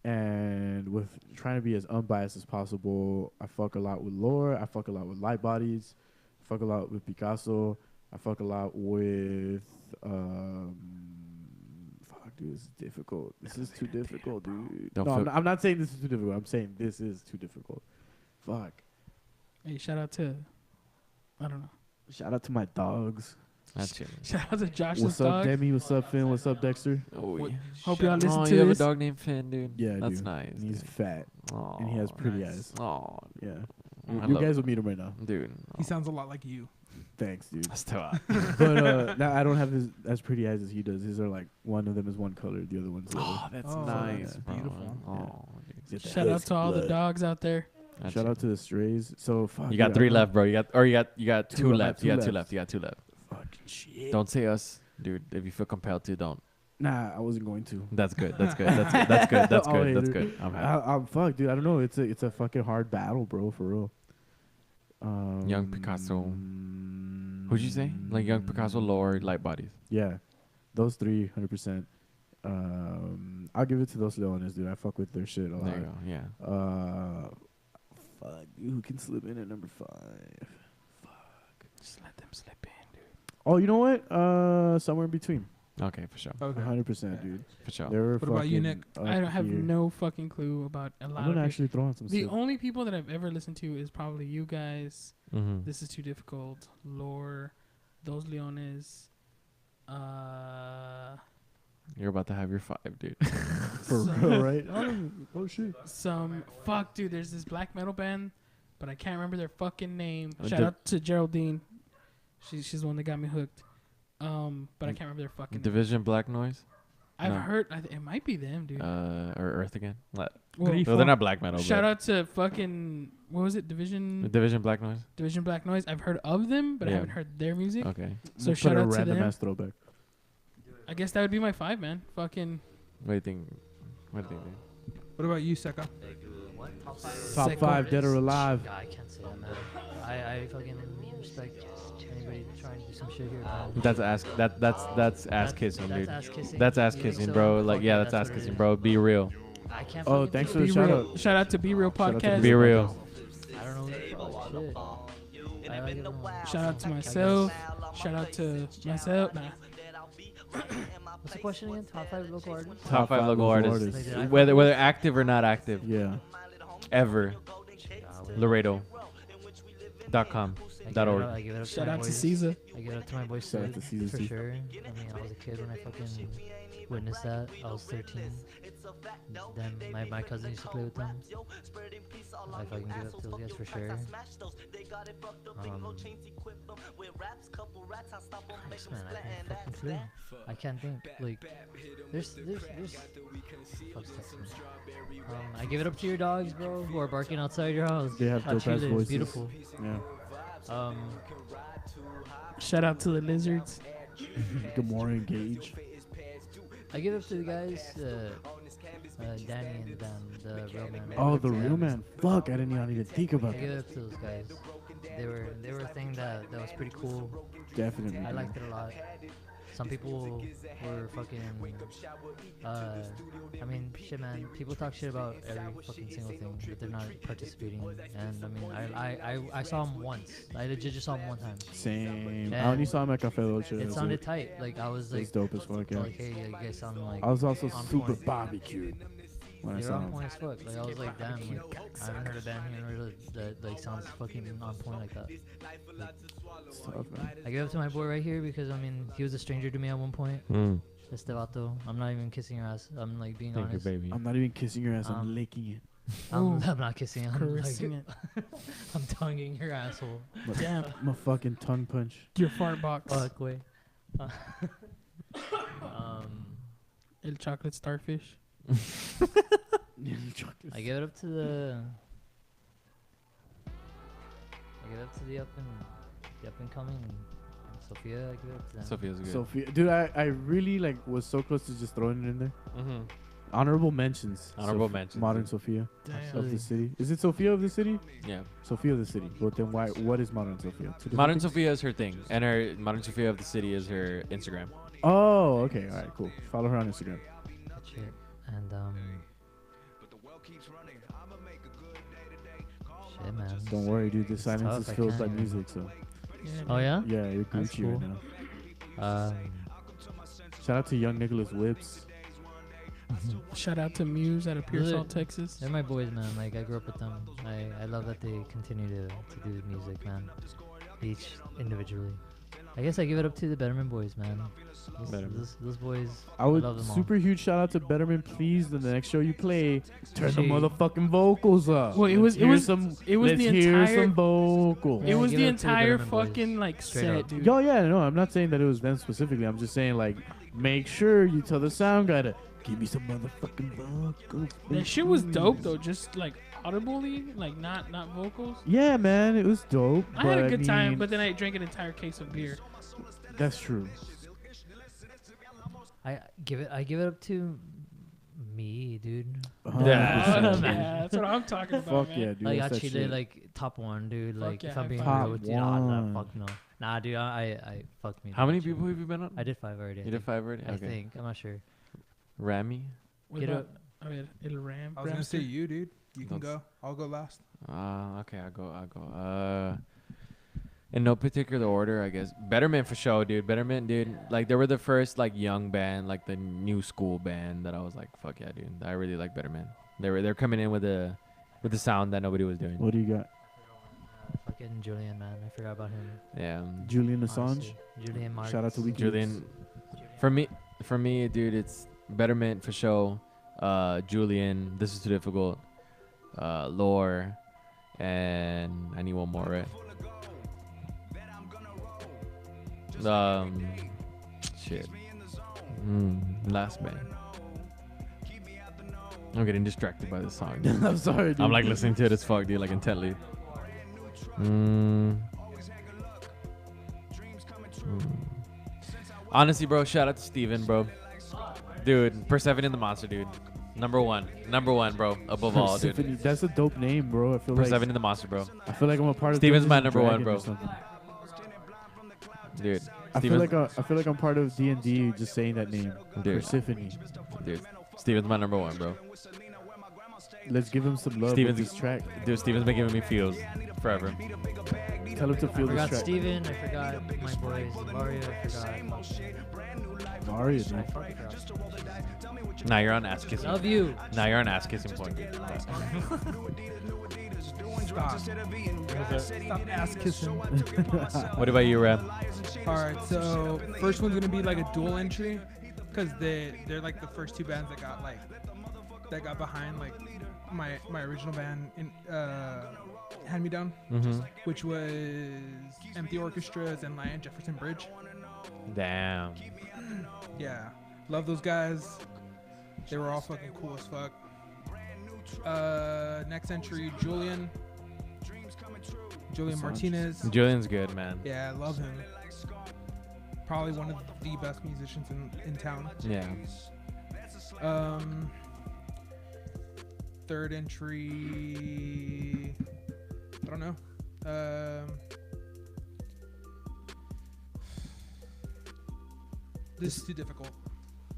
And with trying to be as unbiased as possible, I fuck a lot with Lore. I fuck a lot with Light Bodies. I fuck a lot with Picasso. I fuck a lot with fuck, dude, this is difficult. This is too difficult, dude. I'm not saying this is too difficult. I'm saying this is too difficult. Fuck. Hey, shout out to, I don't know. Shout out to my dogs. That's it. Shout out to Josh's What's dog. up, Demi? What's up, Finn? What's up, Dexter? Hope y'all listen to you have a this. dog named Finn, dude. Yeah, that's dude. nice. And he's dude. fat. Aw, and he has pretty eyes. Oh, yeah. I You love guys it. will meet him right now, dude. He sounds a lot like you. Thanks, dude. Still But now I don't have as pretty eyes as he does. His are like one of them is one color, the other one's the Oh, other. that's Oh, nice. that's bro. beautiful. Oh, dude. Shout out to all the dogs out there. That's Shout it. out to the strays. So fuck. You got dude, 3 I don't- left, bro. You got Two two left. left. Two You got 2 left. left. You got 2 left. Fucking shit. Don't say us, dude. If you feel compelled to, don't. Nah, I wasn't going to. That's good. That's good. That's good. That's good. That's All good. That's hater. good. I'm happy. I'm fuck, dude. I don't know. It's a fucking hard battle, bro. For real. Young Picasso. Who'd you say? Like Young Picasso, Lore, Light Bodies. Yeah, those 3, 100%. I'll give it to those Leones, dude. I fuck with their shit a lot. There you go. Yeah. Fuck, dude, who can slip in at number 5? Fuck. Just let them slip in, dude. Oh, you know what? Somewhere in between. Okay, for sure. Okay. 100%, dude. For sure. They were What about you, Nick? I don't have no fucking clue about a lot I'm of gonna people. actually throw on some The shit. only people that I've ever listened to is probably you guys. Mm-hmm. This is too difficult. Lore, those Leones. You're about to have your 5, dude. For real, right? Oh shit. Some fuck, dude. There's this black metal band, but I can't remember their fucking name. Uh, Shout Di- out to Geraldine. She's the one that got me hooked. But I can't remember their fucking name. Division Black Noise. I've no. heard it might be them, dude. Or Earth Again. What? Well, No, they're not black metal. shout but out to fucking what was it? Division Black Noise. Division Black Noise. I've heard of them, but I Yeah. haven't heard their music. Okay. So Put shout a out to random them. ass throwback. I guess that would be my 5, man. Fucking What do you think? What do you think? Dude? What about you, Seca? Top Seca. 5 dead or alive. I can't say that, man. I fucking respect anybody trying to do some shit here. Man. That's ass kissing, That's dude. ass kissing? That's ass You think kissing, so? bro. Like Fuck yeah, yeah, that's that's ass what it kissing, is. bro. Be real. I can't. Oh, fucking thanks do for it. the Be shout Real. out. Shout out to Be Real Shout out to Podcast. Be real. I don't know. Shit. I like it all. Shout out to myself. Shout out to myself. Nah. What's the question again? Top 5 local artists? Top 5 local artists. Like, did I- Whether active or not active. Yeah. Ever. Golly. Laredo.com. .org. I give it up Shout my out to boys. Caesar. I give it up to my boy Shout out Sid, to Caesar, for too. sure. I mean, I was a kid when I fucking witnessed that. I was 13. Then my cousin used to play with them. I fucking give it up to those guys for sure. Man, I can't fucking clue. I can't think. Like, there's. Fuck's texting me. I give it up to your dogs, bro, who are barking outside your house. They have How dope Chile ass is voices. beautiful. Yeah. Shout out to the lizards. Good morning, Gage. I give it to the guys, Danny and Dan, the real man. Oh, the real man. Fuck, I didn't even think I about give it that. up to those guys. They were a thing that was pretty cool. Definitely. I liked it a lot. Some people were fucking. I mean, shit, man. People talk shit about every fucking single thing, but they're not participating. And I mean, I saw him once. I legit just saw him one time. Same. I And only saw him at Cafe Dolce. It sounded tight. Like I was It was like, dope as fuck, yeah. like, hey, you guys sound like. I was also on super point. barbecued. when I They're saw on them. point as fuck. Like I was like, damn, like, I haven't heard a band here that like sounds fucking on point like that. It's tough, man. I give up to my boy right here because I mean he was a stranger to me at one point. Estevato. I'm not even kissing your ass. I'm like being Thank you, honest. baby. I'm not even kissing your ass. I'm licking it. I'm not kissing. I'm Caressing like, I'm tonguing your asshole. Damn. I'm a fucking tongue punch. Your fart box. Fuck way. El chocolate starfish. I give it up to the. I give it up to the up and coming Sophia. I give it up to them. Sophia's good. Sophia, dude, I really like was so close to just throwing it in there. Honorable mentions. Honorable mentions. Modern Sophia Damn. of the city. Is it Sophia of the city? Yeah. Sophia of the city. But then why? What is Modern Sophia? Two different Modern things? Sophia is her thing, and her Modern Sophia of the city is her Instagram. Oh, okay. All right, cool. Follow her on Instagram. Good shit. And shit, man. Don't worry, dude. The It's silence tough, is I filled can't by even- music, so Oh yeah. yeah, you're That's Gucci cool. right now. Shout out to young Nicholas Whips. Shout out to Muse out of Pearsall, Look, Texas. They're my boys, man. Like I grew up with them. I love that they continue to do music, man. Each individually. I guess I give it up to the Betterment boys, man. Those boys. I would love them all. super huge shout out to Betterment. Please, the next show you play, turn the Gee. motherfucking vocals up. Well, it was Let's the hear entire some vocals. it was give the it up to the entire Betterment boys. fucking like Straight set, up. dude. Yo, yeah, no, I'm not saying that it was them specifically. I'm just saying like, make sure you tell the sound guy to give me some motherfucking vocals. That shit was dope though, just like audibly, like not vocals. Yeah, man, it was dope. I had a but good time, mean, but then I drank an entire case of beer. that's true. I give it up to me, dude. Yeah, that's what I'm talking about, Fuck man. yeah, dude. Like that's that actually, shit. like top one, dude. Fuck Like yeah, if I'm high being five. real with you, Top nah, one. fuck no. Nah, dude, I fuck me. How many dude, shit. people have you been on? I did 5 already. I You did think. 5 already? I Okay. think. I'm not sure. Rami? What Get about, I mean, it'll ram. I was gonna say you, dude. You can That's- go. I'll go last. Okay, I'll go. In no particular order, I guess. Betterment for sure, dude. Betterment, dude. Like, they were the first, like, young band, like, the new school band that I was like, fuck yeah, dude. I really like Betterment. They're coming in with the sound that nobody was doing. What do you got? Fucking Julian, man. I forgot about him. Yeah. Julian Assange. Honestly. Julian Marks. Shout out to WikiLeaks. Julian. For me, dude, it's Betterment for sure. Julian, This Is Too Difficult. Lore. And I need one more, right? Shit. Last band. I'm getting distracted by this song. Dude. I'm sorry, dude. I'm like listening to it as fuck, dude, like intently. Honestly, bro, shout out to Steven, bro. Dude, Persephone and the Monster, dude. Number one, bro. Above all, dude. Persephone, that's a dope name, bro. I feel Persephone like and the Monster, bro. I feel like I'm a part of. Steven's my Dungeons number and one, Dragons bro. or something. Dude, I feel like I'm part of D&D just saying that name. Dude. Persephone. Dude, Steven's my number one, bro. Let's give him some love Steven's with this track. Dude, Steven's been giving me feels forever. Tell him to I feel this forgot track. Steven. I forgot my boys. Mario. I forgot. Mario, dude. I fucking forgot. Now you're on ass kissing. Love you. Now you're on ass kissing point. Stop. Stop ass kissing. What about you, Ram? All right, so first one's gonna be like a dual entry, cause they're like the first two bands that got behind like my original band in Hand Me Down, which was Empty Orchestras and Lion Jefferson Bridge. Damn. Yeah, love those guys. They were all fucking cool as fuck. Next entry, Julian Martinez. Julian's good, man. Yeah, I love him. Probably one of the best musicians in town. Yeah. Third entry, I don't know. This is too difficult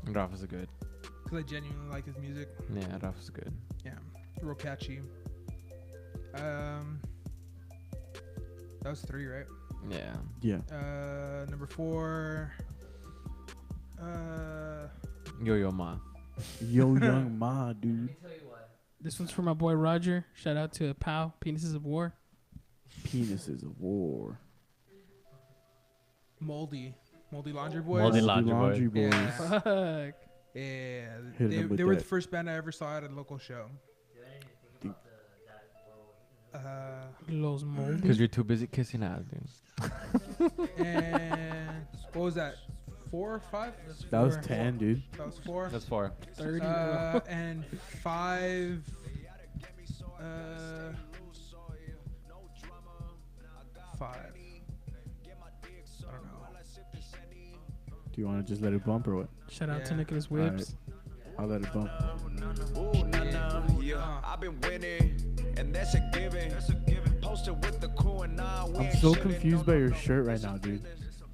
Ralph is good. because I genuinely like his music. Yeah, Ralph is good. Yeah, real catchy. That was 3, right? Yeah. Yeah. Number 4. Yo-Yo Ma. Yo Young Ma, dude. This one's for my boy Roger. Shout out to Pau, Penises of War. Penises of War. Moldy Laundry Boys. Moldy Laundry Boys. Yeah. Fuck. Yeah, Hit 'em with they were the that. first band I ever saw at a local show. Los Moldy. Because you're too busy kissing ass, dude. And what was that? 4 or 5? That was 10, dude. That was 4. That's 4. 30. And 5. 5. I don't know. Do you want to just let it bump or what? Shout out to Yeah. Nicholas Whips. I'll let it bump. I've been winning, and that's a given. Posted with the crew and now we I'm ain't so chilling, confused by your shirt right now, dude.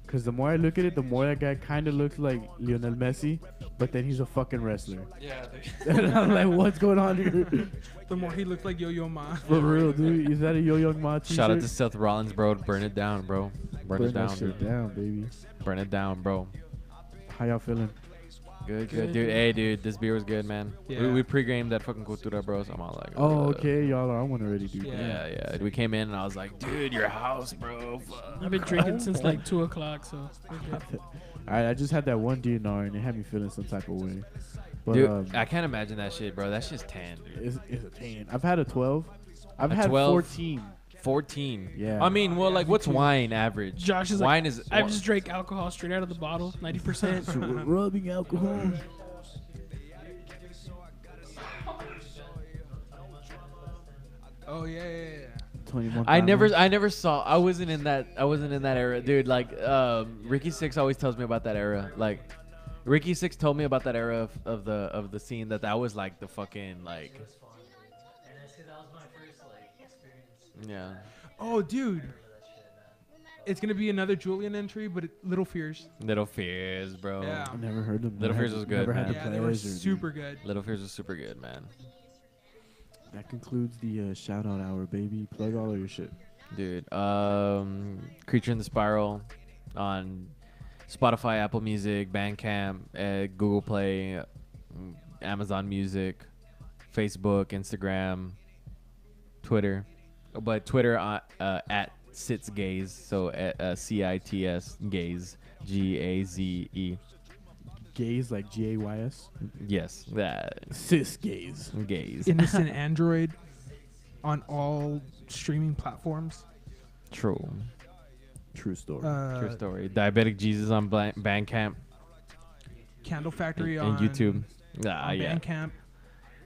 Because the more I look at it, the more that guy kind of looks like Lionel Messi, but then he's a fucking wrestler. Yeah, dude. And I'm like, what's going on here? The more he looked like Yo-Yo Ma. For real, dude. Is that a Yo Young Ma t-shirt? Shout out to Seth Rollins, bro. Burn it down, bro. Burn it that down, shit dude. down, baby. Burn it down, bro. How y'all feeling? Good, dude. Hey, dude, this beer was good, man. Yeah. We pre-gamed that fucking Cultura, bro. So I'm all like, Oh, okay. Y'all are on one already, dude. Yeah. We came in and I was like, dude, your house, bro. Fuck. I've been drinking since like 2 o'clock, so we're good. Alright, I just had that one DNR and it had me feeling some type of way. But Dude, I can't imagine that shit, bro. That shit's 10, dude. it's a 10. I've had a 12. I've A had 12? 14. 14. Yeah. I mean, well, like, what's wine average? Josh is wine like, is. I've just drank alcohol straight out of the bottle, 90%. So we're rubbing alcohol. Oh yeah. 21 I never Palmer. saw. I wasn't in that era, dude. Like, Ricky Six always tells me about that era. Like, Ricky Six told me about that era of the scene that was like the fucking like. Yeah. Oh, dude. It's gonna be another Julian entry, but Little Fears. Little Fears, bro. Yeah. I never heard them. Little Fears was good, Never had man. the Yeah, they were pleasure, dude. super good. Little Fears was super good, man. That concludes the shout out hour, baby. Plug all of your shit. Dude, Creature in the Spiral on Spotify, Apple Music, Bandcamp, Google Play, Amazon Music, Facebook, Instagram, Twitter. But Twitter at Sits Gaze, so CITS Gaze, GAZE. Gaze like GAYS. Yes, that Cis gaze. Gaze. Innocent Android on all streaming platforms. True. True story. True story. Diabetic Jesus on Bandcamp. Candle Factory and on YouTube. on Yeah. Bandcamp.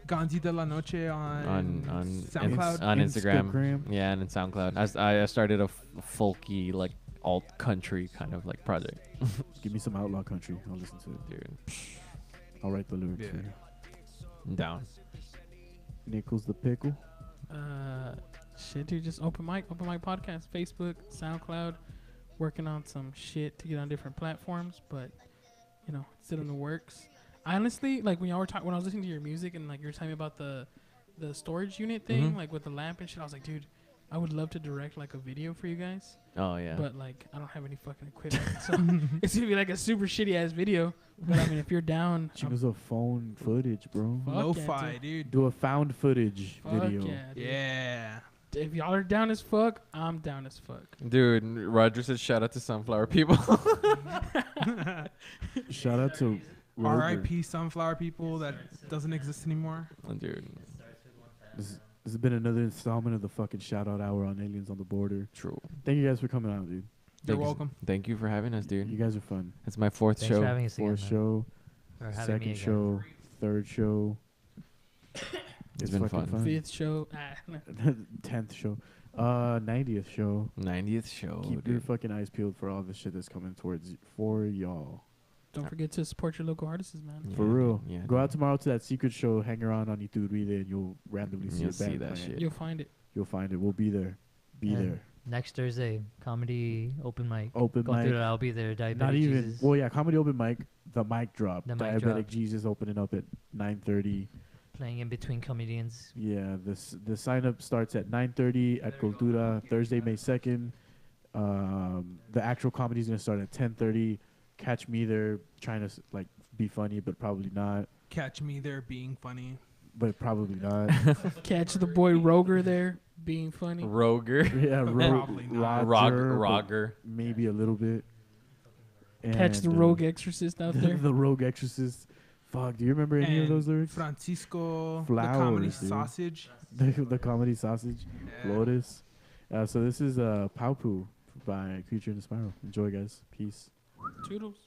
Gonzy de la Noche on SoundCloud. on Instagram. Instagram. Yeah, and in SoundCloud. I started a folky like alt country kind of like project. Give me some outlaw country. I'll listen to it. Dude, I'll write the lyrics Yeah. for you. I'm down. Nichols the pickle. Shit, dude, just open mic podcast, Facebook, SoundCloud. Working on some shit to get on different platforms, but you know, it's still in the works. I honestly, like when y'all were talking, when I was listening to your music and like you were telling me about the storage unit thing, Mhm. like with the lamp and shit, I was like, dude, I would love to direct like a video for you guys, Oh yeah. but like I don't have any fucking equipment, so it's gonna be like a super shitty ass video. But I mean, if you're down, She was a phone footage, bro. Fuck Lo-fi, yeah, dude. Do a found footage fuck video. yeah, dude. Yeah. If y'all are down as fuck, I'm down as fuck. Dude, Roger said shout out to Sunflower people. Shout out to Roger. R.I.P. Sunflower People that doesn't exist anymore. Dude, This has been another installment of the fucking shout out hour on Aliens on the Border. true. Thank you guys for coming out, dude. You're Thank you- welcome. Thank you for having us, dude. You guys are fun. It's my fourth Thanks for show. having us again. Fourth man. show, Or having me second again. show, third show. It's been fucking fun. Fifth show, 10th show. 90th show. 90th show. Keep your Dude. fucking eyes peeled for all the shit that's coming for y'all. don't forget to support your local artists, man. Yeah, For real. Yeah. Go out tomorrow to that secret show, hang around on Iturbide, and you'll randomly see You'll a see band that playing. shit. You'll find it. You'll find it. We'll be there. Be And there. Next Thursday, comedy open mic. Open Go mic. through it. I'll be there. Diabetic Not even. Jesus. Well, yeah, comedy open mic. The mic drop. The mic Diabetic drop. Jesus opening up at 9:30. Playing in between comedians. Yeah, the sign up starts at 9:30 at Cultura Thursday, May 2nd. The actual comedy is gonna start at 10:30. Catch me there, trying to like be funny, but probably not. catch me there being funny. But probably not. Catch the boy Roger there being funny. Roger. Yeah, Probably not. Roger. Maybe a little bit. Catch the And, rogue exorcist out there. The rogue exorcist. Fuck, do you remember any of those lyrics? Francisco, Flowers, the comedy dude. sausage. The comedy sausage. Yeah. Lotus. So this is Paopu by Creature in the Spiral. Enjoy, guys. Peace. Toodles.